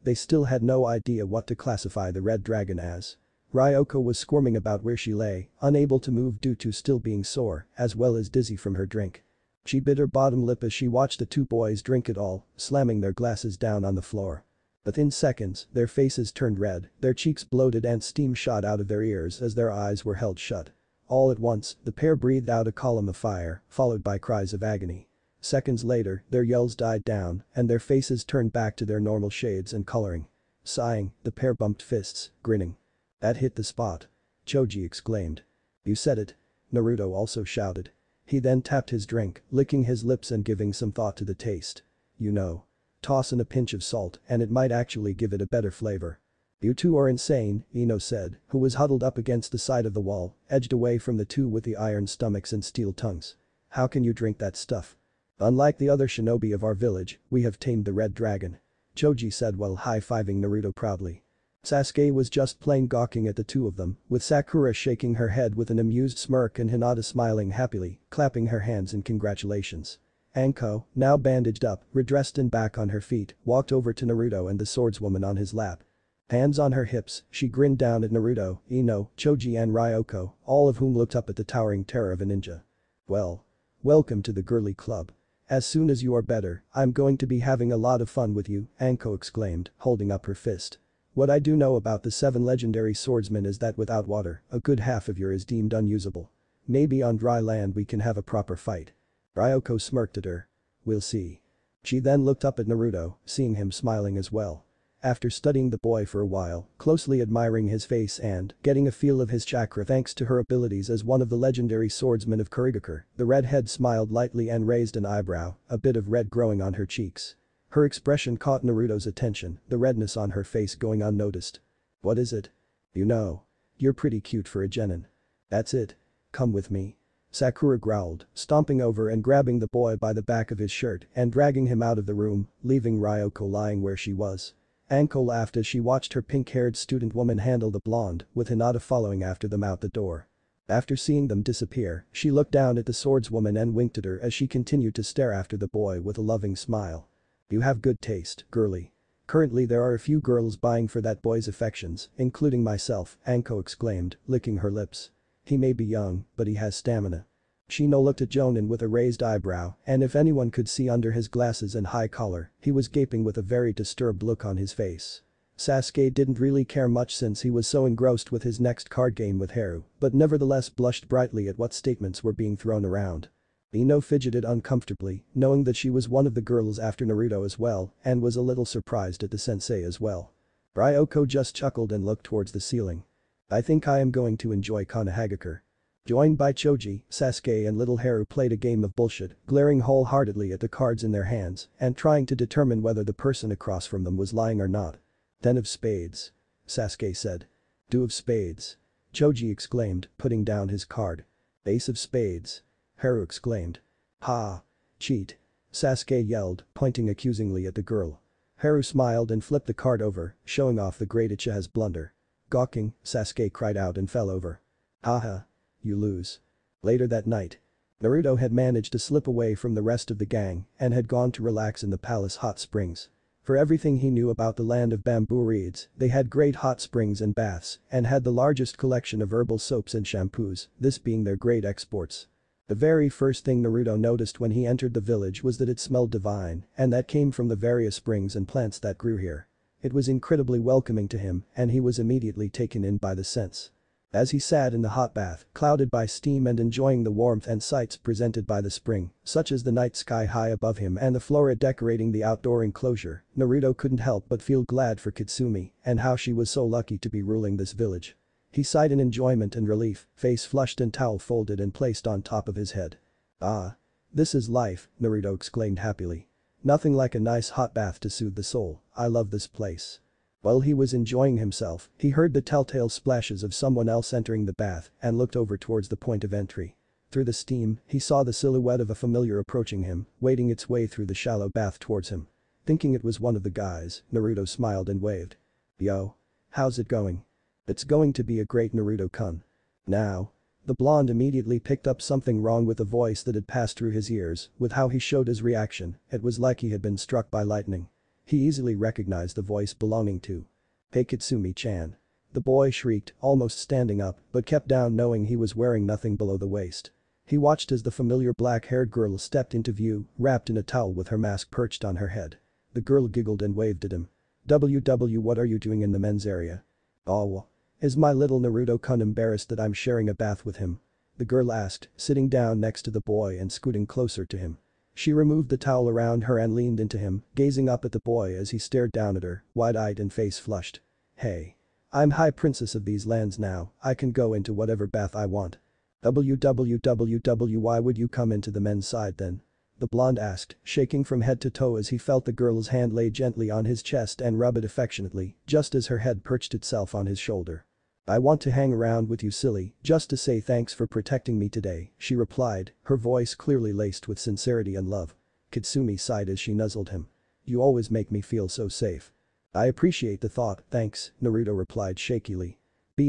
They still had no idea what to classify the red dragon as. Ryoko was squirming about where she lay, unable to move due to still being sore, as well as dizzy from her drink. She bit her bottom lip as she watched the 2 boys drink it all, slamming their glasses down on the floor. Within seconds, their faces turned red, their cheeks bloated and steam shot out of their ears as their eyes were held shut. All at once, the pair breathed out a column of fire, followed by cries of agony. Seconds later, their yells died down, and their faces turned back to their normal shades and coloring. Sighing, the pair bumped fists, grinning. That hit the spot. Choji exclaimed. You said it. Naruto also shouted. He then tapped his drink, licking his lips and giving some thought to the taste. You know. Toss in a pinch of salt and it might actually give it a better flavor. You 2 are insane, Ino said, who was huddled up against the side of the wall, edged away from the 2 with the iron stomachs and steel tongues. How can you drink that stuff? Unlike the other shinobi of our village, we have tamed the red dragon. Choji said while high-fiving Naruto proudly. Sasuke was just plain gawking at the 2 of them, with Sakura shaking her head with an amused smirk and Hinata smiling happily, clapping her hands in congratulations. Anko, now bandaged up, redressed and back on her feet, walked over to Naruto and the swordswoman on his lap. Hands on her hips, she grinned down at Naruto, Ino, Choji and Ryoko, all of whom looked up at the towering terror of a ninja. Well. Welcome to the girly club. As soon as you are better, I'm going to be having a lot of fun with you, Anko exclaimed, holding up her fist. What I do know about the 7 legendary swordsmen is that without water, a good half of you is deemed unusable. Maybe on dry land we can have a proper fight. Ryoko smirked at her. We'll see. She then looked up at Naruto, seeing him smiling as well. After studying the boy for a while, closely admiring his face and getting a feel of his chakra thanks to her abilities as one of the legendary swordsmen of Kurigakure, the redhead smiled lightly and raised an eyebrow, a bit of red growing on her cheeks. Her expression caught Naruto's attention, the redness on her face going unnoticed. What is it? You know. You're pretty cute for a genin. That's it. Come with me. Sakura growled, stomping over and grabbing the boy by the back of his shirt and dragging him out of the room, leaving Ryoko lying where she was. Anko laughed as she watched her pink-haired student woman handle the blonde, with Hinata following after them out the door. After seeing them disappear, she looked down at the swordswoman and winked at her as she continued to stare after the boy with a loving smile. You have good taste, girly. Currently there are a few girls buying for that boy's affections, including myself, Anko exclaimed, licking her lips. He may be young, but he has stamina. Shino looked at Jonin with a raised eyebrow, and if anyone could see under his glasses and high collar, he was gaping with a very disturbed look on his face. Sasuke didn't really care much since he was so engrossed with his next card game with Haru, but nevertheless blushed brightly at what statements were being thrown around. Ino fidgeted uncomfortably, knowing that she was one of the girls after Naruto as well, and was a little surprised at the sensei as well. Ryoko just chuckled and looked towards the ceiling. I think I am going to enjoy Konohagakure. Joined by Choji, Sasuke and little Haru played a game of bullshit, glaring wholeheartedly at the cards in their hands and trying to determine whether the person across from them was lying or not. 10 of spades. Sasuke said. 2 of spades. Choji exclaimed, putting down his card. Ace of spades. Haru exclaimed. Ha! Cheat. Sasuke yelled, pointing accusingly at the girl. Haru smiled and flipped the card over, showing off the great Ichiha's blunder. Gawking, Sasuke cried out and fell over. Haha. You lose. Later that night. Naruto had managed to slip away from the rest of the gang and had gone to relax in the palace hot springs. For everything he knew about the land of bamboo reeds, they had great hot springs and baths and had the largest collection of herbal soaps and shampoos, this being their great exports. The very first thing Naruto noticed when he entered the village was that it smelled divine, and that came from the various springs and plants that grew here. It was incredibly welcoming to him and he was immediately taken in by the scents. As he sat in the hot bath, clouded by steam and enjoying the warmth and sights presented by the spring, such as the night sky high above him and the flora decorating the outdoor enclosure, Naruto couldn't help but feel glad for Kitsumi and how she was so lucky to be ruling this village. He sighed in enjoyment and relief, face flushed and towel folded and placed on top of his head. Ah. This is life, Naruto exclaimed happily. Nothing like a nice hot bath to soothe the soul, I love this place. While he was enjoying himself, he heard the telltale splashes of someone else entering the bath and looked over towards the point of entry. Through the steam, he saw the silhouette of a familiar approaching him, wading its way through the shallow bath towards him. Thinking it was one of the guys, Naruto smiled and waved. Yo. How's it going? It's going to be a great Naruto-kun. Now. The blonde immediately picked up something wrong with the voice that had passed through his ears, with how he showed his reaction, it was like he had been struck by lightning. He easily recognized the voice belonging to Hey Kitsumi-chan. The boy shrieked, almost standing up, but kept down knowing he was wearing nothing below the waist. He watched as the familiar black-haired girl stepped into view, wrapped in a towel with her mask perched on her head. The girl giggled and waved at him. WW, what are you doing in the men's area? Oh. Is my little Naruto-kun embarrassed that I'm sharing a bath with him? The girl asked, sitting down next to the boy and scooting closer to him. She removed the towel around her and leaned into him, gazing up at the boy as he stared down at her, wide-eyed and face flushed. Hey. I'm High Princess of these lands now, I can go into whatever bath I want. WWWW, why would you come into the men's side then? The blonde asked, shaking from head to toe as he felt the girl's hand lay gently on his chest and rub it affectionately, just as her head perched itself on his shoulder. I want to hang around with you, silly, just to say thanks for protecting me today, she replied, her voice clearly laced with sincerity and love. Kitsumi sighed as she nuzzled him. You always make me feel so safe. I appreciate the thought, thanks, Naruto replied shakily.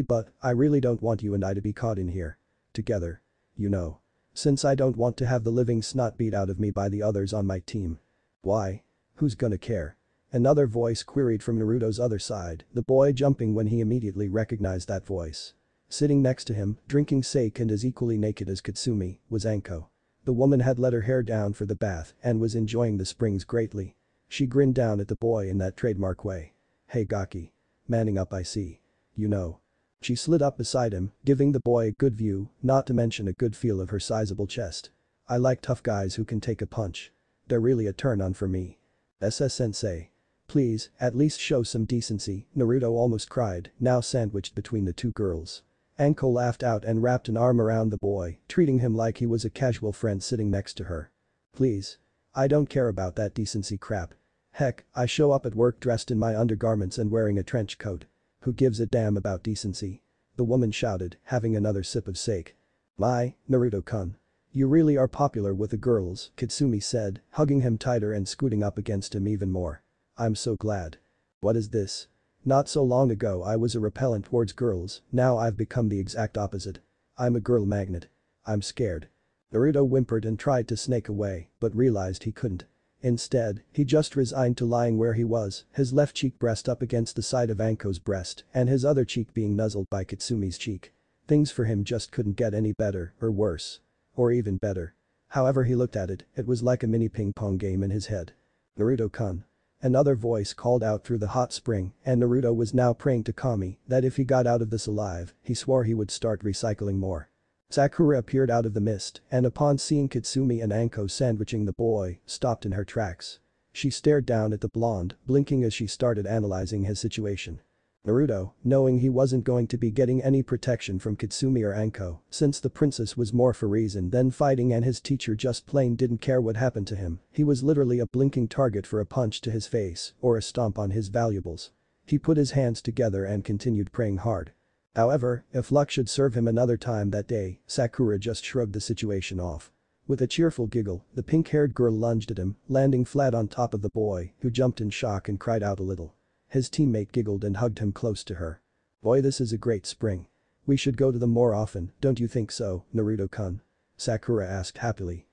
But I really don't want you and I to be caught in here. Together. You know. Since I don't want to have the living snot beat out of me by the others on my team. Why? Who's gonna care? Another voice queried from Naruto's other side, the boy jumping when he immediately recognized that voice. Sitting next to him, drinking sake and as equally naked as Kitsumi, was Anko. The woman had let her hair down for the bath and was enjoying the springs greatly. She grinned down at the boy in that trademark way. Hey Gaki. Manning up, I see. You know. She slid up beside him, giving the boy a good view, not to mention a good feel of her sizable chest. I like tough guys who can take a punch. They're really a turn on for me. SS-sensei. Please, at least show some decency, Naruto almost cried, now sandwiched between the two girls. Anko laughed out and wrapped an arm around the boy, treating him like he was a casual friend sitting next to her. Please. I don't care about that decency crap. Heck, I show up at work dressed in my undergarments and wearing a trench coat. Who gives a damn about decency? The woman shouted, having another sip of sake. My, Naruto-kun. You really are popular with the girls, Kitsumi said, hugging him tighter and scooting up against him even more. I'm so glad. What is this? Not so long ago I was a repellent towards girls, now I've become the exact opposite. I'm a girl magnet. I'm scared. Naruto whimpered and tried to snake away, but realized he couldn't. Instead, he just resigned to lying where he was, his left cheek pressed up against the side of Anko's breast and his other cheek being nuzzled by Kitsumi's cheek. Things for him just couldn't get any better or worse. Or even better. However he looked at it, it was like a mini ping-pong game in his head. Naruto-kun. Another voice called out through the hot spring and Naruto was now praying to Kami that if he got out of this alive, he swore he would start recycling more. Sakura appeared out of the mist and upon seeing Kitsumi and Anko sandwiching the boy, stopped in her tracks. She stared down at the blonde, blinking as she started analyzing his situation. Naruto, knowing he wasn't going to be getting any protection from Kitsumi or Anko, since the princess was more for reason than fighting and his teacher just plain didn't care what happened to him, he was literally a blinking target for a punch to his face or a stomp on his valuables. He put his hands together and continued praying hard. However, if luck should serve him another time that day, Sakura just shrugged the situation off. With a cheerful giggle, the pink-haired girl lunged at him, landing flat on top of the boy, who jumped in shock and cried out a little. His teammate giggled and hugged him close to her. Boy, this is a great spring. We should go to them more often, don't you think so, Naruto-kun? Sakura asked happily.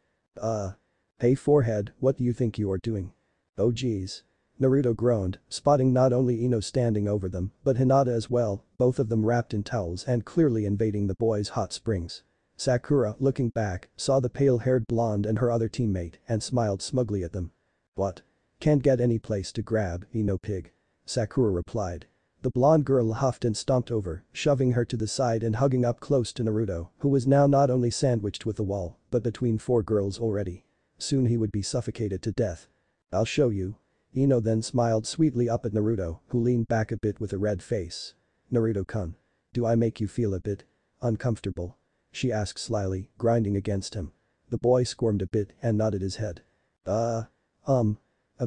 Hey forehead, what do you think you are doing? Oh geez. Naruto groaned, spotting not only Ino standing over them, but Hinata as well, both of them wrapped in towels and clearly invading the boy's hot springs. Sakura, looking back, saw the pale-haired blonde and her other teammate and smiled smugly at them. What? Can't get any place to grab, Ino pig. Sakura replied. The blonde girl huffed and stomped over, shoving her to the side and hugging up close to Naruto, who was now not only sandwiched with the wall, but between 4 girls already. Soon he would be suffocated to death. "I'll show you." Ino then smiled sweetly up at Naruto, who leaned back a bit with a red face. "Naruto-kun. Do I make you feel a bit uncomfortable?" she asked slyly, grinding against him. The boy squirmed a bit and nodded his head. A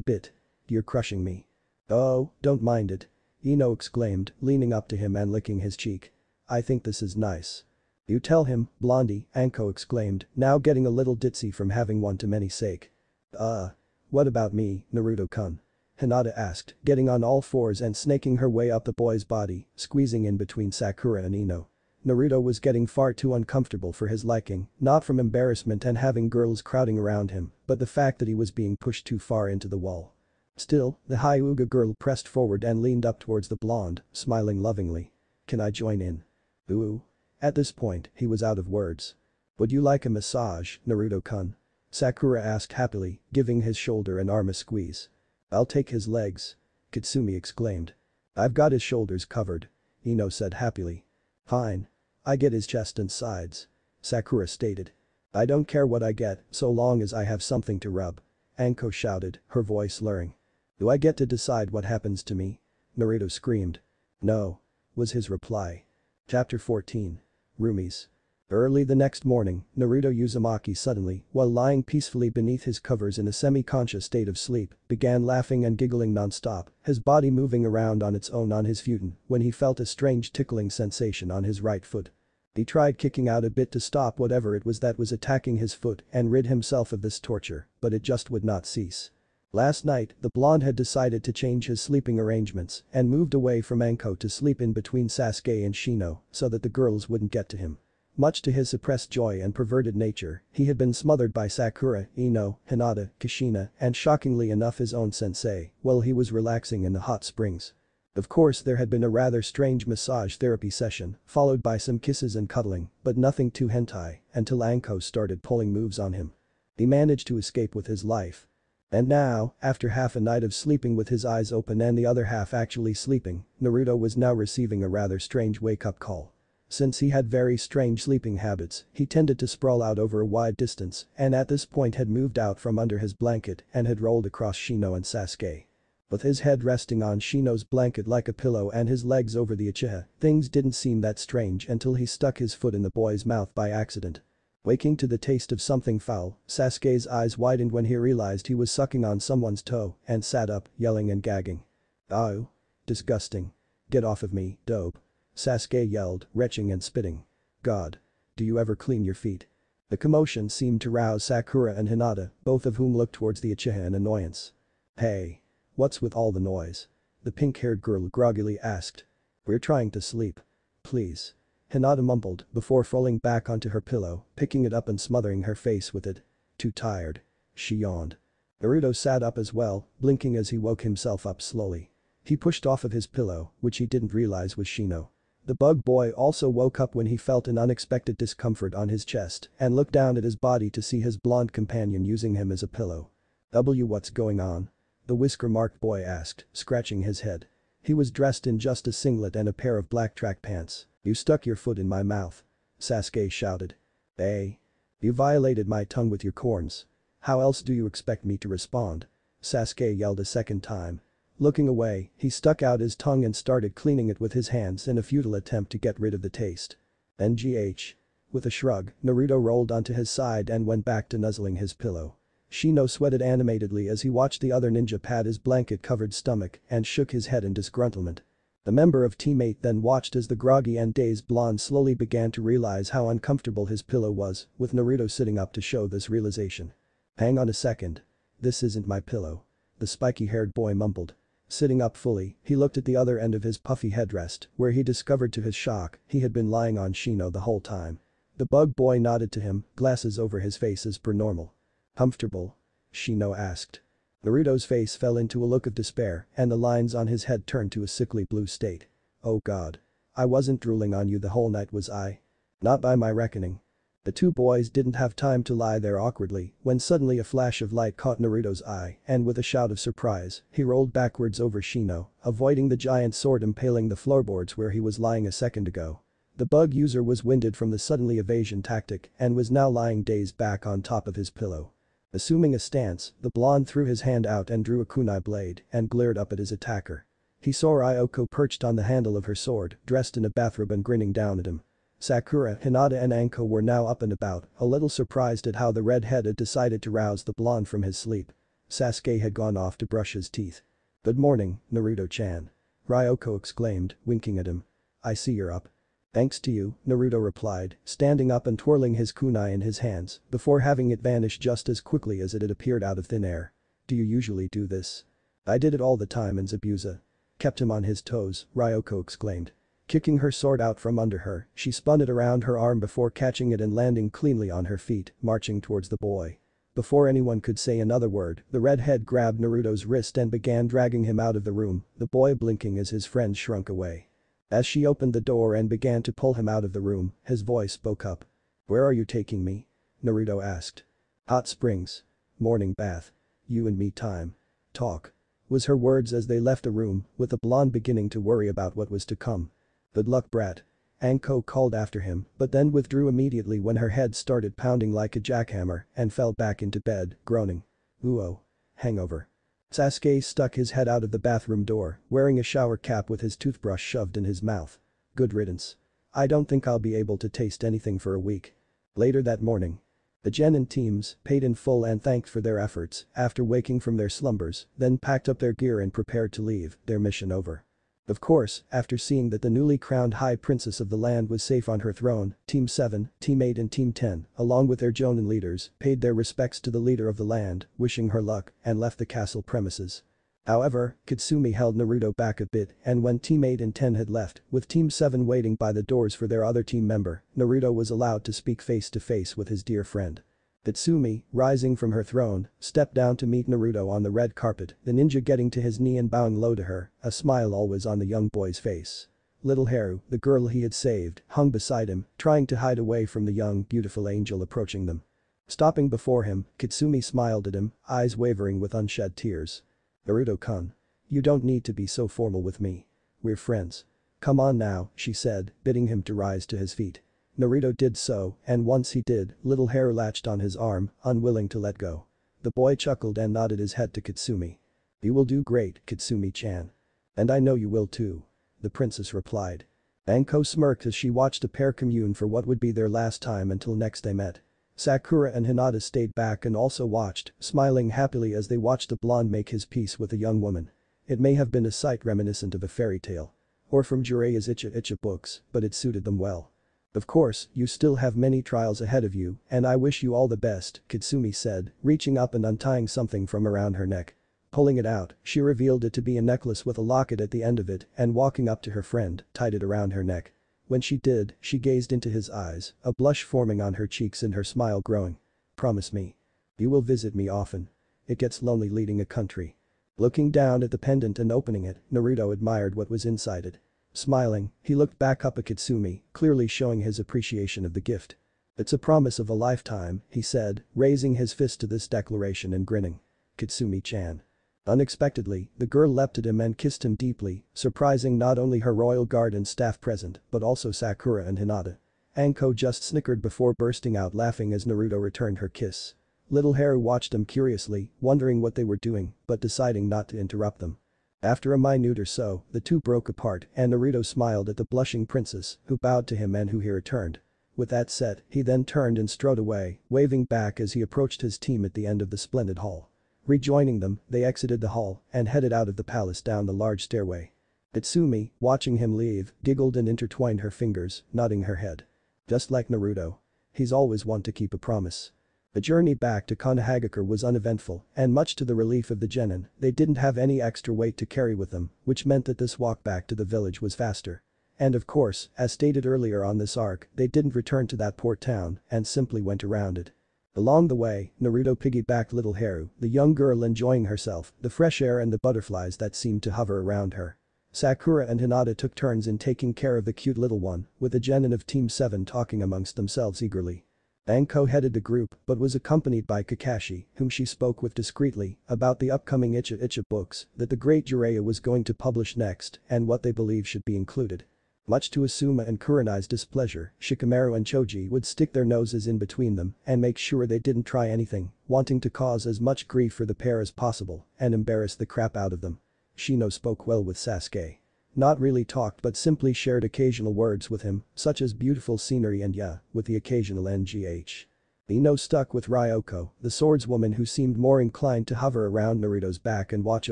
bit. You're crushing me." "Oh, don't mind it." Ino exclaimed, leaning up to him and licking his cheek. "I think this is nice." "You tell him, Blondie," Anko exclaimed, now getting a little ditzy from having one-to-many sake. What about me, Naruto-kun?" Hinata asked, getting on all fours and snaking her way up the boy's body, squeezing in between Sakura and Ino. Naruto was getting far too uncomfortable for his liking, not from embarrassment and having girls crowding around him, but the fact that he was being pushed too far into the wall. Still, the Hyuga girl pressed forward and leaned up towards the blonde, smiling lovingly. "Can I join in?" "Ooh." At this point, he was out of words. "Would you like a massage, Naruto-kun?" Sakura asked happily, giving his shoulder and arm a squeeze. "I'll take his legs." Kitsumi exclaimed. "I've got his shoulders covered," Ino said happily. "Fine. I get his chest and sides," Sakura stated. "I don't care what I get so long as I have something to rub," Anko shouted, her voice slurring. "Do I get to decide what happens to me?" Naruto screamed. "No," was his reply. Chapter 14. Roomies. Early the next morning, Naruto Uzumaki suddenly, while lying peacefully beneath his covers in a semi-conscious state of sleep, began laughing and giggling non-stop, his body moving around on its own on his futon when he felt a strange tickling sensation on his right foot. He tried kicking out a bit to stop whatever it was that was attacking his foot and rid himself of this torture, but it just would not cease. Last night, the blonde had decided to change his sleeping arrangements and moved away from Anko to sleep in between Sasuke and Shino so that the girls wouldn't get to him. Much to his suppressed joy and perverted nature, he had been smothered by Sakura, Ino, Hinata, Kushina, and shockingly enough his own sensei, while he was relaxing in the hot springs. Of course there had been a rather strange massage therapy session, followed by some kisses and cuddling, but nothing too hentai, until Anko started pulling moves on him. He managed to escape with his life. And now, after half a night of sleeping with his eyes open and the other half actually sleeping, Naruto was now receiving a rather strange wake-up call. Since he had very strange sleeping habits, he tended to sprawl out over a wide distance and at this point had moved out from under his blanket and had rolled across Shino and Sasuke. With his head resting on Shino's blanket like a pillow and his legs over the Uchiha, things didn't seem that strange until he stuck his foot in the boy's mouth by accident. Waking to the taste of something foul, Sasuke's eyes widened when he realized he was sucking on someone's toe and sat up, yelling and gagging. "Oh. Disgusting. Get off of me, dope," Sasuke yelled, retching and spitting. "God. Do you ever clean your feet?" The commotion seemed to rouse Sakura and Hinata, both of whom looked towards the Uchiha in annoyance. "Hey. What's with all the noise?" the pink-haired girl groggily asked. "We're trying to sleep. Please." Hinata mumbled before falling back onto her pillow, picking it up and smothering her face with it. "Too tired." She yawned. Naruto sat up as well, blinking as he woke himself up slowly. He pushed off of his pillow, which he didn't realize was Shino. The bug boy also woke up when he felt an unexpected discomfort on his chest and looked down at his body to see his blonde companion using him as a pillow. What's going on?" the whisker-marked boy asked, scratching his head. He was dressed in just a singlet and a pair of black track pants. "You stuck your foot in my mouth," Sasuke shouted. "Hey. You violated my tongue with your corns. How else do you expect me to respond?" Sasuke yelled a second time. Looking away, he stuck out his tongue and started cleaning it with his hands in a futile attempt to get rid of the taste. "NGH." With a shrug, Naruto rolled onto his side and went back to nuzzling his pillow. Shino sweated animatedly as he watched the other ninja pat his blanket-covered stomach and shook his head in disgruntlement. The member of Team 8 then watched as the groggy and dazed blonde slowly began to realize how uncomfortable his pillow was, with Naruto sitting up to show this realization. "Hang on a second. This isn't my pillow," the spiky-haired boy mumbled. Sitting up fully, he looked at the other end of his puffy headrest, where he discovered to his shock he had been lying on Shino the whole time. The bug boy nodded to him, glasses over his face as per normal. "Comfortable?" Shino asked. Naruto's face fell into a look of despair and the lines on his head turned to a sickly blue state. "Oh god. I wasn't drooling on you the whole night, was I? Not by my reckoning." The two boys didn't have time to lie there awkwardly when suddenly a flash of light caught Naruto's eye and with a shout of surprise, he rolled backwards over Shino, avoiding the giant sword impaling the floorboards where he was lying a second ago. The bug user was winded from the suddenly evasion tactic and was now lying dazed back on top of his pillow. Assuming a stance, the blonde threw his hand out and drew a kunai blade and glared up at his attacker. He saw Ryoko perched on the handle of her sword, dressed in a bathrobe and grinning down at him. Sakura, Hinata and Anko were now up and about, a little surprised at how the redhead had decided to rouse the blonde from his sleep. Sasuke had gone off to brush his teeth. "Good morning, Naruto-chan." Ryoko exclaimed, winking at him. "I see you're up." "Thanks to you," Naruto replied, standing up and twirling his kunai in his hands before having it vanish just as quickly as it had appeared out of thin air. "Do you usually do this?" "I did it all the time in Zabuza." "Kept him on his toes," Ryoko exclaimed. Kicking her sword out from under her, she spun it around her arm before catching it and landing cleanly on her feet, marching towards the boy. Before anyone could say another word, the redhead grabbed Naruto's wrist and began dragging him out of the room, the boy blinking as his friend shrunk away. As she opened the door and began to pull him out of the room, his voice spoke up. "Where are you taking me?" Naruto asked. "Hot springs. Morning bath. You and me time. Talk," was her words as they left the room, with the blonde beginning to worry about what was to come. "Good luck, brat," Anko called after him but then withdrew immediately when her head started pounding like a jackhammer and fell back into bed, groaning. "Ooh-oh. Hangover." Sasuke stuck his head out of the bathroom door, wearing a shower cap with his toothbrush shoved in his mouth. "Good riddance. I don't think I'll be able to taste anything for a week." Later that morning. The genin teams, paid in full and thanked for their efforts after waking from their slumbers, then packed up their gear and prepared to leave, their mission over. Of course, after seeing that the newly crowned High Princess of the land was safe on her throne, Team 7, Team 8 and Team 10, along with their Jonin leaders, paid their respects to the leader of the land, wishing her luck, and left the castle premises. However, Kitsumi held Naruto back a bit and when Team 8 and 10 had left, with Team 7 waiting by the doors for their other team member, Naruto was allowed to speak face to face with his dear friend. Kitsumi, rising from her throne, stepped down to meet Naruto on the red carpet, the ninja getting to his knee and bowing low to her, a smile always on the young boy's face. Little Haru, the girl he had saved, hung beside him, trying to hide away from the young, beautiful angel approaching them. Stopping before him, Kitsumi smiled at him, eyes wavering with unshed tears. "Naruto-kun. You don't need to be so formal with me. We're friends. Come on now," she said, bidding him to rise to his feet. Naruto did so, and once he did, little Haru latched on his arm, unwilling to let go. The boy chuckled and nodded his head to Kitsumi. "You will do great, Kitsumi-chan. And I know you will too," the princess replied. Anko smirked as she watched the pair commune for what would be their last time until next they met. Sakura and Hinata stayed back and also watched, smiling happily as they watched the blonde make his peace with a young woman. It may have been a sight reminiscent of a fairy tale. Or from Jiraiya's Icha Icha books, but it suited them well. "Of course, you still have many trials ahead of you, and I wish you all the best," Kitsumi said, reaching up and untying something from around her neck. Pulling it out, she revealed it to be a necklace with a locket at the end of it and walking up to her friend, tied it around her neck. When she did, she gazed into his eyes, a blush forming on her cheeks and her smile growing. "Promise me. You will visit me often. It gets lonely leading a country." Looking down at the pendant and opening it, Naruto admired what was inside it. Smiling, he looked back up at Kitsumi, clearly showing his appreciation of the gift. "It's a promise of a lifetime," he said, raising his fist to this declaration and grinning. "Kitsumi-chan." Unexpectedly, the girl leapt at him and kissed him deeply, surprising not only her royal guard and staff present, but also Sakura and Hinata. Anko just snickered before bursting out laughing as Naruto returned her kiss. Little Haru watched them curiously, wondering what they were doing, but deciding not to interrupt them. After a minute or so, the two broke apart and Naruto smiled at the blushing princess, who bowed to him and who he returned. With that said, he then turned and strode away, waving back as he approached his team at the end of the splendid hall. Rejoining them, they exited the hall and headed out of the palace down the large stairway. Kitsumi, watching him leave, giggled and intertwined her fingers, nodding her head. Just like Naruto. He's always one to keep a promise. The journey back to Konohagakure was uneventful, and much to the relief of the genin, they didn't have any extra weight to carry with them, which meant that this walk back to the village was faster. And of course, as stated earlier on this arc, they didn't return to that port town and simply went around it. Along the way, Naruto piggybacked little Haru, the young girl enjoying herself, the fresh air and the butterflies that seemed to hover around her. Sakura and Hinata took turns in taking care of the cute little one, with the genin of Team 7 talking amongst themselves eagerly. Anko headed the group but was accompanied by Kakashi, whom she spoke with discreetly about the upcoming Icha Icha books that the great Jiraiya was going to publish next and what they believe should be included. Much to Asuma and Kurenai's displeasure, Shikamaru and Choji would stick their noses in between them and make sure they didn't try anything, wanting to cause as much grief for the pair as possible and embarrass the crap out of them. Shino spoke well with Sasuke. Not really talked but simply shared occasional words with him, such as beautiful scenery and yeah, with the occasional ngh. Ino stuck with Ryoko, the swordswoman who seemed more inclined to hover around Naruto's back and watch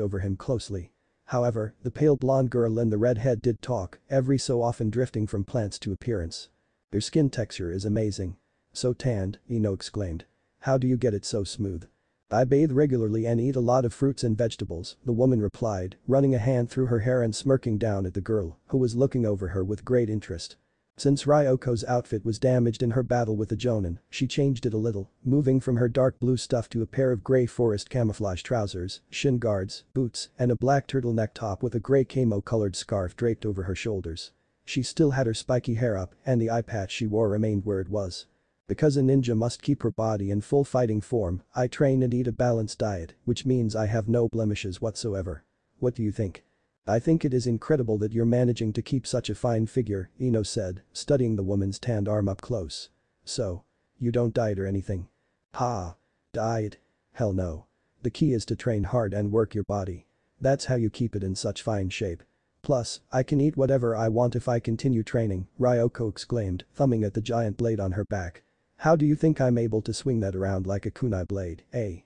over him closely. However, the pale blonde girl and the redhead did talk, every so often drifting from plants to appearance. Their skin texture is amazing. So tanned, Ino exclaimed. How do you get it so smooth? I bathe regularly and eat a lot of fruits and vegetables, the woman replied, running a hand through her hair and smirking down at the girl, who was looking over her with great interest. Since Ryoko's outfit was damaged in her battle with the Jonin, she changed it a little, moving from her dark blue stuff to a pair of grey forest camouflage trousers, shin guards, boots, and a black turtleneck top with a grey camo-colored scarf draped over her shoulders. She still had her spiky hair up and the eye patch she wore remained where it was. Because a ninja must keep her body in full fighting form, I train and eat a balanced diet, which means I have no blemishes whatsoever. What do you think? I think it is incredible that you're managing to keep such a fine figure, Ino said, studying the woman's tanned arm up close. So, you don't diet or anything? Ha. Diet? Hell no. The key is to train hard and work your body. That's how you keep it in such fine shape. Plus, I can eat whatever I want if I continue training, Ryoko exclaimed, thumbing at the giant blade on her back. How do you think I'm able to swing that around like a kunai blade, eh?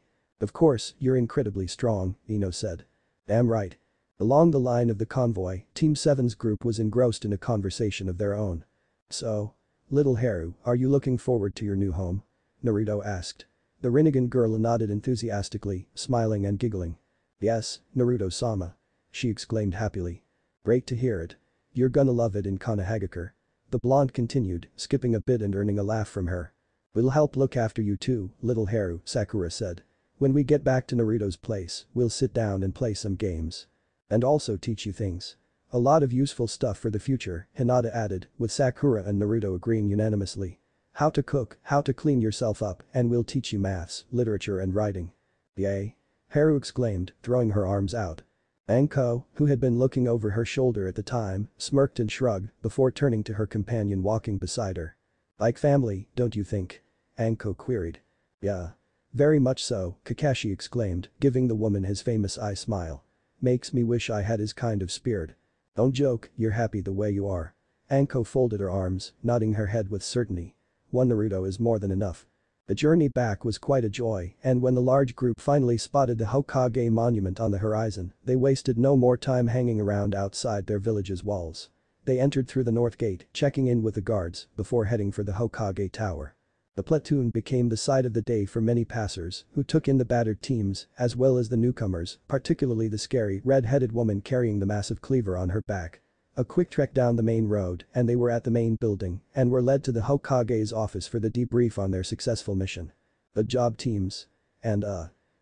Of course, you're incredibly strong, Ino said. Damn right. Along the line of the convoy, Team 7's group was engrossed in a conversation of their own. So? Little Haru, are you looking forward to your new home? Naruto asked. The Rinnegan girl nodded enthusiastically, smiling and giggling. Yes, Naruto-sama. She exclaimed happily. Great to hear it. You're gonna love it in Konohagakure. The blonde continued, skipping a bit and earning a laugh from her. We'll help look after you too, little Haru, Sakura said. When we get back to Naruto's place, we'll sit down and play some games. And also teach you things. A lot of useful stuff for the future, Hinata added, with Sakura and Naruto agreeing unanimously. How to cook, how to clean yourself up, and we'll teach you maths, literature and writing. Yay! Haru exclaimed, throwing her arms out. Anko, who had been looking over her shoulder at the time, smirked and shrugged before turning to her companion walking beside her. Like family, don't you think? Anko queried. Yeah. Very much so, Kakashi exclaimed, giving the woman his famous eye smile. Makes me wish I had his kind of spirit. Don't joke, you're happy the way you are. Anko folded her arms, nodding her head with certainty. One Naruto is more than enough. The journey back was quite a joy and when the large group finally spotted the Hokage monument on the horizon, they wasted no more time hanging around outside their village's walls. They entered through the north gate, checking in with the guards before heading for the Hokage tower. The platoon became the sight of the day for many passers who took in the battered teams as well as the newcomers, particularly the scary red-headed woman carrying the massive cleaver on her back. A quick trek down the main road and they were at the main building and were led to the Hokage's office for the debrief on their successful mission. Good job teams. And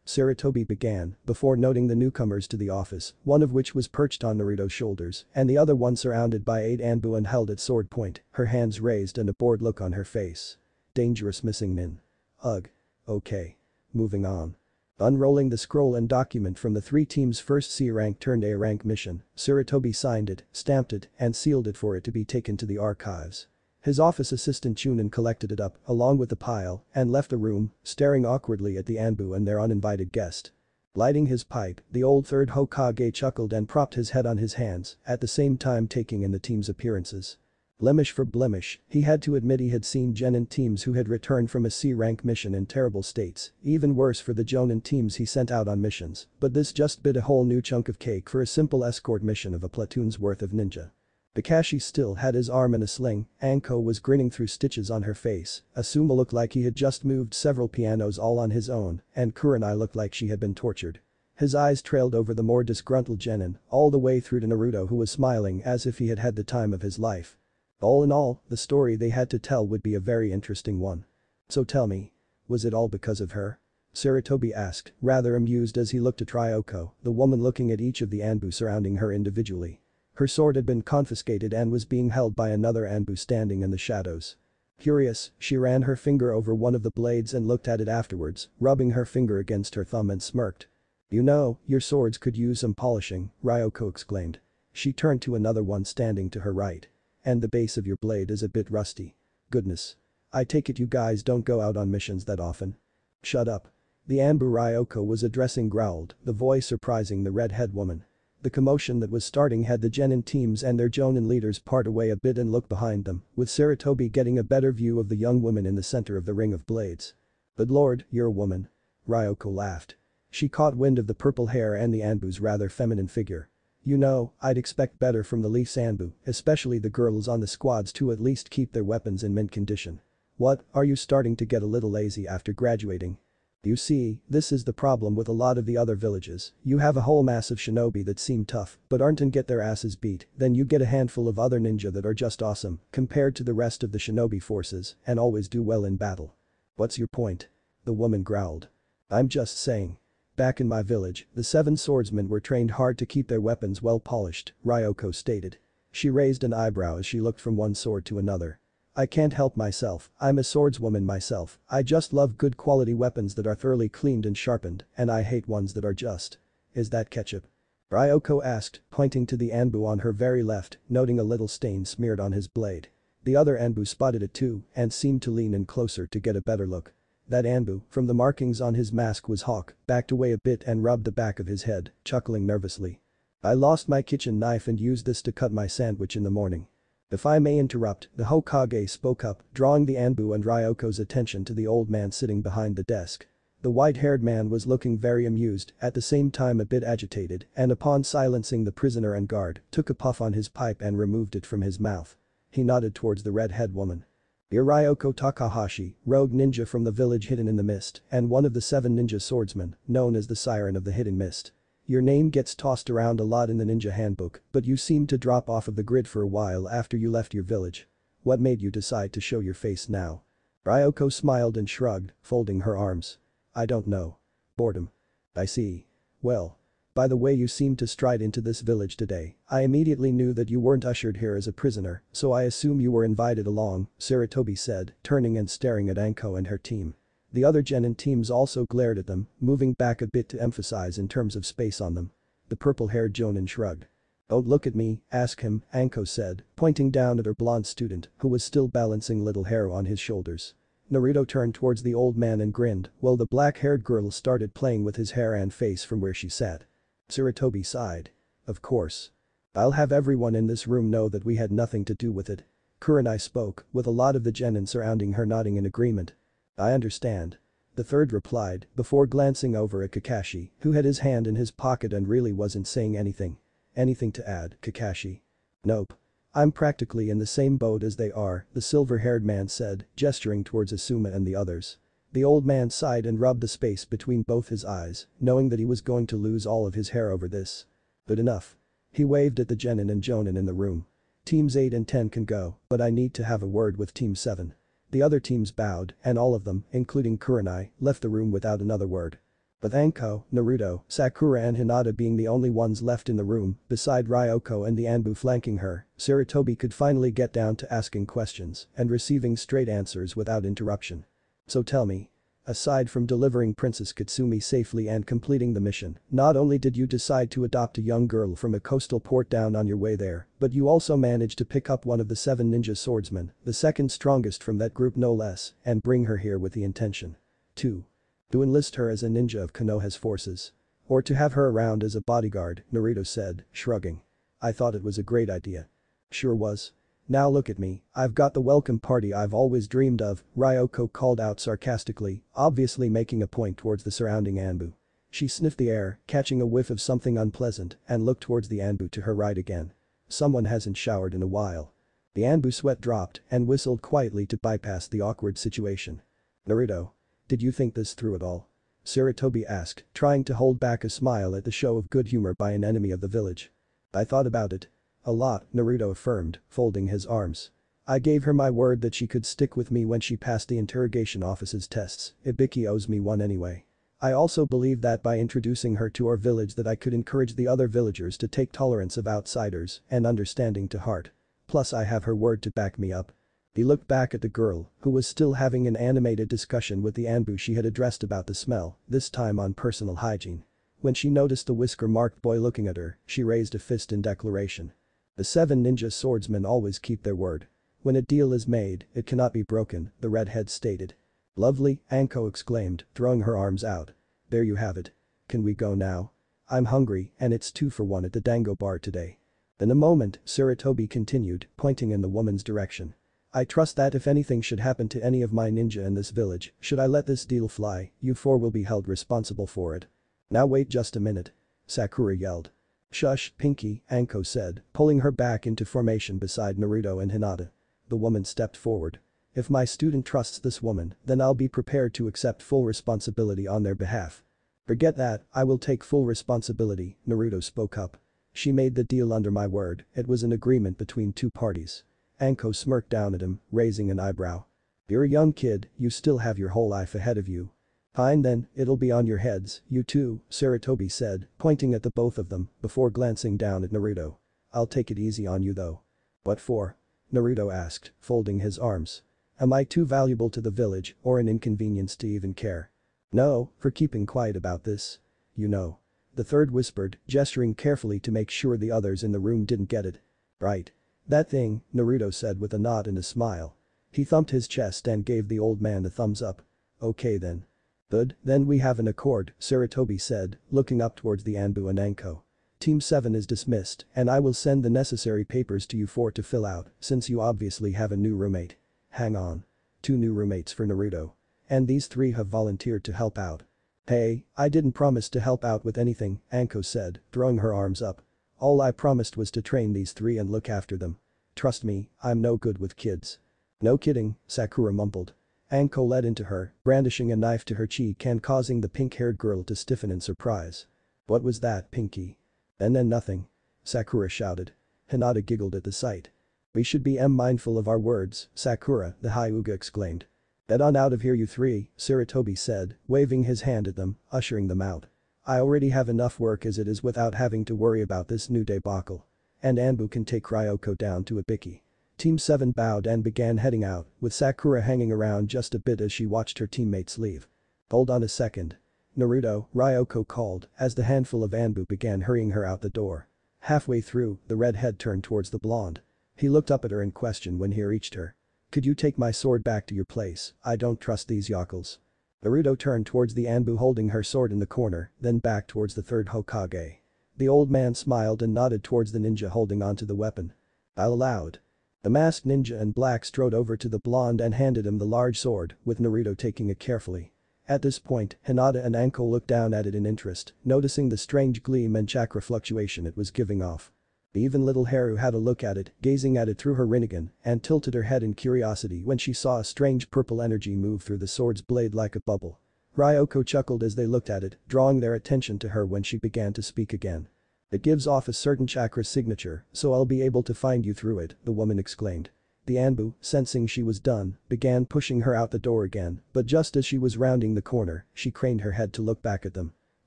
Sarutobi began before noting the newcomers to the office, one of which was perched on Naruto's shoulders and the other one surrounded by 8 Anbu and held at sword point, her hands raised and a bored look on her face. Dangerous missing nin. Ugh. Okay. Moving on. Unrolling the scroll and document from the 3 teams' first C-rank turned A-rank mission, Sarutobi signed it, stamped it, and sealed it for it to be taken to the archives. His office assistant Chunin collected it up along with the pile and left the room, staring awkwardly at the Anbu and their uninvited guest. Lighting his pipe, the old third Hokage chuckled and propped his head on his hands, at the same time taking in the team's appearances. Blemish for blemish, he had to admit he had seen Genin teams who had returned from a C-rank mission in terrible states, even worse for the Jonin teams he sent out on missions, but this just bit a whole new chunk of cake for a simple escort mission of a platoon's worth of ninja. Kakashi still had his arm in a sling, Anko was grinning through stitches on her face, Asuma looked like he had just moved several pianos all on his own, and Kurenai looked like she had been tortured. His eyes trailed over the more disgruntled Genin, all the way through to Naruto who was smiling as if he had had the time of his life. All in all, the story they had to tell would be a very interesting one. So tell me, was it all because of her? Sarutobi asked, rather amused as he looked at Ryoko, the woman looking at each of the Anbu surrounding her individually. Her sword had been confiscated and was being held by another Anbu standing in the shadows. Curious, she ran her finger over one of the blades and looked at it afterwards, rubbing her finger against her thumb and smirked. "You know, your swords could use some polishing," Ryoko exclaimed. She turned to another one standing to her right. "And the base of your blade is a bit rusty. Goodness. I take it you guys don't go out on missions that often." "Shut up." The Anbu Ryoko was addressing growled, the voice surprising the red-head woman. The commotion that was starting had the genin teams and their jonin leaders part away a bit and look behind them, with Sarutobi getting a better view of the young woman in the center of the ring of blades. "Good lord, you're a woman." Ryoko laughed. She caught wind of the purple hair and the Anbu's rather feminine figure. "You know, I'd expect better from the Leafs Anbu, especially the girls on the squads to at least keep their weapons in mint condition. What, are you starting to get a little lazy after graduating?" "You see, this is the problem with a lot of the other villages, you have a whole mass of shinobi that seem tough but aren't and get their asses beat, then you get a handful of other ninja that are just awesome compared to the rest of the shinobi forces and always do well in battle. What's your point?" The woman growled. "I'm just saying. Back in my village, the 7 swordsmen were trained hard to keep their weapons well polished," Ryoko stated. She raised an eyebrow as she looked from one sword to another. "I can't help myself, I'm a swordswoman myself, I just love good quality weapons that are thoroughly cleaned and sharpened, and I hate ones that are just." "Is that ketchup?" Ryoko asked, pointing to the Anbu on her very left, noting a little stain smeared on his blade. The other Anbu spotted it too and seemed to lean in closer to get a better look. That Anbu, from the markings on his mask was Hawk, backed away a bit and rubbed the back of his head, chuckling nervously. "I lost my kitchen knife and used this to cut my sandwich in the morning." "If I may interrupt," the Hokage spoke up, drawing the Anbu and Ryoko's attention to the old man sitting behind the desk. The white-haired man was looking very amused, at the same time a bit agitated, and upon silencing the prisoner and guard, took a puff on his pipe and removed it from his mouth. He nodded towards the red-head woman. "You're Ryoko Takahashi, rogue ninja from the village hidden in the mist, and one of the 7 ninja swordsmen, known as the Siren of the Hidden Mist. Your name gets tossed around a lot in the ninja handbook, but you seemed to drop off of the grid for a while after you left your village. What made you decide to show your face now?" Ryoko smiled and shrugged, folding her arms. "I don't know. Boredom." "I see. Well. By the way you seemed to stride into this village today, I immediately knew that you weren't ushered here as a prisoner, so I assume you were invited along," Sarutobi said, turning and staring at Anko and her team. The other genin teams also glared at them, moving back a bit to emphasize in terms of space on them. The purple-haired jonin shrugged. "Don't look at me, ask him," Anko said, pointing down at her blonde student who was still balancing little hair on his shoulders. Naruto turned towards the old man and grinned while the black-haired girl started playing with his hair and face from where she sat. Sarutobi sighed. "Of course. I'll have everyone in this room know that we had nothing to do with it." Kurenai spoke, with a lot of the genin surrounding her nodding in agreement. "I understand." The third replied, before glancing over at Kakashi, who had his hand in his pocket and really wasn't saying anything. "Anything to add, Kakashi?" "Nope. I'm practically in the same boat as they are," the silver-haired man said, gesturing towards Asuma and the others. The old man sighed and rubbed the space between both his eyes, knowing that he was going to lose all of his hair over this. "Good enough." He waved at the genin and jonin in the room. "Teams 8 and 10 can go, but I need to have a word with Team 7. The other teams bowed, and all of them, including Kurenai, left the room without another word. With Anko, Naruto, Sakura and Hinata being the only ones left in the room, beside Ryoko and the Anbu flanking her, Sarutobi could finally get down to asking questions and receiving straight answers without interruption. "So tell me. Aside from delivering Princess Katsumi safely and completing the mission, not only did you decide to adopt a young girl from a coastal port down on your way there, but you also managed to pick up one of the 7 ninja swordsmen, the second strongest from that group no less, and bring her here with the intention. 2. To enlist her as a ninja of Konoha's forces. Or to have her around as a bodyguard," Naruto said, shrugging. "I thought it was a great idea." "Sure was. Now look at me, I've got the welcome party I've always dreamed of," Ryoko called out sarcastically, obviously making a point towards the surrounding Anbu. She sniffed the air, catching a whiff of something unpleasant, and looked towards the Anbu to her right again. "Someone hasn't showered in a while." The Anbu sweat dropped and whistled quietly to bypass the awkward situation. "Naruto. Did you think this through at all?" Sarutobi asked, trying to hold back a smile at the show of good humor by an enemy of the village. "I thought about it. A lot," Naruto affirmed, folding his arms. "I gave her my word that she could stick with me when she passed the interrogation office's tests, Ibiki owes me one anyway. I also believed that by introducing her to our village that I could encourage the other villagers to take tolerance of outsiders and understanding to heart. Plus I have her word to back me up." He looked back at the girl, who was still having an animated discussion with the Anbu she had addressed about the smell, this time on personal hygiene. When she noticed the whisker-marked boy looking at her, she raised a fist in declaration. The 7 ninja swordsmen always keep their word. When a deal is made, it cannot be broken, the redhead stated. Lovely, Anko exclaimed, throwing her arms out. There you have it. Can we go now? I'm hungry, and it's 2 for 1 at the Dango bar today. In a moment, Sarutobi continued, pointing in the woman's direction. I trust that if anything should happen to any of my ninja in this village, should I let this deal fly, you 4 will be held responsible for it. Now wait just a minute. Sakura yelled. Shush, Pinky, Anko said, pulling her back into formation beside Naruto and Hinata. The woman stepped forward. If my student trusts this woman, then I'll be prepared to accept full responsibility on their behalf. Forget that, I will take full responsibility, Naruto spoke up. She made the deal under my word, it was an agreement between 2 parties. Anko smirked down at him, raising an eyebrow. You're a young kid, you still have your whole life ahead of you. Fine then, it'll be on your heads, you too, Sarutobi said, pointing at the both of them, before glancing down at Naruto. I'll take it easy on you though. What for? Naruto asked, folding his arms. Am I too valuable to the village or an inconvenience to even care? No, for keeping quiet about this. You know. The third whispered, gesturing carefully to make sure the others in the room didn't get it. Right. That thing, Naruto said with a nod and a smile. He thumped his chest and gave the old man a thumbs up. Okay then. Good, then we have an accord, Sarutobi said, looking up towards the Anbu and Anko. Team 7 is dismissed, and I will send the necessary papers to you 4 to fill out, since you obviously have a new roommate. Hang on. 2 new roommates for Naruto. And these 3 have volunteered to help out. Hey, I didn't promise to help out with anything, Anko said, throwing her arms up. All I promised was to train these 3 and look after them. Trust me, I'm no good with kids. No kidding, Sakura mumbled. Anko led into her, brandishing a knife to her cheek and causing the pink-haired girl to stiffen in surprise. What was that, Pinky? And then nothing. Sakura shouted. Hinata giggled at the sight. We should be mindful of our words, Sakura, the Hyuga exclaimed. Get on out of here you 3, Sarutobi said, waving his hand at them, ushering them out. I already have enough work as it is without having to worry about this new debacle. And Anbu can take Ryoko down to Ibiki. Team 7 bowed and began heading out, with Sakura hanging around just a bit as she watched her teammates leave. Hold on a second. Naruto, Ryoko called, as the handful of Anbu began hurrying her out the door. Halfway through, the redhead turned towards the blonde. He looked up at her in question when he reached her. Could you take my sword back to your place, I don't trust these yokels. Naruto turned towards the Anbu holding her sword in the corner, then back towards the 3rd Hokage. The old man smiled and nodded towards the ninja holding onto the weapon. I'll allowed. The masked ninja in black strode over to the blonde and handed him the large sword, with Naruto taking it carefully. At this point, Hinata and Anko looked down at it in interest, noticing the strange gleam and chakra fluctuation it was giving off. Even little Haru had a look at it, gazing at it through her rinnegan, and tilted her head in curiosity when she saw a strange purple energy move through the sword's blade like a bubble. Ryoko chuckled as they looked at it, drawing their attention to her when she began to speak again. It gives off a certain chakra signature, so I'll be able to find you through it, the woman exclaimed. The Anbu, sensing she was done, began pushing her out the door again, but just as she was rounding the corner, she craned her head to look back at them.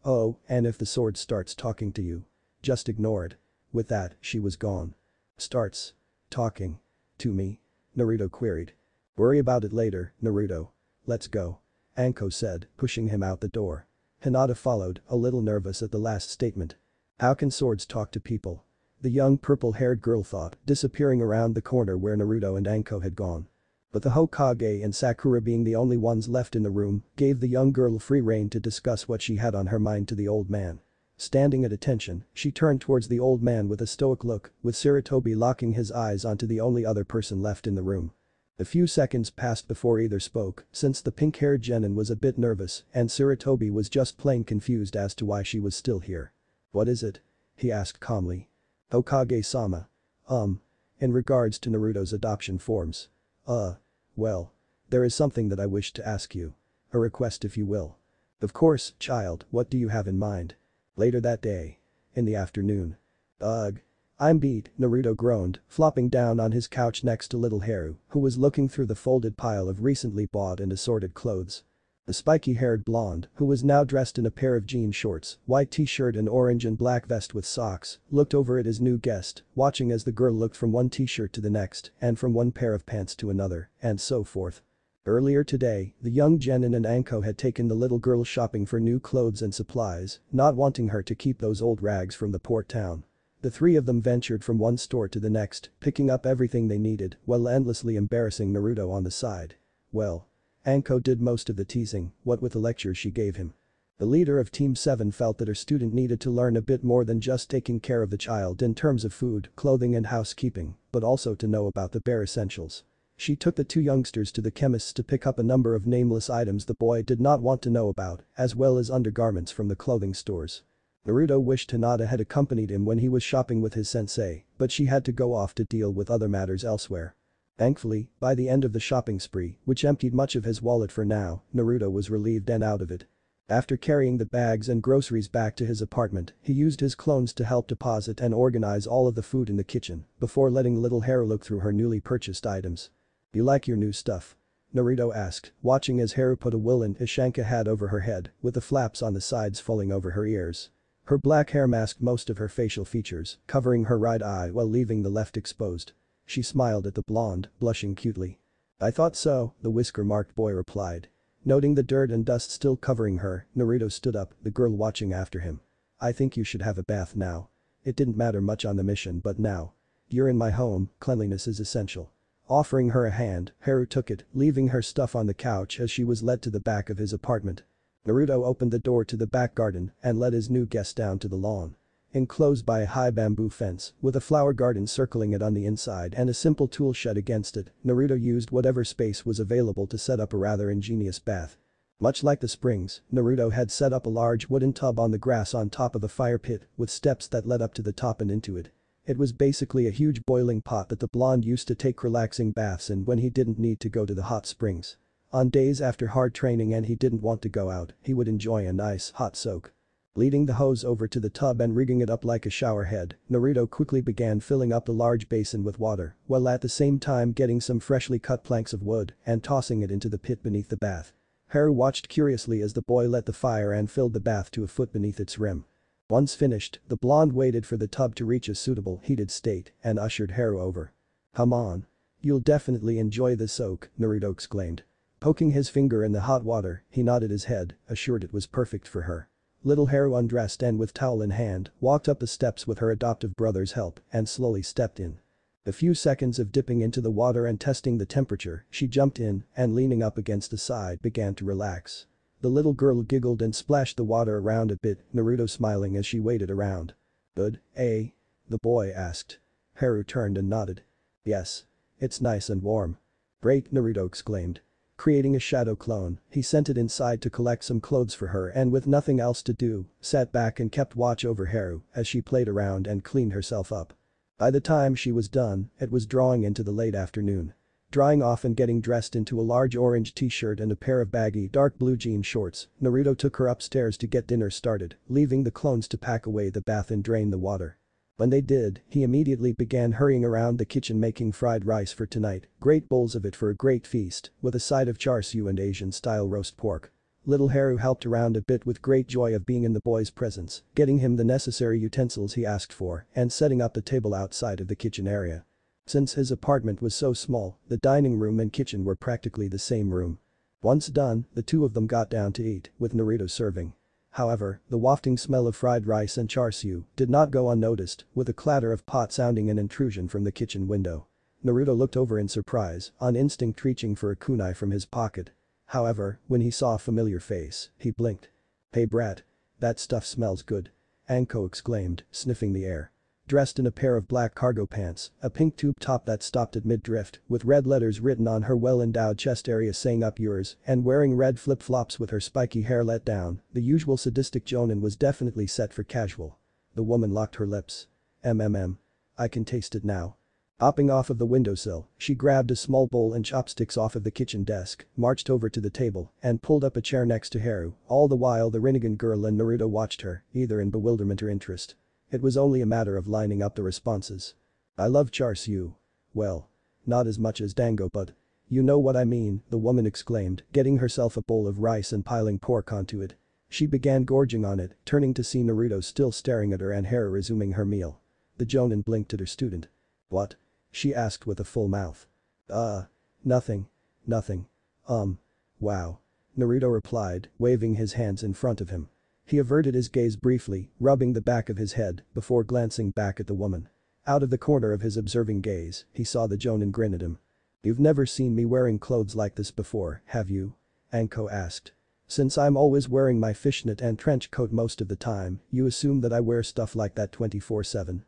Oh, and if the sword starts talking to you, just ignore it. With that, she was gone. Starts talking to me? Naruto queried. Worry about it later, Naruto. Let's go. Anko said, pushing him out the door. Hinata followed, a little nervous at the last statement. How can swords talk to people? The young purple-haired girl thought, disappearing around the corner where Naruto and Anko had gone. But the Hokage and Sakura being the only ones left in the room, gave the young girl free rein to discuss what she had on her mind to the old man. Standing at attention, she turned towards the old man with a stoic look, with Sarutobi locking his eyes onto the only other person left in the room. A few seconds passed before either spoke, since the pink-haired genin was a bit nervous and Sarutobi was just plain confused as to why she was still here. What is it? He asked calmly. Hokage-sama. In regards to Naruto's adoption forms. Well. There is something that I wish to ask you. A request if you will. Of course, child, what do you have in mind? Later that day. In the afternoon. Ugh. I'm beat, Naruto groaned, flopping down on his couch next to little Haru, who was looking through the folded pile of recently bought and assorted clothes. The spiky-haired blonde, who was now dressed in a pair of jean shorts, white t-shirt and orange and black vest with socks, looked over at his new guest, watching as the girl looked from one t-shirt to the next, and from one pair of pants to another, and so forth. Earlier today, the young Jenin and Anko had taken the little girl shopping for new clothes and supplies, not wanting her to keep those old rags from the port town. The three of them ventured from one store to the next, picking up everything they needed, while endlessly embarrassing Naruto on the side. Well. Anko did most of the teasing, what with the lectures she gave him. The leader of Team 7 felt that her student needed to learn a bit more than just taking care of the child in terms of food, clothing and housekeeping, but also to know about the bare essentials. She took the two youngsters to the chemist's to pick up a number of nameless items the boy did not want to know about, as well as undergarments from the clothing stores. Naruto wished Hinata had accompanied him when he was shopping with his sensei, but she had to go off to deal with other matters elsewhere. Thankfully, by the end of the shopping spree, which emptied much of his wallet for now, Naruto was relieved and out of it. After carrying the bags and groceries back to his apartment, he used his clones to help deposit and organize all of the food in the kitchen, before letting little Haru look through her newly purchased items. "You like your new stuff?" Naruto asked, watching as Haru put a woolen Ishanka hat over her head, with the flaps on the sides falling over her ears. Her black hair masked most of her facial features, covering her right eye while leaving the left exposed. She smiled at the blonde, blushing cutely. "I thought so," the whisker-marked boy replied. Noting the dirt and dust still covering her, Naruto stood up, the girl watching after him. "I think you should have a bath now. It didn't matter much on the mission but now. You're in my home, cleanliness is essential." Offering her a hand, Haru took it, leaving her stuff on the couch as she was led to the back of his apartment. Naruto opened the door to the back garden and led his new guest down to the lawn. Enclosed by a high bamboo fence, with a flower garden circling it on the inside and a simple tool shed against it, Naruto used whatever space was available to set up a rather ingenious bath. Much like the springs, Naruto had set up a large wooden tub on the grass on top of a fire pit, with steps that led up to the top and into it. It was basically a huge boiling pot that the blonde used to take relaxing baths in when he didn't need to go to the hot springs. On days after hard training and he didn't want to go out, he would enjoy a nice, hot soak. Leading the hose over to the tub and rigging it up like a shower head, Naruto quickly began filling up the large basin with water, while at the same time getting some freshly cut planks of wood and tossing it into the pit beneath the bath. Haru watched curiously as the boy lit the fire and filled the bath to a foot beneath its rim. Once finished, the blonde waited for the tub to reach a suitable heated state and ushered Haru over. "Come on. You'll definitely enjoy the soak," Naruto exclaimed. Poking his finger in the hot water, he nodded his head, assured it was perfect for her. Little Haru undressed and with towel in hand, walked up the steps with her adoptive brother's help and slowly stepped in. A few seconds of dipping into the water and testing the temperature, she jumped in and leaning up against the side began to relax. The little girl giggled and splashed the water around a bit, Naruto smiling as she waited around. "Good, eh?" the boy asked. Haru turned and nodded. "Yes. It's nice and warm." "Great," Naruto exclaimed. Creating a shadow clone, he sent it inside to collect some clothes for her and with nothing else to do, sat back and kept watch over Haru as she played around and cleaned herself up. By the time she was done, it was drawing into the late afternoon. Drying off and getting dressed into a large orange t-shirt and a pair of baggy dark blue jean shorts, Naruto took her upstairs to get dinner started, leaving the clones to pack away the bath and drain the water. When they did, he immediately began hurrying around the kitchen making fried rice for tonight, great bowls of it for a great feast, with a side of char siu and Asian-style roast pork. Little Haru helped around a bit with great joy of being in the boy's presence, getting him the necessary utensils he asked for and setting up the table outside of the kitchen area. Since his apartment was so small, the dining room and kitchen were practically the same room. Once done, the two of them got down to eat, with Naruto serving. However, the wafting smell of fried rice and char siu did not go unnoticed, with a clatter of pot sounding an intrusion from the kitchen window. Naruto looked over in surprise, on instinct reaching for a kunai from his pocket. However, when he saw a familiar face, he blinked. "Hey brat. That stuff smells good," Anko exclaimed, sniffing the air. Dressed in a pair of black cargo pants, a pink tube top that stopped at mid-drift, with red letters written on her well-endowed chest area saying "up yours," and wearing red flip-flops with her spiky hair let down, the usual sadistic Jonin was definitely set for casual. The woman locked her lips. I can taste it now." Hopping off of the windowsill, she grabbed a small bowl and chopsticks off of the kitchen desk, marched over to the table, and pulled up a chair next to Haru, all the while the Rinnegan girl and Naruto watched her, either in bewilderment or interest. It was only a matter of lining up the responses. "I love char siu." "Well. Not as much as Dango but." You know what I mean, the woman exclaimed, getting herself a bowl of rice and piling pork onto it. She began gorging on it, turning to see Naruto still staring at her and Hera resuming her meal. The Jonin blinked at her student. What? She asked with a full mouth. Nothing. Nothing. Wow. Naruto replied, waving his hands in front of him. He averted his gaze briefly, rubbing the back of his head, before glancing back at the woman. Out of the corner of his observing gaze, he saw the Jonin grin at him. You've never seen me wearing clothes like this before, have you? Anko asked. Since I'm always wearing my fishnet and trench coat most of the time, you assume that I wear stuff like that 24/7?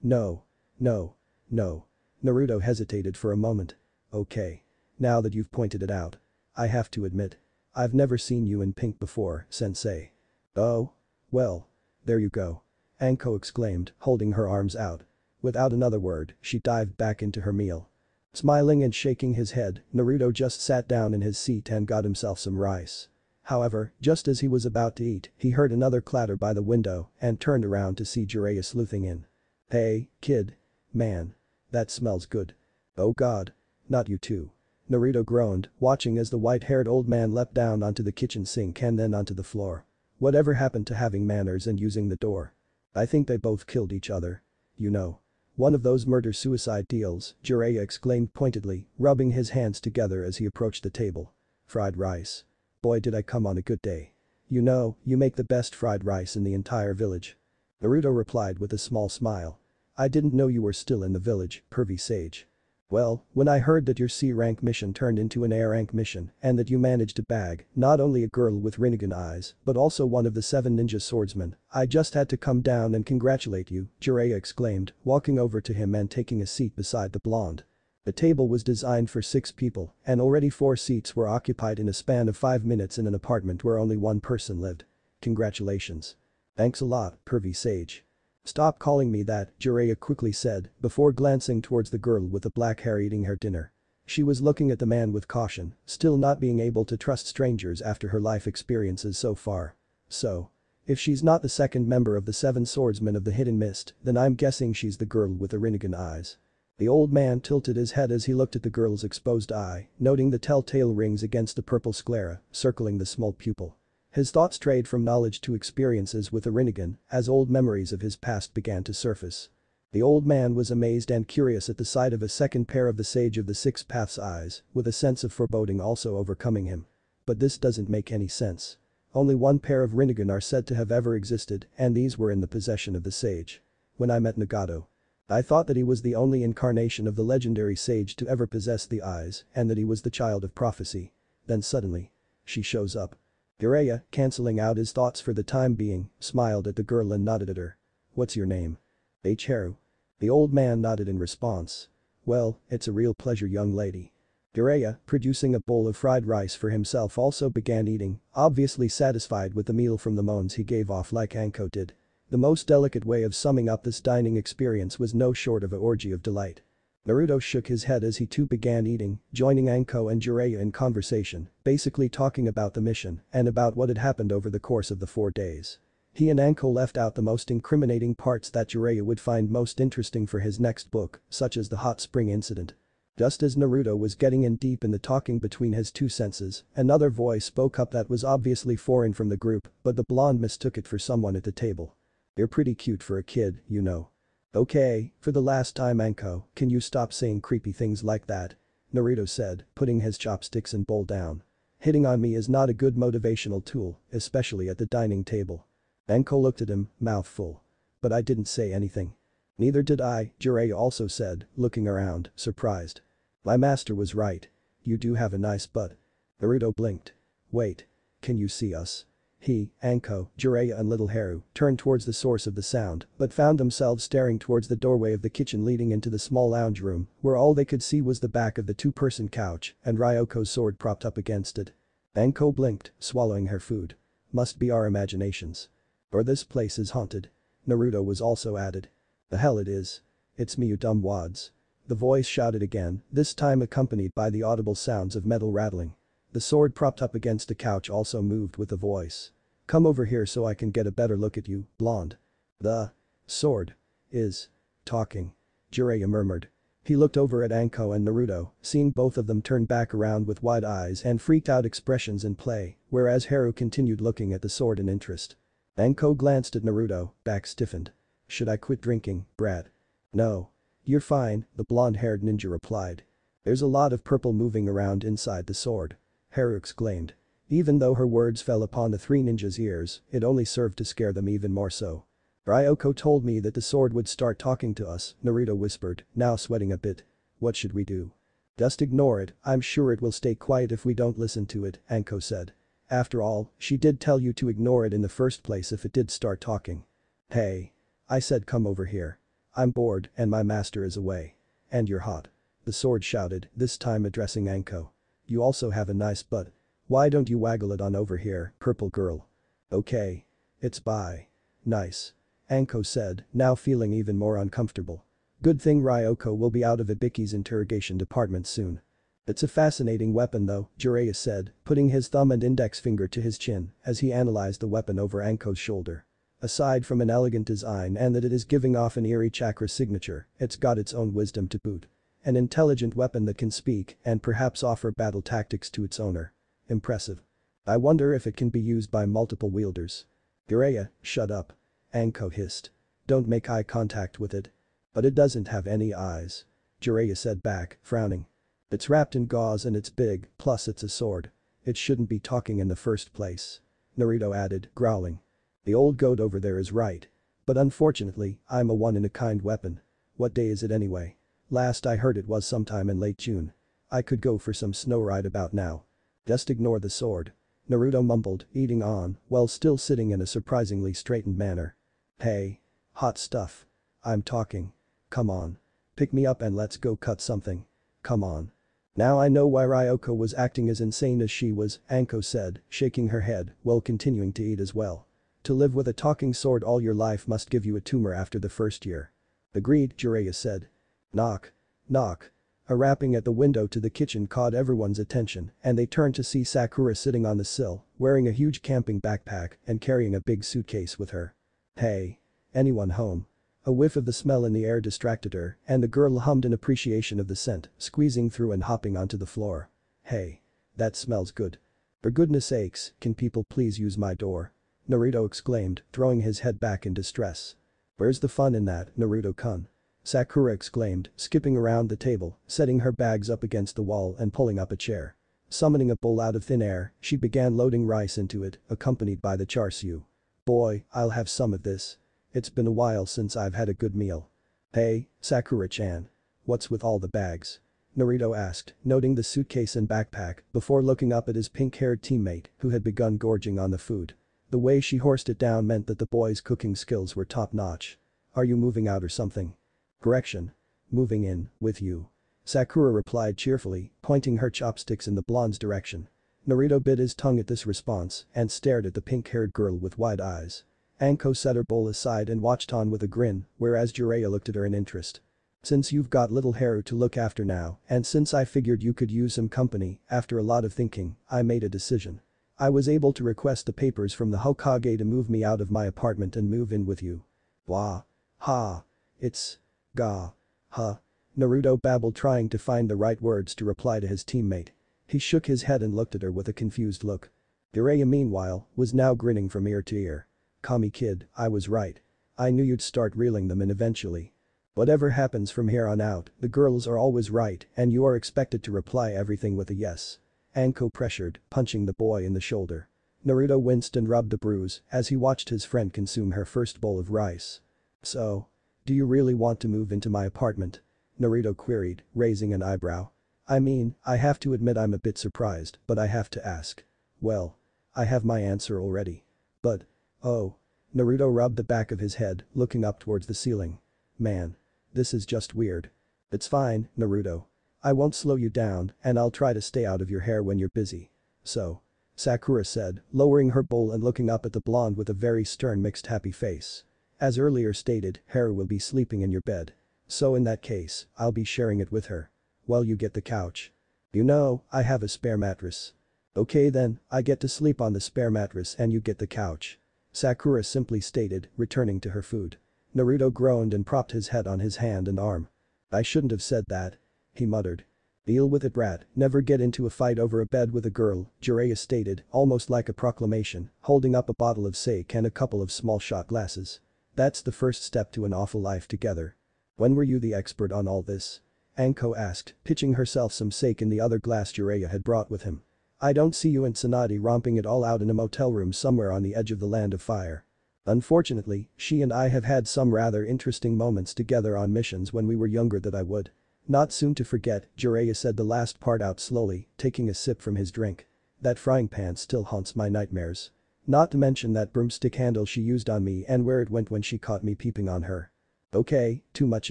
No. No. No. Naruto hesitated for a moment. Okay. Now that you've pointed it out. I have to admit. I've never seen you in pink before, sensei. Oh? Well. There you go. Anko exclaimed, holding her arms out. Without another word, she dived back into her meal. Smiling and shaking his head, Naruto just sat down in his seat and got himself some rice. However, just as he was about to eat, he heard another clatter by the window and turned around to see Jiraiya sleuthing in. Hey, kid. Man. That smells good. Oh god. Not you too. Naruto groaned, watching as the white-haired old man leapt down onto the kitchen sink and then onto the floor. Whatever happened to having manners and using the door? I think they both killed each other. You know. One of those murder-suicide deals, Jiraiya exclaimed pointedly, rubbing his hands together as he approached the table. Fried rice. Boy did I come on a good day. You know, you make the best fried rice in the entire village. Naruto replied with a small smile. I didn't know you were still in the village, pervy sage. Well, when I heard that your C-rank mission turned into an A-rank mission and that you managed to bag not only a girl with Rinnegan eyes but also one of the 7 ninja swordsmen, I just had to come down and congratulate you, Jiraiya exclaimed, walking over to him and taking a seat beside the blonde. The table was designed for 6 people and already 4 seats were occupied in a span of 5 minutes in an apartment where only one person lived. Congratulations. Thanks a lot, pervy sage. Stop calling me that, Jiraiya quickly said, before glancing towards the girl with the black hair eating her dinner. She was looking at the man with caution, still not being able to trust strangers after her life experiences so far. So. If she's not the second member of the 7 swordsmen of the Hidden Mist, then I'm guessing she's the girl with the Rinnegan eyes. The old man tilted his head as he looked at the girl's exposed eye, noting the telltale rings against the purple sclera, circling the small pupil. His thoughts strayed from knowledge to experiences with the Rinnegan as old memories of his past began to surface. The old man was amazed and curious at the sight of a second pair of the Sage of the Six Paths eyes, with a sense of foreboding also overcoming him. But this doesn't make any sense. Only one pair of Rinnegan are said to have ever existed and these were in the possession of the sage. When I met Nagato, I thought that he was the only incarnation of the legendary sage to ever possess the eyes and that he was the child of prophecy. Then suddenly. She shows up. Jiraiya, cancelling out his thoughts for the time being, smiled at the girl and nodded at her. What's your name? Haru. The old man nodded in response. Well, it's a real pleasure, young lady. Jiraiya, producing a bowl of fried rice for himself, also began eating, obviously satisfied with the meal from the moans he gave off like Anko did. The most delicate way of summing up this dining experience was no short of an orgy of delight. Naruto shook his head as he too began eating, joining Anko and Jiraiya in conversation, basically talking about the mission and about what had happened over the course of the 4 days. He and Anko left out the most incriminating parts that Jiraiya would find most interesting for his next book, such as the hot spring incident. Just as Naruto was getting in deep in the talking between his 2 senses, another voice spoke up that was obviously foreign from the group, but the blonde mistook it for someone at the table. You're pretty cute for a kid, you know. Okay, for the last time, Anko, can you stop saying creepy things like that? Naruto said, putting his chopsticks and bowl down. Hitting on me is not a good motivational tool, especially at the dining table. Anko looked at him, mouth full. But I didn't say anything. Neither did I, Jiraiya also said, looking around, surprised. My master was right. You do have a nice butt. Naruto blinked. Wait. Can you see us? He, Anko, Jiraiya and little Haru turned towards the source of the sound but found themselves staring towards the doorway of the kitchen leading into the small lounge room where all they could see was the back of the 2-person couch and Ryoko's sword propped up against it. Anko blinked, swallowing her food. Must be our imaginations. Or this place is haunted. Naruto was also added. The hell it is. It's me, you dumb wads. The voice shouted again, this time accompanied by the audible sounds of metal rattling. The sword propped up against the couch also moved with the voice. Come over here so I can get a better look at you, blonde. The sword is talking. Jiraiya murmured. He looked over at Anko and Naruto, seeing both of them turn back around with wide eyes and freaked out expressions in play, whereas Haru continued looking at the sword in interest. Anko glanced at Naruto, back stiffened. "Should I quit drinking, brat?" "No. You're fine," the blonde-haired ninja replied. "There's a lot of purple moving around inside the sword," Haru exclaimed. Even though her words fell upon the three ninjas' ears, it only served to scare them even more so. "Ryoko told me that the sword would start talking to us," Naruto whispered, now sweating a bit. "What should we do?" "Just ignore it, I'm sure it will stay quiet if we don't listen to it," Anko said. "After all, she did tell you to ignore it in the first place if it did start talking." "Hey. I said come over here. I'm bored and my master is away. And you're hot." The sword shouted, this time addressing Anko. "You also have a nice butt. Why don't you waggle it on over here, purple girl?" "Okay. It's bye." "Nice." Anko said, now feeling even more uncomfortable. Good thing Ryoko will be out of Ibiki's interrogation department soon. "It's a fascinating weapon though," Jiraiya said, putting his thumb and index finger to his chin as he analyzed the weapon over Anko's shoulder. "Aside from an elegant design and that it is giving off an eerie chakra signature, it's got its own wisdom to boot. An intelligent weapon that can speak and perhaps offer battle tactics to its owner. Impressive. I wonder if it can be used by multiple wielders." "Jiraiya, shut up." Anko hissed. "Don't make eye contact with it." "But it doesn't have any eyes," Jiraiya said back, frowning. "It's wrapped in gauze and it's big, plus it's a sword. It shouldn't be talking in the first place," Naruto added, growling. "The old goat over there is right. But unfortunately, I'm a one-in-a-kind weapon. What day is it anyway? Last I heard it was sometime in late June. I could go for some snow right about now." "Just ignore the sword," Naruto mumbled, eating on, while still sitting in a surprisingly straightened manner. "Hey. Hot stuff. I'm talking. Come on. Pick me up and let's go cut something. Come on." "Now I know why Ryoko was acting as insane as she was," Anko said, shaking her head while continuing to eat as well. "To live with a talking sword all your life must give you a tumor after the first year." "Agreed," Jiraiya said. Knock. Knock. A rapping at the window to the kitchen caught everyone's attention and they turned to see Sakura sitting on the sill, wearing a huge camping backpack and carrying a big suitcase with her. "Hey. Anyone home?" A whiff of the smell in the air distracted her and the girl hummed in appreciation of the scent, squeezing through and hopping onto the floor. "Hey. That smells good. For goodness sakes, can people please use my door?" Naruto exclaimed, throwing his head back in distress. "Where's the fun in that, Naruto-kun?" Sakura exclaimed, skipping around the table, setting her bags up against the wall and pulling up a chair. Summoning a bowl out of thin air, she began loading rice into it, accompanied by the char siu. "Boy, I'll have some of this. It's been a while since I've had a good meal." "Hey, Sakura-chan. What's with all the bags?" Naruto asked, noting the suitcase and backpack before looking up at his pink-haired teammate who had begun gorging on the food. The way she horsed it down meant that the boy's cooking skills were top-notch. "Are you moving out or something?" "Correction. Moving in, with you," Sakura replied cheerfully, pointing her chopsticks in the blonde's direction. Naruto bit his tongue at this response and stared at the pink-haired girl with wide eyes. Anko set her bowl aside and watched on with a grin, whereas Jiraiya looked at her in interest. "Since you've got little Haru to look after now, and since I figured you could use some company, after a lot of thinking, I made a decision. I was able to request the papers from the Hokage to move me out of my apartment and move in with you." "Wah. Ha. It's. Ga. Huh." Naruto babbled, trying to find the right words to reply to his teammate. He shook his head and looked at her with a confused look. Jiraiya meanwhile, was now grinning from ear to ear. "Kami kid, I was right. I knew you'd start reeling them in eventually. Whatever happens from here on out, the girls are always right and you are expected to reply everything with a yes." Anko pressured, punching the boy in the shoulder. Naruto winced and rubbed a bruise as he watched his friend consume her first bowl of rice. "So? Do you really want to move into my apartment?" Naruto queried, raising an eyebrow. "I mean, I have to admit I'm a bit surprised, but I have to ask." "Well. I have my answer already. But. Oh." Naruto rubbed the back of his head, looking up towards the ceiling. "Man. This is just weird." "It's fine, Naruto. I won't slow you down and I'll try to stay out of your hair when you're busy. So." Sakura said, lowering her bowl and looking up at the blonde with a very stern mixed happy face. "As earlier stated, Haru will be sleeping in your bed. So in that case, I'll be sharing it with her. Well, you get the couch. You know, I have a spare mattress." "Okay then, I get to sleep on the spare mattress and you get the couch," Sakura simply stated, returning to her food. Naruto groaned and propped his head on his hand and arm. I shouldn't have said that. He muttered. Deal with it, rat, never get into a fight over a bed with a girl, Jiraiya stated, almost like a proclamation, holding up a bottle of sake and a couple of small shot glasses. That's the first step to an awful life together. When were you the expert on all this? Anko asked, pitching herself some sake in the other glass Jiraiya had brought with him. I don't see you and Tsunade romping it all out in a motel room somewhere on the edge of the land of fire. Unfortunately, she and I have had some rather interesting moments together on missions when we were younger that I would not soon to forget, Jiraiya said the last part out slowly, taking a sip from his drink. That frying pan still haunts my nightmares. Not to mention that broomstick handle she used on me and where it went when she caught me peeping on her. Okay, too much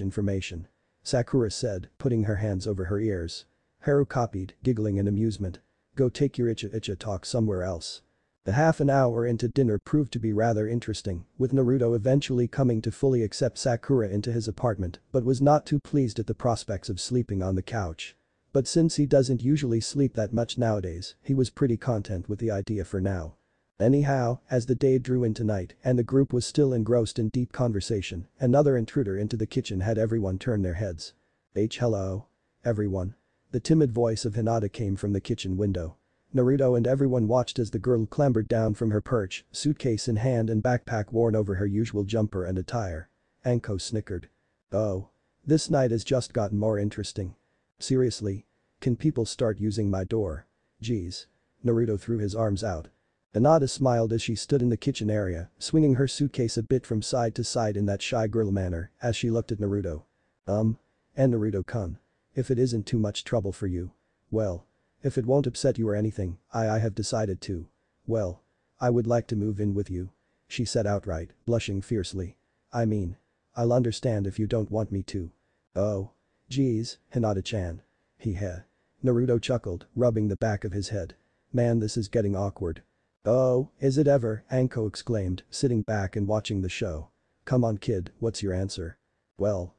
information. Sakura said, putting her hands over her ears. Haru copied, giggling in amusement. Go take your icha talk somewhere else. The half an hour into dinner proved to be rather interesting, with Naruto eventually coming to fully accept Sakura into his apartment but was not too pleased at the prospects of sleeping on the couch. But since he doesn't usually sleep that much nowadays, he was pretty content with the idea for now. Anyhow, as the day drew into night and the group was still engrossed in deep conversation, another intruder into the kitchen had everyone turn their heads. Hello. Everyone. The timid voice of Hinata came from the kitchen window. Naruto and everyone watched as the girl clambered down from her perch, suitcase in hand and backpack worn over her usual jumper and attire. Anko snickered. Oh. This night has just gotten more interesting. Seriously? Can people start using my door? Geez. Naruto threw his arms out. Hinata smiled as she stood in the kitchen area, swinging her suitcase a bit from side to side in that shy girl manner as she looked at Naruto. And Naruto-kun. If it isn't too much trouble for you. Well. If it won't upset you or anything, I have decided to. Well. I would like to move in with you. She said outright, blushing fiercely. I mean. I'll understand if you don't want me to. Oh. Geez, Hinata-chan. Heh. Naruto chuckled, rubbing the back of his head. Man, this is getting awkward. Oh, is it ever? Anko exclaimed, sitting back and watching the show. Come on kid, what's your answer? Well.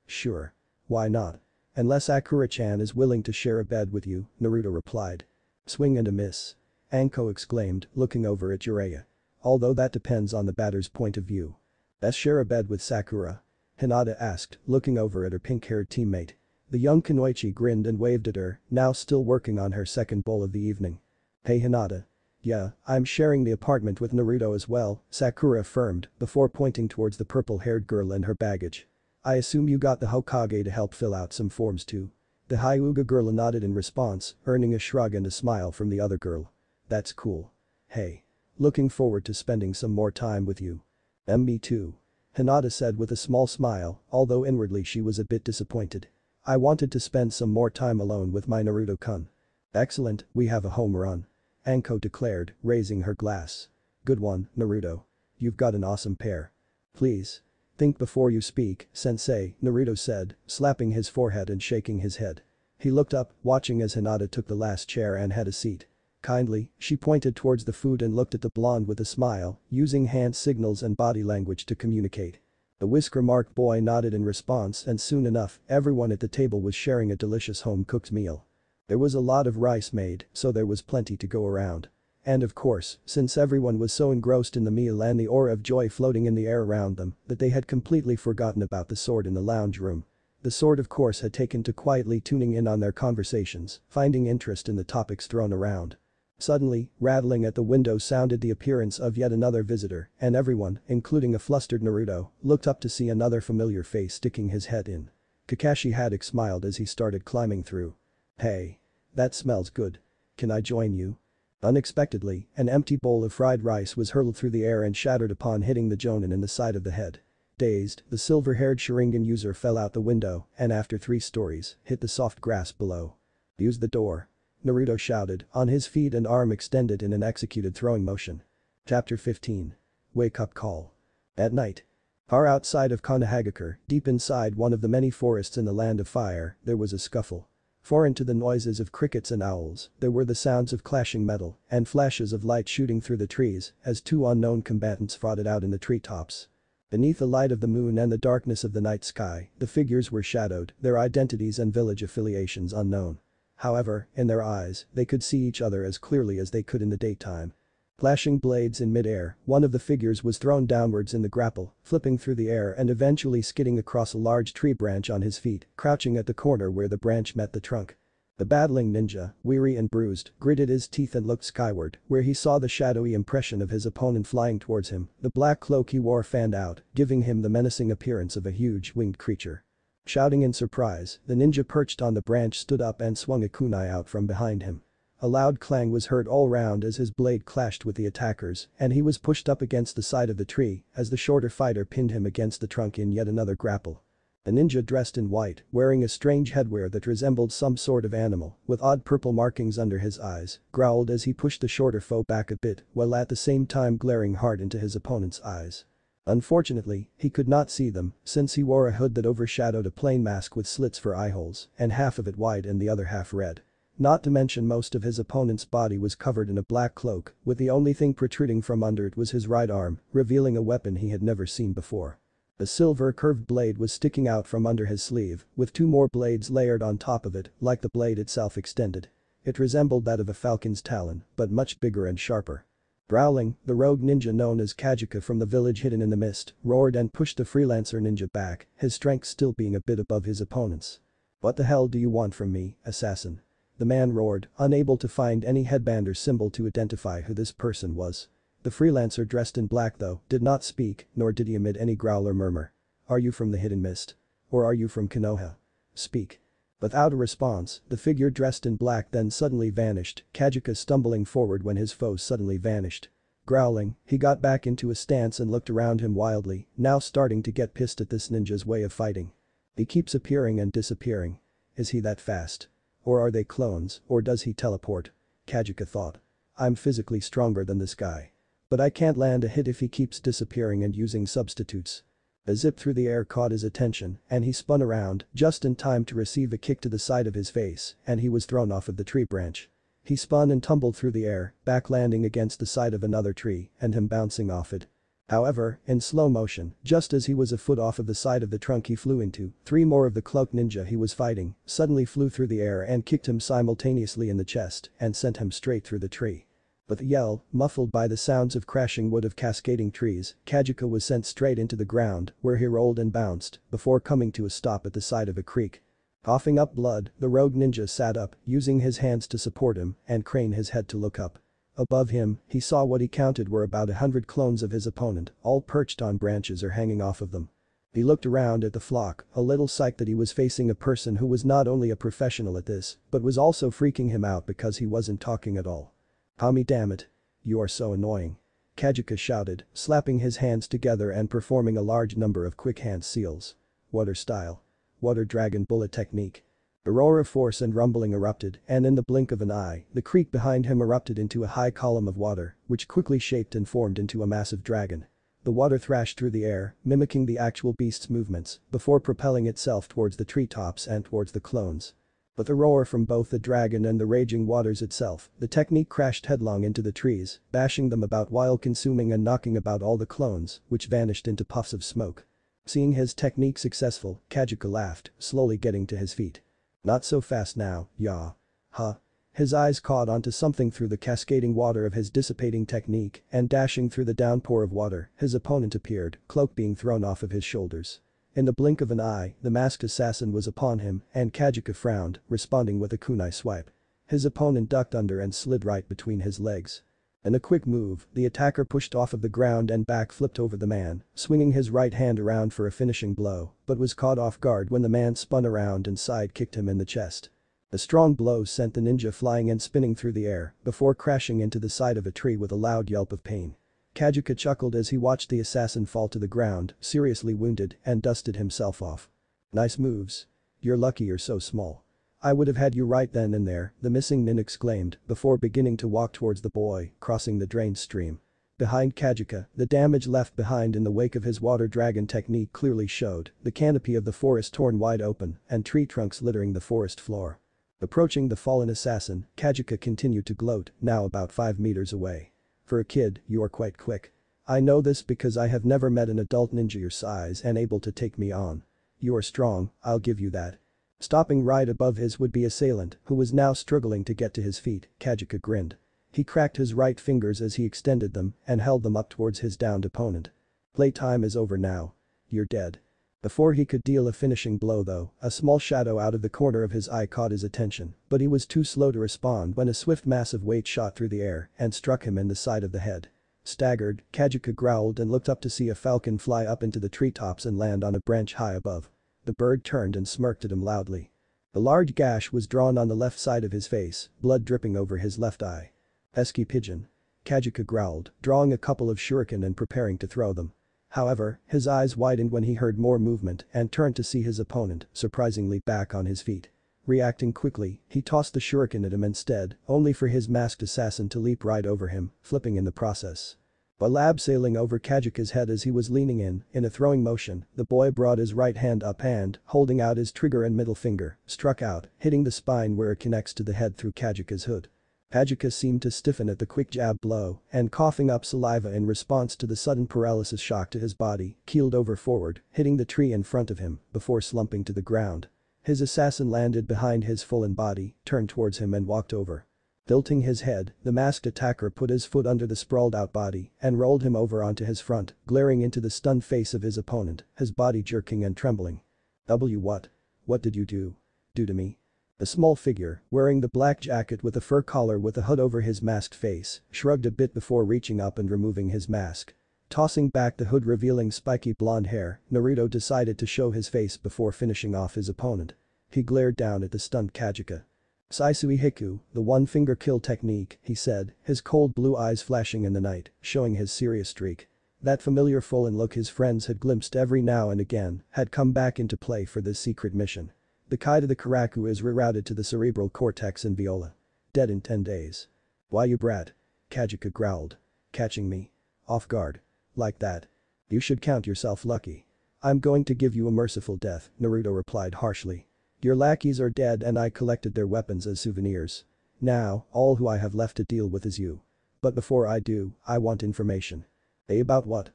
Sure. Why not? Unless Sakura-chan is willing to share a bed with you, Naruto replied. Swing and a miss. Anko exclaimed, looking over at Jiraiya. Although that depends on the batter's point of view. Let's share a bed with Sakura? Hinata asked, looking over at her pink-haired teammate. The young Kunoichi grinned and waved at her, now still working on her second bowl of the evening. Hey Hinata. Yeah, I'm sharing the apartment with Naruto as well, Sakura affirmed, before pointing towards the purple-haired girl and her baggage. I assume you got the Hokage to help fill out some forms too. The Hyuga girl nodded in response, earning a shrug and a smile from the other girl. That's cool. Hey. Looking forward to spending some more time with you. Me too. Hinata said with a small smile, although inwardly she was a bit disappointed. I wanted to spend some more time alone with my Naruto-kun. Excellent, we have a home run. Anko declared, raising her glass. Good one, Naruto. You've got an awesome pair. Please. Think before you speak, sensei, Naruto said, slapping his forehead and shaking his head. He looked up, watching as Hinata took the last chair and had a seat. Kindly, she pointed towards the food and looked at the blonde with a smile, using hand signals and body language to communicate. The whisker-marked boy nodded in response and soon enough, everyone at the table was sharing a delicious home-cooked meal. There was a lot of rice made, so there was plenty to go around. And of course, since everyone was so engrossed in the meal and the aura of joy floating in the air around them that they had completely forgotten about the sword in the lounge room. The sword of course had taken to quietly tuning in on their conversations, finding interest in the topics thrown around. Suddenly, rattling at the window sounded the appearance of yet another visitor, and everyone, including a flustered Naruto, looked up to see another familiar face sticking his head in. Kakashi Haddock smiled as he started climbing through. Hey. That smells good. Can I join you? Unexpectedly, an empty bowl of fried rice was hurled through the air and shattered upon hitting the Jonin in the side of the head. Dazed, the silver-haired Sharingan user fell out the window and after 3 stories, hit the soft grass below. Use the door. Naruto shouted, on his feet and arm extended in an executed throwing motion. Chapter 15. Wake-up call. At night. Far outside of Konohagakure, deep inside one of the many forests in the Land of Fire, there was a scuffle. Foreign to the noises of crickets and owls, there were the sounds of clashing metal and flashes of light shooting through the trees as 2 unknown combatants fought it out in the treetops. Beneath the light of the moon and the darkness of the night sky, the figures were shadowed, their identities and village affiliations unknown. However, in their eyes, they could see each other as clearly as they could in the daytime. Flashing blades in mid-air, one of the figures was thrown downwards in the grapple, flipping through the air and eventually skidding across a large tree branch on his feet, crouching at the corner where the branch met the trunk. The battling ninja, weary and bruised, gritted his teeth and looked skyward, where he saw the shadowy impression of his opponent flying towards him. The black cloak he wore fanned out, giving him the menacing appearance of a huge winged creature. Shouting in surprise, the ninja perched on the branch stood up and swung a kunai out from behind him. A loud clang was heard all round as his blade clashed with the attackers, and he was pushed up against the side of the tree as the shorter fighter pinned him against the trunk in yet another grapple. The ninja dressed in white, wearing a strange headwear that resembled some sort of animal, with odd purple markings under his eyes, growled as he pushed the shorter foe back a bit while at the same time glaring hard into his opponent's eyes. Unfortunately, he could not see them, since he wore a hood that overshadowed a plain mask with slits for eyeholes, and half of it white and the other half red. Not to mention most of his opponent's body was covered in a black cloak, with the only thing protruding from under it was his right arm, revealing a weapon he had never seen before. A silver curved blade was sticking out from under his sleeve, with two more blades layered on top of it, like the blade itself extended. It resembled that of a falcon's talon, but much bigger and sharper. Growling, the rogue ninja known as Kajika from the village hidden in the mist, roared and pushed the freelancer ninja back, his strength still being a bit above his opponent's. "What the hell do you want from me, assassin?" The man roared, unable to find any headband or symbol to identify who this person was. The freelancer dressed in black though, did not speak, nor did he emit any growl or murmur. "Are you from the hidden mist? Or are you from Konoha? Speak." Without a response, the figure dressed in black then suddenly vanished, Kajika stumbling forward when his foe suddenly vanished. Growling, he got back into a stance and looked around him wildly, now starting to get pissed at this ninja's way of fighting. He keeps appearing and disappearing. Is he that fast? Or are they clones, or does he teleport? Kajika thought. I'm physically stronger than this guy. But I can't land a hit if he keeps disappearing and using substitutes. A zip through the air caught his attention, and he spun around, just in time to receive a kick to the side of his face, and he was thrown off of the tree branch. He spun and tumbled through the air, back landing against the side of another tree, and him bouncing off it. However, in slow motion, just as he was a foot off of the side of the trunk he flew into, three more of the cloaked ninja he was fighting suddenly flew through the air and kicked him simultaneously in the chest and sent him straight through the tree. With a yell, muffled by the sounds of crashing wood of cascading trees, Kajika was sent straight into the ground, where he rolled and bounced, before coming to a stop at the side of a creek. Coughing up blood, the rogue ninja sat up, using his hands to support him, and craned his head to look up. Above him, he saw what he counted were about 100 clones of his opponent, all perched on branches or hanging off of them. He looked around at the flock, a little psyched that he was facing a person who was not only a professional at this, but was also freaking him out because he wasn't talking at all. "Tommy, damn it. You are so annoying." Kajika shouted, slapping his hands together and performing a large number of quick hand seals. Water style. Water dragon bullet technique. A roar of force and rumbling erupted, and in the blink of an eye, the creek behind him erupted into a high column of water, which quickly shaped and formed into a massive dragon. The water thrashed through the air, mimicking the actual beast's movements, before propelling itself towards the treetops and towards the clones. With a roar from both the dragon and the raging waters itself, the technique crashed headlong into the trees, bashing them about while consuming and knocking about all the clones, which vanished into puffs of smoke. Seeing his technique successful, Kajika laughed, slowly getting to his feet. "Not so fast now, yah. Huh." His eyes caught onto something through the cascading water of his dissipating technique, and dashing through the downpour of water, his opponent appeared, cloak being thrown off of his shoulders. In the blink of an eye, the masked assassin was upon him, and Kajika frowned, responding with a kunai swipe. His opponent ducked under and slid right between his legs. In a quick move, the attacker pushed off of the ground and back flipped over the man, swinging his right hand around for a finishing blow, but was caught off guard when the man spun around and side kicked him in the chest. A strong blow sent the ninja flying and spinning through the air, before crashing into the side of a tree with a loud yelp of pain. Kajika chuckled as he watched the assassin fall to the ground, seriously wounded, and dusted himself off. "Nice moves. You're lucky you're so small. I would have had you right then and there," the missing nin exclaimed, before beginning to walk towards the boy, crossing the drained stream. Behind Kajika, the damage left behind in the wake of his water dragon technique clearly showed, the canopy of the forest torn wide open, and tree trunks littering the forest floor. Approaching the fallen assassin, Kajika continued to gloat, now about 5 meters away. "For a kid, you are quite quick. I know this because I have never met an adult ninja your size and able to take me on. You are strong, I'll give you that." Stopping right above his would-be assailant, who was now struggling to get to his feet, Kajika grinned. He cracked his right fingers as he extended them and held them up towards his downed opponent. Playtime is over now. You're dead. Before he could deal a finishing blow though, a small shadow out of the corner of his eye caught his attention, but he was too slow to respond when a swift massive weight shot through the air and struck him in the side of the head. Staggered, Kajika growled and looked up to see a falcon fly up into the treetops and land on a branch high above. The bird turned and smirked at him loudly. A large gash was drawn on the left side of his face, blood dripping over his left eye. "Pesky pigeon." Kajika growled, drawing a couple of shuriken and preparing to throw them. However, his eyes widened when he heard more movement and turned to see his opponent, surprisingly back on his feet. Reacting quickly, he tossed the shuriken at him instead, only for his masked assassin to leap right over him, flipping in the process. A lab sailing over Kajika's head as he was leaning in a throwing motion, the boy brought his right hand up and, holding out his trigger and middle finger, struck out, hitting the spine where it connects to the head through Kajika's hood. Kajika seemed to stiffen at the quick jab blow and coughing up saliva in response to the sudden paralysis shock to his body, keeled over forward, hitting the tree in front of him before slumping to the ground. His assassin landed behind his fallen body, turned towards him and walked over. Tilting his head, the masked attacker put his foot under the sprawled-out body and rolled him over onto his front, glaring into the stunned face of his opponent, his body jerking and trembling. What? What did you do? Do to me?" The small figure, wearing the black jacket with a fur collar with a hood over his masked face, shrugged a bit before reaching up and removing his mask. Tossing back the hood revealing spiky blonde hair, Naruto decided to show his face before finishing off his opponent. He glared down at the stunned Kajika. "Saisui Hiku, the one-finger kill technique," he said, his cold blue eyes flashing in the night, showing his serious streak. That familiar fallen look his friends had glimpsed every now and again had come back into play for this secret mission. The Kai to the Karaku is rerouted to the cerebral cortex in Viola. Dead in 10 days. "Why you brat?" Kajika growled. "Catching me? Off guard? Like that? You should count yourself lucky. I'm going to give you a merciful death," Naruto replied harshly. "Your lackeys are dead and I collected their weapons as souvenirs. Now, all who I have left to deal with is you. But before I do, I want information." "About what?"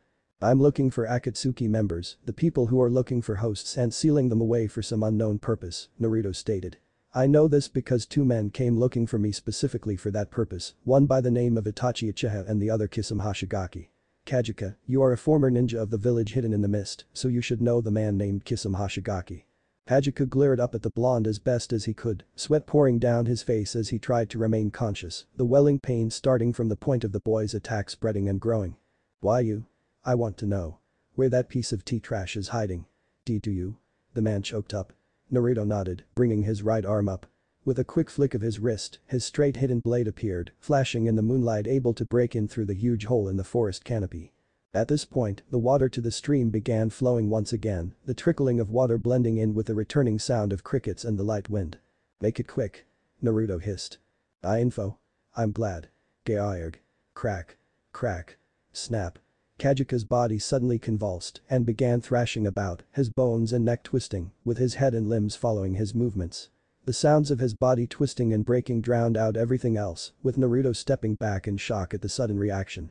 "I'm looking for Akatsuki members, the people who are looking for hosts and sealing them away for some unknown purpose," Naruto stated. "I know this because 2 men came looking for me specifically for that purpose, one by the name of Itachi Uchiha and the other Kisame Hashigaki. Kajika, you are a former ninja of the village hidden in the mist, so you should know the man named Kisame Hashigaki." Kajika glared up at the blonde as best as he could, sweat pouring down his face as he tried to remain conscious, the welling pain starting from the point of the boy's attack spreading and growing. "Why you? I want to know. Where that piece of tea trash is hiding. Do you?" The man choked up. Naruto nodded, bringing his right arm up. With a quick flick of his wrist, his straight hidden blade appeared, flashing in the moonlight able to break in through the huge hole in the forest canopy. At this point, the water to the stream began flowing once again, the trickling of water blending in with the returning sound of crickets and the light wind. "Make it quick," Naruto hissed. "Info. I'm glad. Gaerg. Crack. Crack. Snap." Kajika's body suddenly convulsed and began thrashing about, his bones and neck twisting, with his head and limbs following his movements. The sounds of his body twisting and breaking drowned out everything else, with Naruto stepping back in shock at the sudden reaction.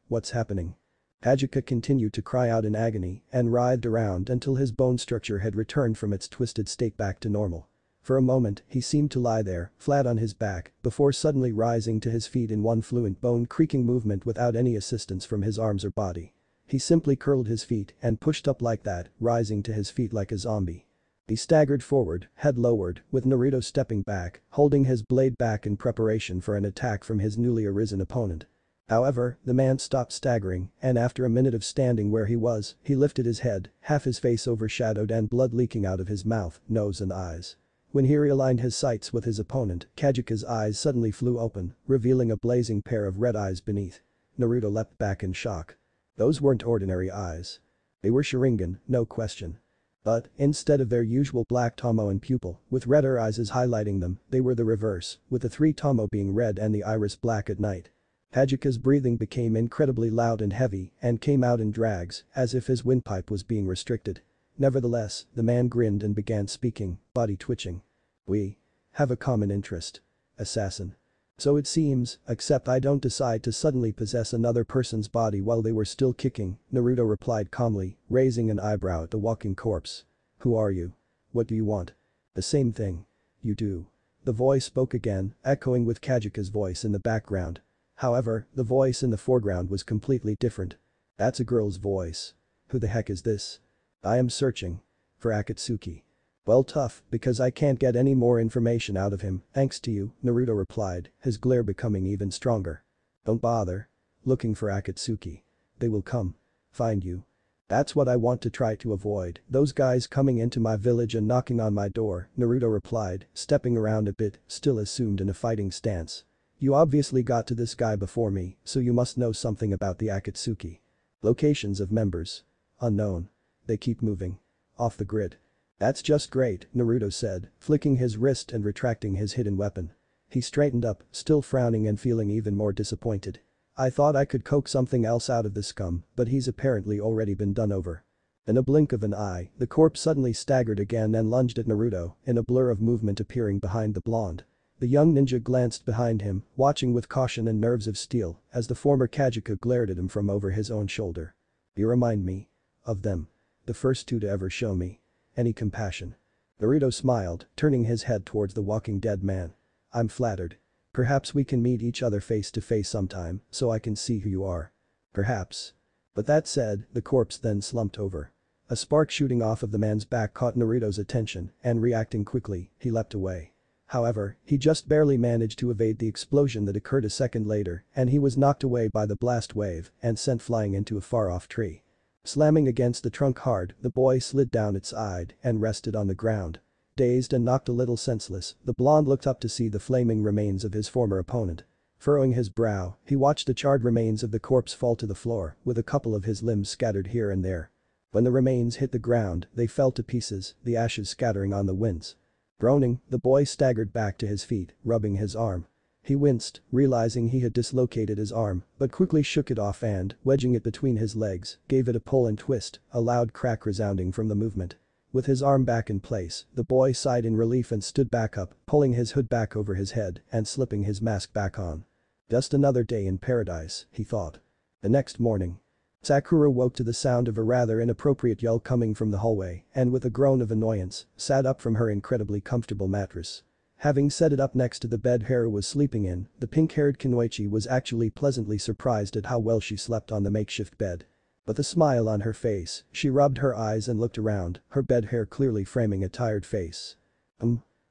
What's happening?" Kajika continued to cry out in agony and writhed around until his bone structure had returned from its twisted state back to normal. For a moment, he seemed to lie there, flat on his back, before suddenly rising to his feet in one fluent bone-creaking movement without any assistance from his arms or body. He simply curled his feet and pushed up like that, rising to his feet like a zombie. He staggered forward, head lowered, with Naruto stepping back, holding his blade back in preparation for an attack from his newly arisen opponent. However, the man stopped staggering, and after a minute of standing where he was, he lifted his head, half his face overshadowed and blood leaking out of his mouth, nose and eyes. When he realigned his sights with his opponent, Kajika's eyes suddenly flew open, revealing a blazing pair of red eyes beneath. Naruto leapt back in shock. Those weren't ordinary eyes. They were Sharingan, no question. But, instead of their usual black tomo and pupil, with redder eyes highlighting them, they were the reverse, with the 3 tomo being red and the iris black at night. Kajika's breathing became incredibly loud and heavy and came out in drags, as if his windpipe was being restricted. Nevertheless, the man grinned and began speaking, body twitching. "We have a common interest. Assassin. So it seems, except I don't decide to suddenly possess another person's body while they were still kicking," Naruto replied calmly, raising an eyebrow at the walking corpse. "Who are you? What do you want?" "The same thing. You do. The voice spoke again, echoing with Kajika's voice in the background. However, the voice in the foreground was completely different. That's a girl's voice. Who the heck is this? I am searching for Akatsuki. Well, tough, because I can't get any more information out of him, thanks to you, Naruto replied, his glare becoming even stronger. Don't bother looking for Akatsuki. They will come find you. That's what I want to try to avoid, those guys coming into my village and knocking on my door, Naruto replied, stepping around a bit, still assumed in a fighting stance. You obviously got to this guy before me, so you must know something about the Akatsuki. Locations of members. Unknown. They keep moving. Off the grid. That's just great, Naruto said, flicking his wrist and retracting his hidden weapon. He straightened up, still frowning and feeling even more disappointed. I thought I could coax something else out of the scum, but he's apparently already been done over. In a blink of an eye, the corpse suddenly staggered again and lunged at Naruto, in a blur of movement appearing behind the blonde. The young ninja glanced behind him, watching with caution and nerves of steel, as the former Kajika glared at him from over his own shoulder. You remind me of them. The first two to ever show me any compassion. Naruto smiled, turning his head towards the walking dead man. I'm flattered. Perhaps we can meet each other face to face sometime, so I can see who you are. Perhaps. But that said, the corpse then slumped over. A spark shooting off of the man's back caught Naruto's attention, and reacting quickly, he leapt away. However, he just barely managed to evade the explosion that occurred a second later, and he was knocked away by the blast wave and sent flying into a far-off tree. Slamming against the trunk hard, the boy slid down its side and rested on the ground. Dazed and knocked a little senseless, the blonde looked up to see the flaming remains of his former opponent. Furrowing his brow, he watched the charred remains of the corpse fall to the floor, with a couple of his limbs scattered here and there. When the remains hit the ground, they fell to pieces, the ashes scattering on the winds. Groaning, the boy staggered back to his feet, rubbing his arm. He winced, realizing he had dislocated his arm, but quickly shook it off and, wedging it between his legs, gave it a pull and twist, a loud crack resounding from the movement. With his arm back in place, the boy sighed in relief and stood back up, pulling his hood back over his head and slipping his mask back on. Just another day in paradise, he thought. The next morning. Sakura woke to the sound of a rather inappropriate yell coming from the hallway and with a groan of annoyance, sat up from her incredibly comfortable mattress. Having set it up next to the bed Haru was sleeping in, the pink-haired Kunoichi was actually pleasantly surprised at how well she slept on the makeshift bed. With a smile on her face, she rubbed her eyes and looked around, her bed hair clearly framing a tired face.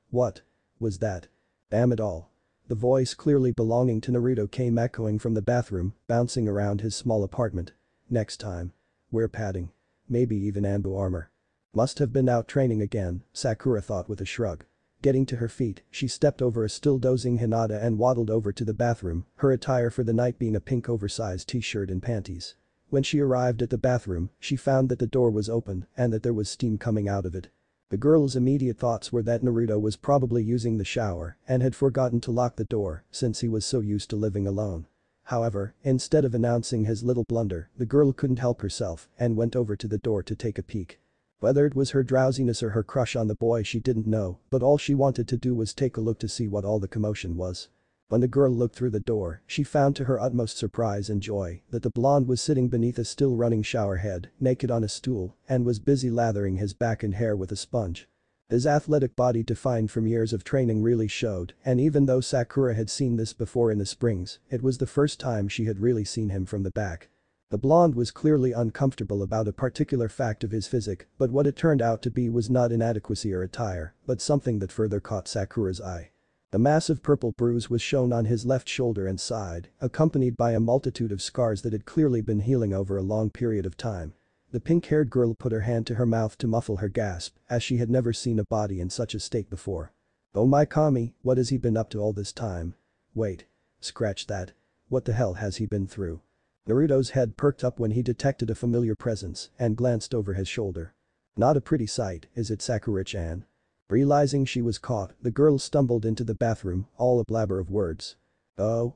What was that? Damn it all. The voice clearly belonging to Naruto came echoing from the bathroom, bouncing around his small apartment. Next time. Wear padding. Maybe even Anbu armor. Must have been out training again, Sakura thought with a shrug. Getting to her feet, she stepped over a still dozing Hinata and waddled over to the bathroom, her attire for the night being a pink oversized t-shirt and panties. When she arrived at the bathroom, she found that the door was open and that there was steam coming out of it. The girl's immediate thoughts were that Naruto was probably using the shower and had forgotten to lock the door since he was so used to living alone. However, instead of announcing his little blunder, the girl couldn't help herself and went over to the door to take a peek. Whether it was her drowsiness or her crush on the boy she didn't know, but all she wanted to do was take a look to see what all the commotion was. When the girl looked through the door, she found to her utmost surprise and joy that the blonde was sitting beneath a still running shower head, naked on a stool, and was busy lathering his back and hair with a sponge. His athletic body defined from years of training really showed, and even though Sakura had seen this before in the springs, it was the first time she had really seen him from the back. The blonde was clearly uncomfortable about a particular fact of his physique, but what it turned out to be was not inadequacy or attire, but something that further caught Sakura's eye. The massive purple bruise was shown on his left shoulder and side, accompanied by a multitude of scars that had clearly been healing over a long period of time. The pink-haired girl put her hand to her mouth to muffle her gasp, as she had never seen a body in such a state before. Oh my Kami, what has he been up to all this time? Wait. Scratch that. What the hell has he been through? Naruto's head perked up when he detected a familiar presence and glanced over his shoulder. Not a pretty sight, is it, Sakura-chan? Realizing she was caught, the girl stumbled into the bathroom, all a blabber of words. Oh,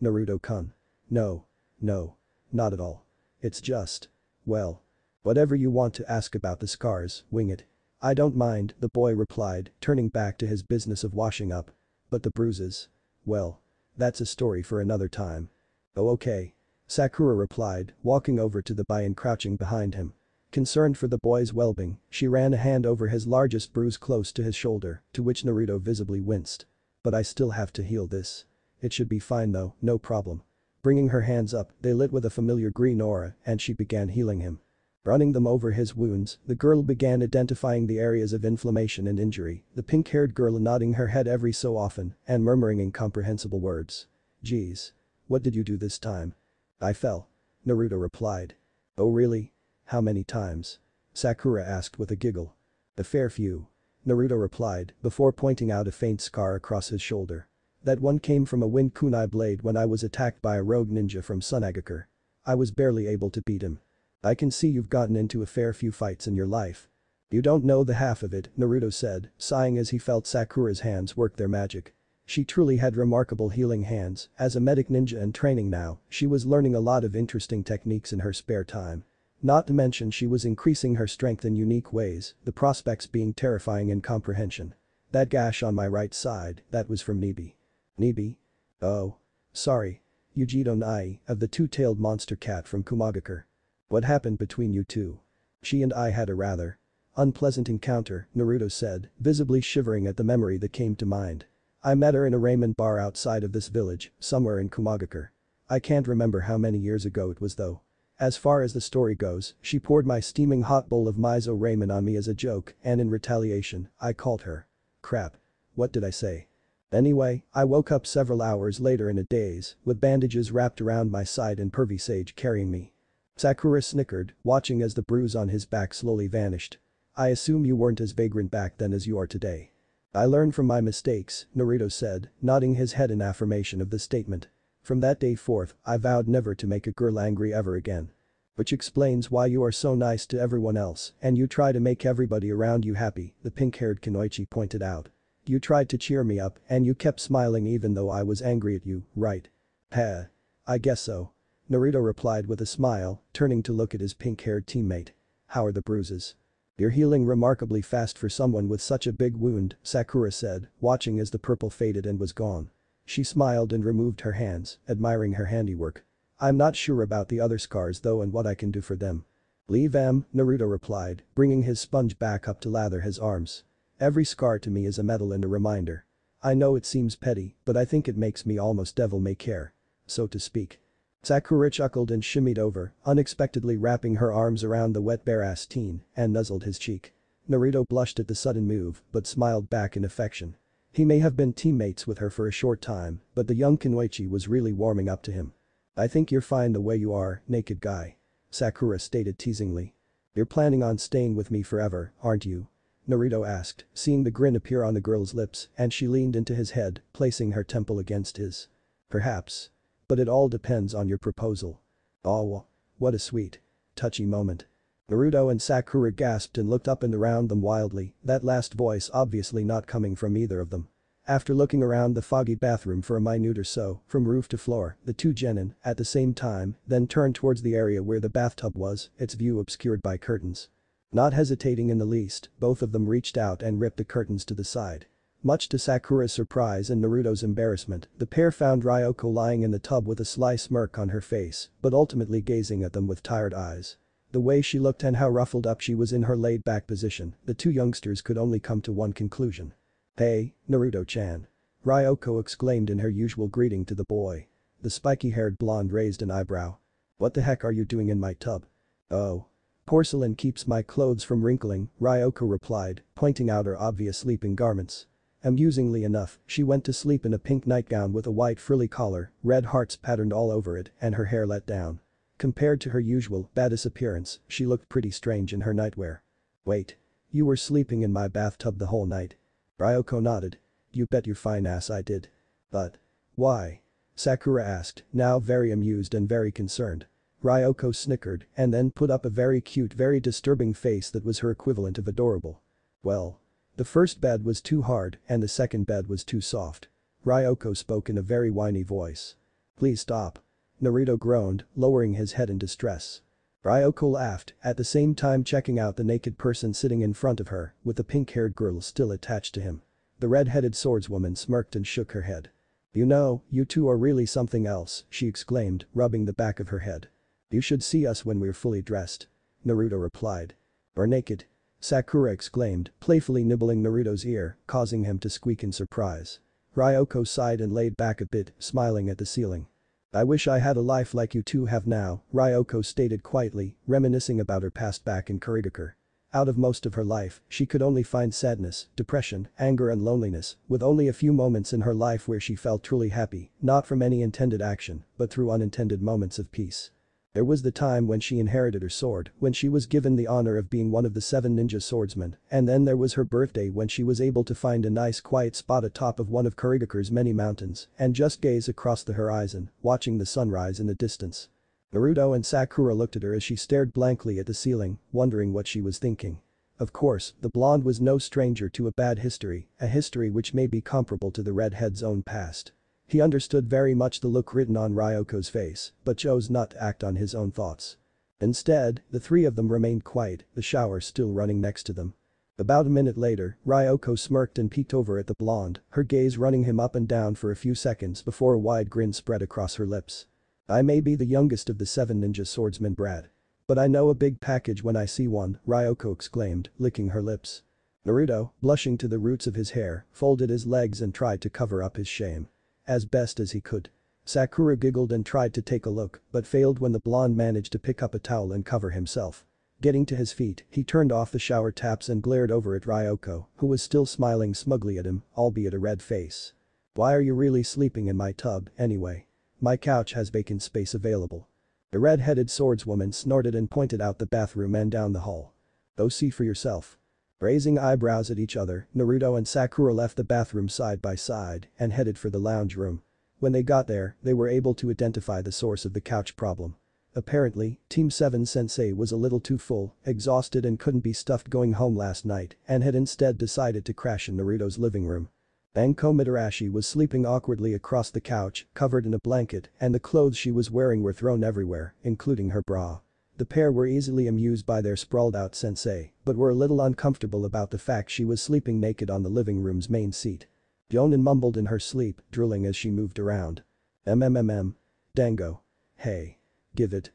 Naruto-kun. No, not at all. It's just, well, whatever you want to ask about the scars, wing it. I don't mind, the boy replied, turning back to his business of washing up. But the bruises? Well, that's a story for another time. Oh okay. Sakura replied, walking over to the boy and crouching behind him. Concerned for the boy's well-being, she ran a hand over his largest bruise close to his shoulder, to which Naruto visibly winced. But I still have to heal this. It should be fine though, no problem. Bringing her hands up, they lit with a familiar green aura and she began healing him. Running them over his wounds, the girl began identifying the areas of inflammation and injury, the pink-haired girl nodding her head every so often and murmuring incomprehensible words. Geez. What did you do this time? I fell. Naruto replied. Oh really? How many times? Sakura asked with a giggle. A fair few. Naruto replied before pointing out a faint scar across his shoulder. That one came from a wind kunai blade when I was attacked by a rogue ninja from Sunagakur. I was barely able to beat him. I can see you've gotten into a fair few fights in your life. You don't know the half of it, Naruto said, sighing as he felt Sakura's hands work their magic. She truly had remarkable healing hands. As a medic ninja in training now, she was learning a lot of interesting techniques in her spare time. Not to mention she was increasing her strength in unique ways, the prospects being terrifying in comprehension. That gash on my right side, that was from Nibi. Nibi? Oh. Sorry. Yujiro Nai, of the two-tailed monster cat from Kumagakur. What happened between you two? She and I had a rather unpleasant encounter, Naruto said, visibly shivering at the memory that came to mind. I met her in a ramen bar outside of this village, somewhere in Kumagakur. I can't remember how many years ago it was though. As far as the story goes, she poured my steaming hot bowl of miso ramen on me as a joke and in retaliation, I called her. Crap. What did I say? Anyway, I woke up several hours later in a daze, with bandages wrapped around my side and pervy sage carrying me. Sakura snickered, watching as the bruise on his back slowly vanished. I assume you weren't as vagrant back then as you are today. I learned from my mistakes, Naruto said, nodding his head in affirmation of the statement. From that day forth, I vowed never to make a girl angry ever again. Which explains why you are so nice to everyone else and you try to make everybody around you happy, the pink-haired Kunoichi pointed out. You tried to cheer me up and you kept smiling even though I was angry at you, right? Heh. I guess so. Naruto replied with a smile, turning to look at his pink-haired teammate. How are the bruises? You're healing remarkably fast for someone with such a big wound, Sakura said, watching as the purple faded and was gone. She smiled and removed her hands, admiring her handiwork. I'm not sure about the other scars though and what I can do for them. Leave them, Naruto replied, bringing his sponge back up to lather his arms. Every scar to me is a medal and a reminder. I know it seems petty, but I think it makes me almost devil may care. So to speak. Sakura chuckled and shimmied over, unexpectedly wrapping her arms around the wet bare-ass teen and nuzzled his cheek. Naruto blushed at the sudden move but smiled back in affection. He may have been teammates with her for a short time, but the young Kunoichi was really warming up to him. I think you're fine the way you are, naked guy. Sakura stated teasingly. You're planning on staying with me forever, aren't you? Naruto asked, seeing the grin appear on the girl's lips and she leaned into his head, placing her temple against his. Perhaps. But it all depends on your proposal. Oh, what a sweet, touchy moment. Naruto and Sakura gasped and looked up and around them wildly, that last voice obviously not coming from either of them. After looking around the foggy bathroom for a minute or so, from roof to floor, the two genin, at the same time, then turned towards the area where the bathtub was, its view obscured by curtains. Not hesitating in the least, both of them reached out and ripped the curtains to the side. Much to Sakura's surprise and Naruto's embarrassment, the pair found Ryoko lying in the tub with a sly smirk on her face, but ultimately gazing at them with tired eyes. The way she looked and how ruffled up she was in her laid-back position, the two youngsters could only come to one conclusion. Hey, Naruto-chan. Ryoko exclaimed in her usual greeting to the boy. The spiky-haired blonde raised an eyebrow. What the heck are you doing in my tub? Oh. Porcelain keeps my clothes from wrinkling, Ryoko replied, pointing out her obvious sleeping garments. Amusingly enough, she went to sleep in a pink nightgown with a white frilly collar, red hearts patterned all over it, and her hair let down. Compared to her usual badass appearance, she looked pretty strange in her nightwear. Wait. You were sleeping in my bathtub the whole night? Ryoko nodded. You bet your fine ass I did. But. Why? Sakura asked, now very amused and very concerned. Ryoko snickered and then put up a very cute, very disturbing face that was her equivalent of adorable. Well. The first bed was too hard and the second bed was too soft. Ryoko spoke in a very whiny voice. Please stop. Naruto groaned, lowering his head in distress. Ryoko laughed, at the same time checking out the naked person sitting in front of her, with the pink-haired girl still attached to him. The red-headed swordswoman smirked and shook her head. You know, you two are really something else, she exclaimed, rubbing the back of her head. You should see us when we're fully dressed. Naruto replied. "Or naked?" Sakura exclaimed, playfully nibbling Naruto's ear, causing him to squeak in surprise. Ryoko sighed and laid back a bit, smiling at the ceiling. "I wish I had a life like you two have now," Ryoko stated quietly, reminiscing about her past back in Kurigakure. Out of most of her life, she could only find sadness, depression, anger and loneliness, with only a few moments in her life where she felt truly happy, not from any intended action, but through unintended moments of peace. There was the time when she inherited her sword, when she was given the honor of being one of the 7 ninja swordsmen, and then there was her birthday when she was able to find a nice quiet spot atop of one of Kurigakure's many mountains and just gaze across the horizon, watching the sunrise in the distance. Naruto and Sakura looked at her as she stared blankly at the ceiling, wondering what she was thinking. Of course, the blonde was no stranger to a bad history, a history which may be comparable to the redhead's own past. He understood very much the look written on Ryoko's face, but chose not to act on his own thoughts. Instead, the three of them remained quiet, the shower still running next to them. About a minute later, Ryoko smirked and peeked over at the blonde, her gaze running him up and down for a few seconds before a wide grin spread across her lips. "I may be the youngest of the 7 ninja swordsmen, Brad. But I know a big package when I see one," Ryoko exclaimed, licking her lips. Naruto, blushing to the roots of his hair, folded his legs and tried to cover up his shame. As best as he could. Sakura giggled and tried to take a look, but failed when the blonde managed to pick up a towel and cover himself. Getting to his feet, he turned off the shower taps and glared over at Ryoko, who was still smiling smugly at him, albeit a red face. "Why are you really sleeping in my tub, anyway? My couch has vacant space available." The red-headed swordswoman snorted and pointed out the bathroom and down the hall. "Go see for yourself." Raising eyebrows at each other, Naruto and Sakura left the bathroom side by side and headed for the lounge room. When they got there, they were able to identify the source of the couch problem. Apparently, Team 7 Sensei was a little too full, exhausted and couldn't be stuffed going home last night and had instead decided to crash in Naruto's living room. Anko Mitarashi was sleeping awkwardly across the couch, covered in a blanket, and the clothes she was wearing were thrown everywhere, including her bra. The pair were easily amused by their sprawled-out sensei, but were a little uncomfortable about the fact she was sleeping naked on the living room's main seat. Yonan mumbled in her sleep, drooling as she moved around. Dango. Hey. Give it.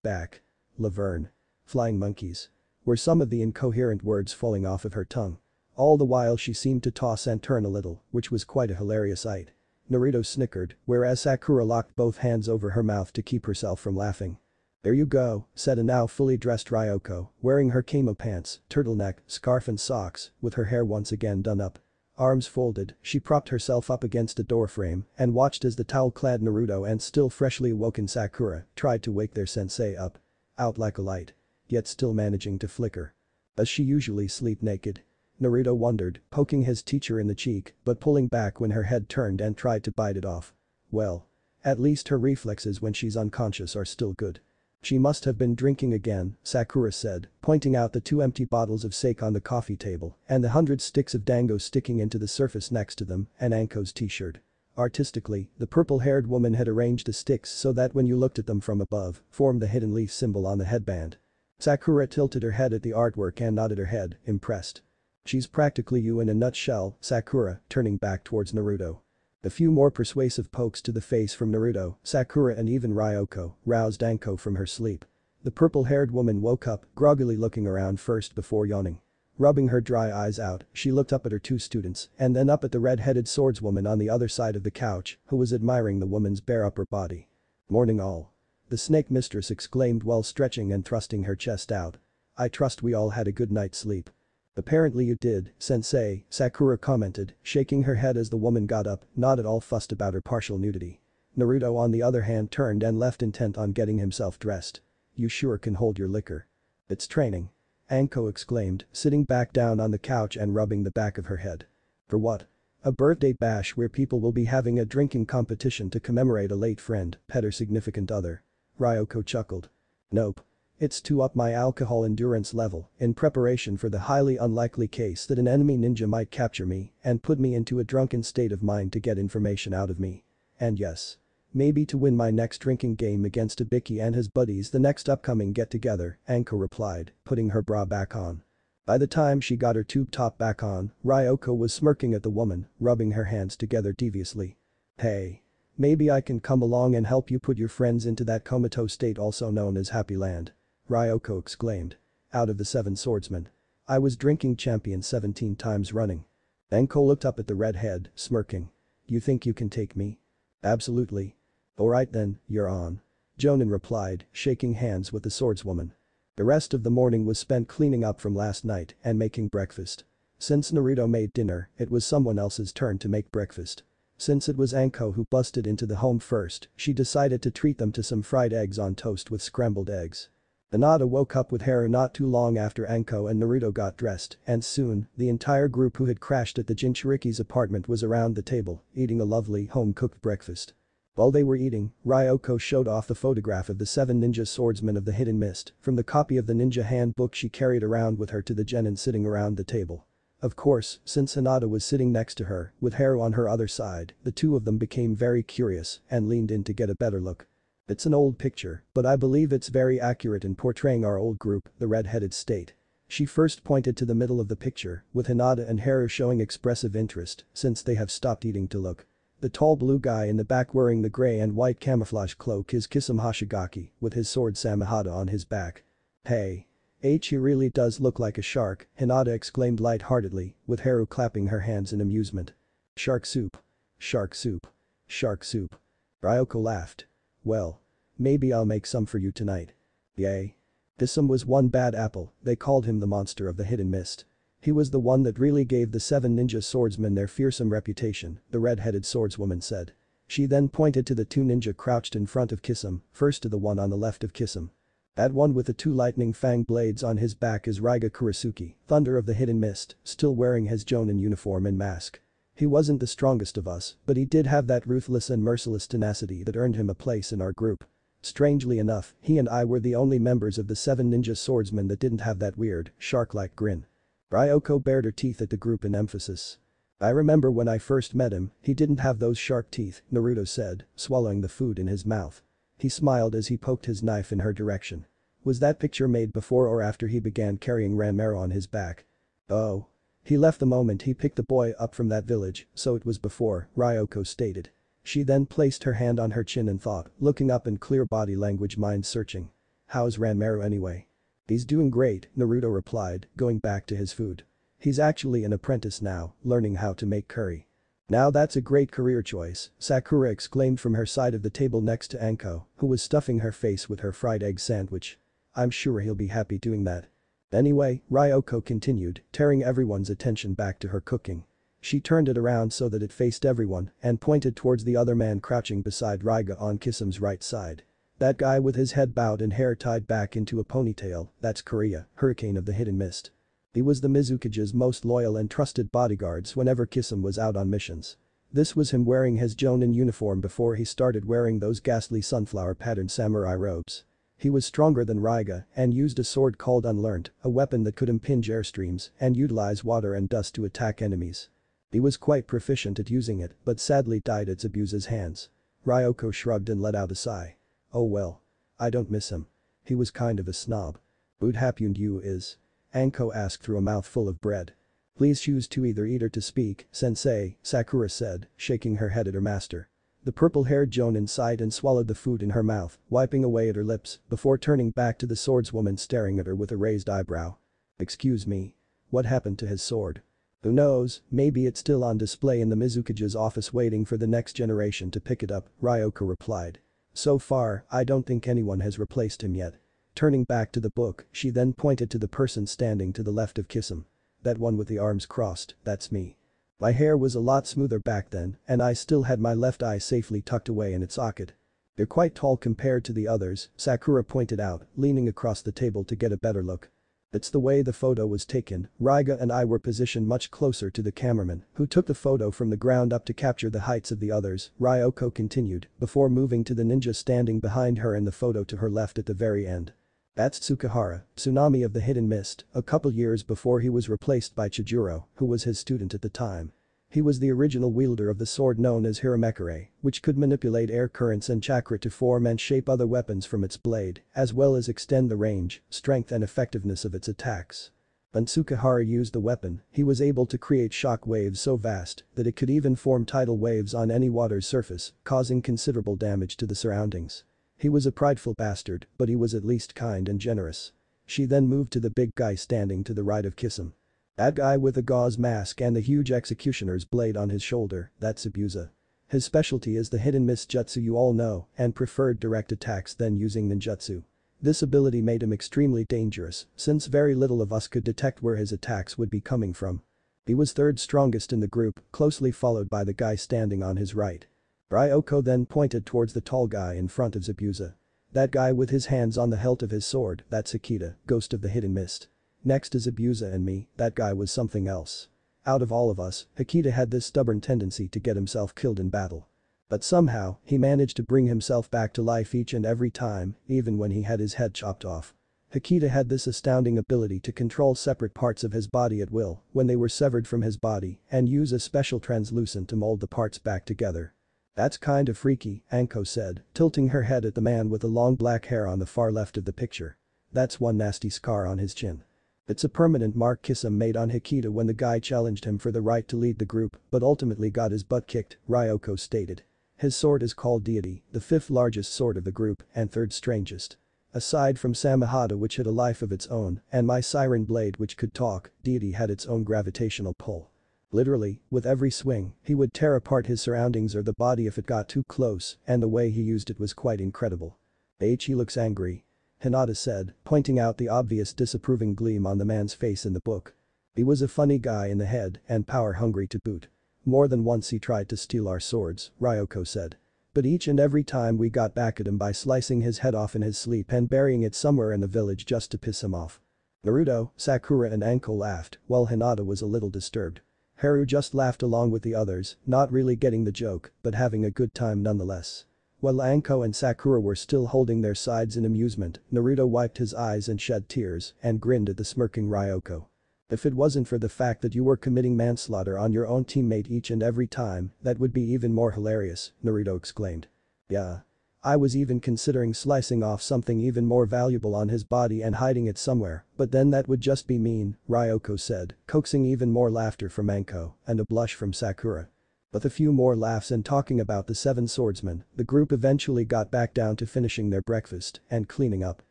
Back. Laverne. Flying monkeys. Were some of the incoherent words falling off of her tongue. All the while she seemed to toss and turn a little, which was quite a hilarious sight. Naruto snickered, whereas Sakura locked both hands over her mouth to keep herself from laughing. "There you go," said a now fully dressed Ryoko, wearing her kimo pants, turtleneck, scarf and socks, with her hair once again done up. Arms folded, she propped herself up against a doorframe and watched as the towel-clad Naruto and still freshly awoken Sakura tried to wake their sensei up. Out like a light. Yet still managing to flicker. Does she usually sleep naked? Naruto wondered, poking his teacher in the cheek but pulling back when her head turned and tried to bite it off. Well. At least her reflexes when she's unconscious are still good. "She must have been drinking again," Sakura said, pointing out the 2 empty bottles of sake on the coffee table and the 100 sticks of dango sticking into the surface next to them and Anko's t-shirt. Artistically, the purple-haired woman had arranged the sticks so that when you looked at them from above, formed the hidden leaf symbol on the headband. Sakura tilted her head at the artwork and nodded her head, impressed. "She's practically you in a nutshell," Sakura, turning back towards Naruto. A few more persuasive pokes to the face from Naruto, Sakura and even Ryoko roused Anko from her sleep. The purple-haired woman woke up, groggily looking around first before yawning. Rubbing her dry eyes out, she looked up at her 2 students and then up at the red-headed swordswoman on the other side of the couch, who was admiring the woman's bare upper body. "Morning all." The snake mistress exclaimed while stretching and thrusting her chest out. "I trust we all had a good night's sleep." "Apparently you did, sensei," Sakura commented, shaking her head as the woman got up, not at all fussed about her partial nudity. Naruto on the other hand turned and left intent on getting himself dressed. "You sure can hold your liquor." "It's training." Anko exclaimed, sitting back down on the couch and rubbing the back of her head. "For what?" "A birthday bash where people will be having a drinking competition to commemorate a late friend, pet or significant other." Ryoko chuckled. "Nope. It's to up my alcohol endurance level in preparation for the highly unlikely case that an enemy ninja might capture me and put me into a drunken state of mind to get information out of me. And yes. Maybe to win my next drinking game against Ibiki and his buddies the next upcoming get-together," Anko replied, putting her bra back on. By the time she got her tube top back on, Ryoko was smirking at the woman, rubbing her hands together deviously. "Hey. Maybe I can come along and help you put your friends into that comatose state also known as Happy Land." Ryoko exclaimed. Out of the 7 swordsmen. I was drinking champion 17 times running. Enko looked up at the redhead, smirking. You think you can take me? Absolutely. Alright then, you're on. Jonin replied, shaking hands with the swordswoman. The rest of the morning was spent cleaning up from last night and making breakfast. Since Naruto made dinner, it was someone else's turn to make breakfast. Since it was Anko who busted into the home first, she decided to treat them to some fried eggs on toast with scrambled eggs. Hinata woke up with Haru not too long after Anko and Naruto got dressed, and soon, the entire group who had crashed at the Jinchuriki's apartment was around the table, eating a lovely, home-cooked breakfast. While they were eating, Ryoko showed off the photograph of the 7 ninja swordsmen of the Hidden Mist from the copy of the ninja handbook she carried around with her to the genin sitting around the table. Of course, since Hinata was sitting next to her, with Haru on her other side, the two of them became very curious and leaned in to get a better look. It's an old picture, but I believe it's very accurate in portraying our old group, the red-headed state. She first pointed to the middle of the picture, with Hinata and Haru showing expressive interest, since they have stopped eating to look. The tall blue guy in the back wearing the gray and white camouflage cloak is Kisame Hoshigaki, with his sword Samehada on his back. Hey. He really does look like a shark, Hinata exclaimed lightheartedly, with Haru clapping her hands in amusement. Shark soup. Shark soup. Shark soup. Ryoko laughed. Well. Maybe I'll make some for you tonight. Yay. Kisame was one bad apple, they called him the monster of the Hidden Mist. He was the one that really gave the 7 ninja swordsmen their fearsome reputation, the red-headed swordswoman said. She then pointed to the 2 ninja crouched in front of Kisame, first to the one on the left of Kisame. That one with the 2 lightning fang blades on his back is Raiga Kurisuke, Thunder of the Hidden Mist, still wearing his Jonin uniform and mask. He wasn't the strongest of us, but he did have that ruthless and merciless tenacity that earned him a place in our group. Strangely enough, he and I were the only members of the 7 ninja swordsmen that didn't have that weird, shark-like grin. Ryoko bared her teeth at the group in emphasis. I remember when I first met him, he didn't have those sharp teeth, Naruto said, swallowing the food in his mouth. He smiled as he poked his knife in her direction. Was that picture made before or after he began carrying Ranmaru on his back? Oh. He left the moment he picked the boy up from that village, so it was before, Ryoko stated. She then placed her hand on her chin and thought, looking up in clear body language mind searching. How's Ranmaru anyway? He's doing great, Naruto replied, going back to his food. He's actually an apprentice now, learning how to make curry. Now that's a great career choice, Sakura exclaimed from her side of the table next to Anko, who was stuffing her face with her fried egg sandwich. I'm sure he'll be happy doing that. Anyway, Ryoko continued, tearing everyone's attention back to her cooking. She turned it around so that it faced everyone and pointed towards the other man crouching beside Raiga on Kisame's right side. That guy with his head bowed and hair tied back into a ponytail, that's Korea, Hurricane of the Hidden Mist. He was the Mizukage's most loyal and trusted bodyguards whenever Kisame was out on missions. This was him wearing his Jonin uniform before he started wearing those ghastly sunflower-patterned samurai robes. He was stronger than Raiga and used a sword called Unlearned, a weapon that could impinge airstreams and utilize water and dust to attack enemies. He was quite proficient at using it, but sadly died at Zabuza's hands. Ryoko shrugged and let out a sigh. Oh well. I don't miss him. He was kind of a snob. What happened you is? Anko asked through a mouthful of bread. Please choose to either eat or to speak, sensei, Sakura said, shaking her head at her master. The purple-haired Jonin sighed and swallowed the food in her mouth, wiping away at her lips, before turning back to the swordswoman staring at her with a raised eyebrow. Excuse me. What happened to his sword? Who knows, maybe it's still on display in the Mizukage's office waiting for the next generation to pick it up, Ryoko replied. So far, I don't think anyone has replaced him yet. Turning back to the book, she then pointed to the person standing to the left of Kisame. That one with the arms crossed, that's me. My hair was a lot smoother back then, and I still had my left eye safely tucked away in its socket. You're quite tall compared to the others, Sakura pointed out, leaning across the table to get a better look. It's the way the photo was taken, Raiga and I were positioned much closer to the cameraman, who took the photo from the ground up to capture the heights of the others, Ryoko continued, before moving to the ninja standing behind her and the photo to her left at the very end. That's Tsukahara, Tsunami of the Hidden Mist, a couple years before he was replaced by Chijuro, who was his student at the time. He was the original wielder of the sword known as Hiramekure, which could manipulate air currents and chakra to form and shape other weapons from its blade, as well as extend the range, strength and effectiveness of its attacks. When Tsukahara used the weapon, he was able to create shock waves so vast that it could even form tidal waves on any water's surface, causing considerable damage to the surroundings. He was a prideful bastard, but he was at least kind and generous. She then moved to the big guy standing to the right of Kisum. That guy with the gauze mask and the huge executioner's blade on his shoulder, that's Abusa. His specialty is the hidden miss jutsu you all know and preferred direct attacks then using ninjutsu. This ability made him extremely dangerous since very little of us could detect where his attacks would be coming from. He was third strongest in the group, closely followed by the guy standing on his right. Ryoko then pointed towards the tall guy in front of Zabuza. That guy with his hands on the hilt of his sword, that's Akita, ghost of the hidden mist. Next is Abusa and me, that guy was something else. Out of all of us, Akita had this stubborn tendency to get himself killed in battle. But somehow, he managed to bring himself back to life each and every time, even when he had his head chopped off. Akita had this astounding ability to control separate parts of his body at will when they were severed from his body and use a special translucent to mold the parts back together. That's kind of freaky, Anko said, tilting her head at the man with the long black hair on the far left of the picture. That's one nasty scar on his chin. It's a permanent mark Kisum made on Akita when the guy challenged him for the right to lead the group but ultimately got his butt kicked, Ryoko stated. His sword is called Deity, the fifth largest sword of the group and third strangest. Aside from Samahata which had a life of its own and my siren blade which could talk, Deity had its own gravitational pull. Literally, with every swing, he would tear apart his surroundings or the body if it got too close and the way he used it was quite incredible. He looks angry. Hinata said, pointing out the obvious disapproving gleam on the man's face in the book. He was a funny guy in the head and power hungry to boot. More than once he tried to steal our swords, Ryoko said. But each and every time we got back at him by slicing his head off in his sleep and burying it somewhere in the village just to piss him off. Naruto, Sakura and Anko laughed while Hinata was a little disturbed. Haru just laughed along with the others, not really getting the joke, but having a good time nonetheless. While Anko and Sakura were still holding their sides in amusement, Naruto wiped his eyes and shed tears and grinned at the smirking Ryoko. If it wasn't for the fact that you were committing manslaughter on your own teammate each and every time, that would be even more hilarious, Naruto exclaimed. Yeah. I was even considering slicing off something even more valuable on his body and hiding it somewhere, but then that would just be mean, Ryoko said, coaxing even more laughter from Anko and a blush from Sakura. With a few more laughs and talking about the seven swordsmen, the group eventually got back down to finishing their breakfast and cleaning up.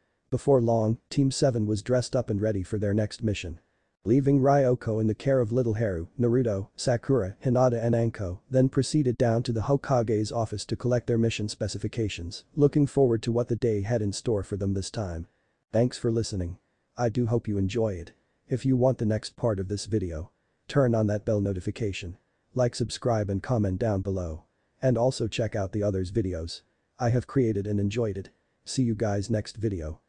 Before long, Team 7 was dressed up and ready for their next mission. Leaving Ryoko in the care of little Haru, Naruto, Sakura, Hinata and Anko then proceeded down to the Hokage's office to collect their mission specifications, looking forward to what the day had in store for them this time. Thanks for listening. I do hope you enjoy it. If you want the next part of this video, turn on that bell notification. Like, subscribe and comment down below. And also check out the others videos I have created and enjoyed it. See you guys next video.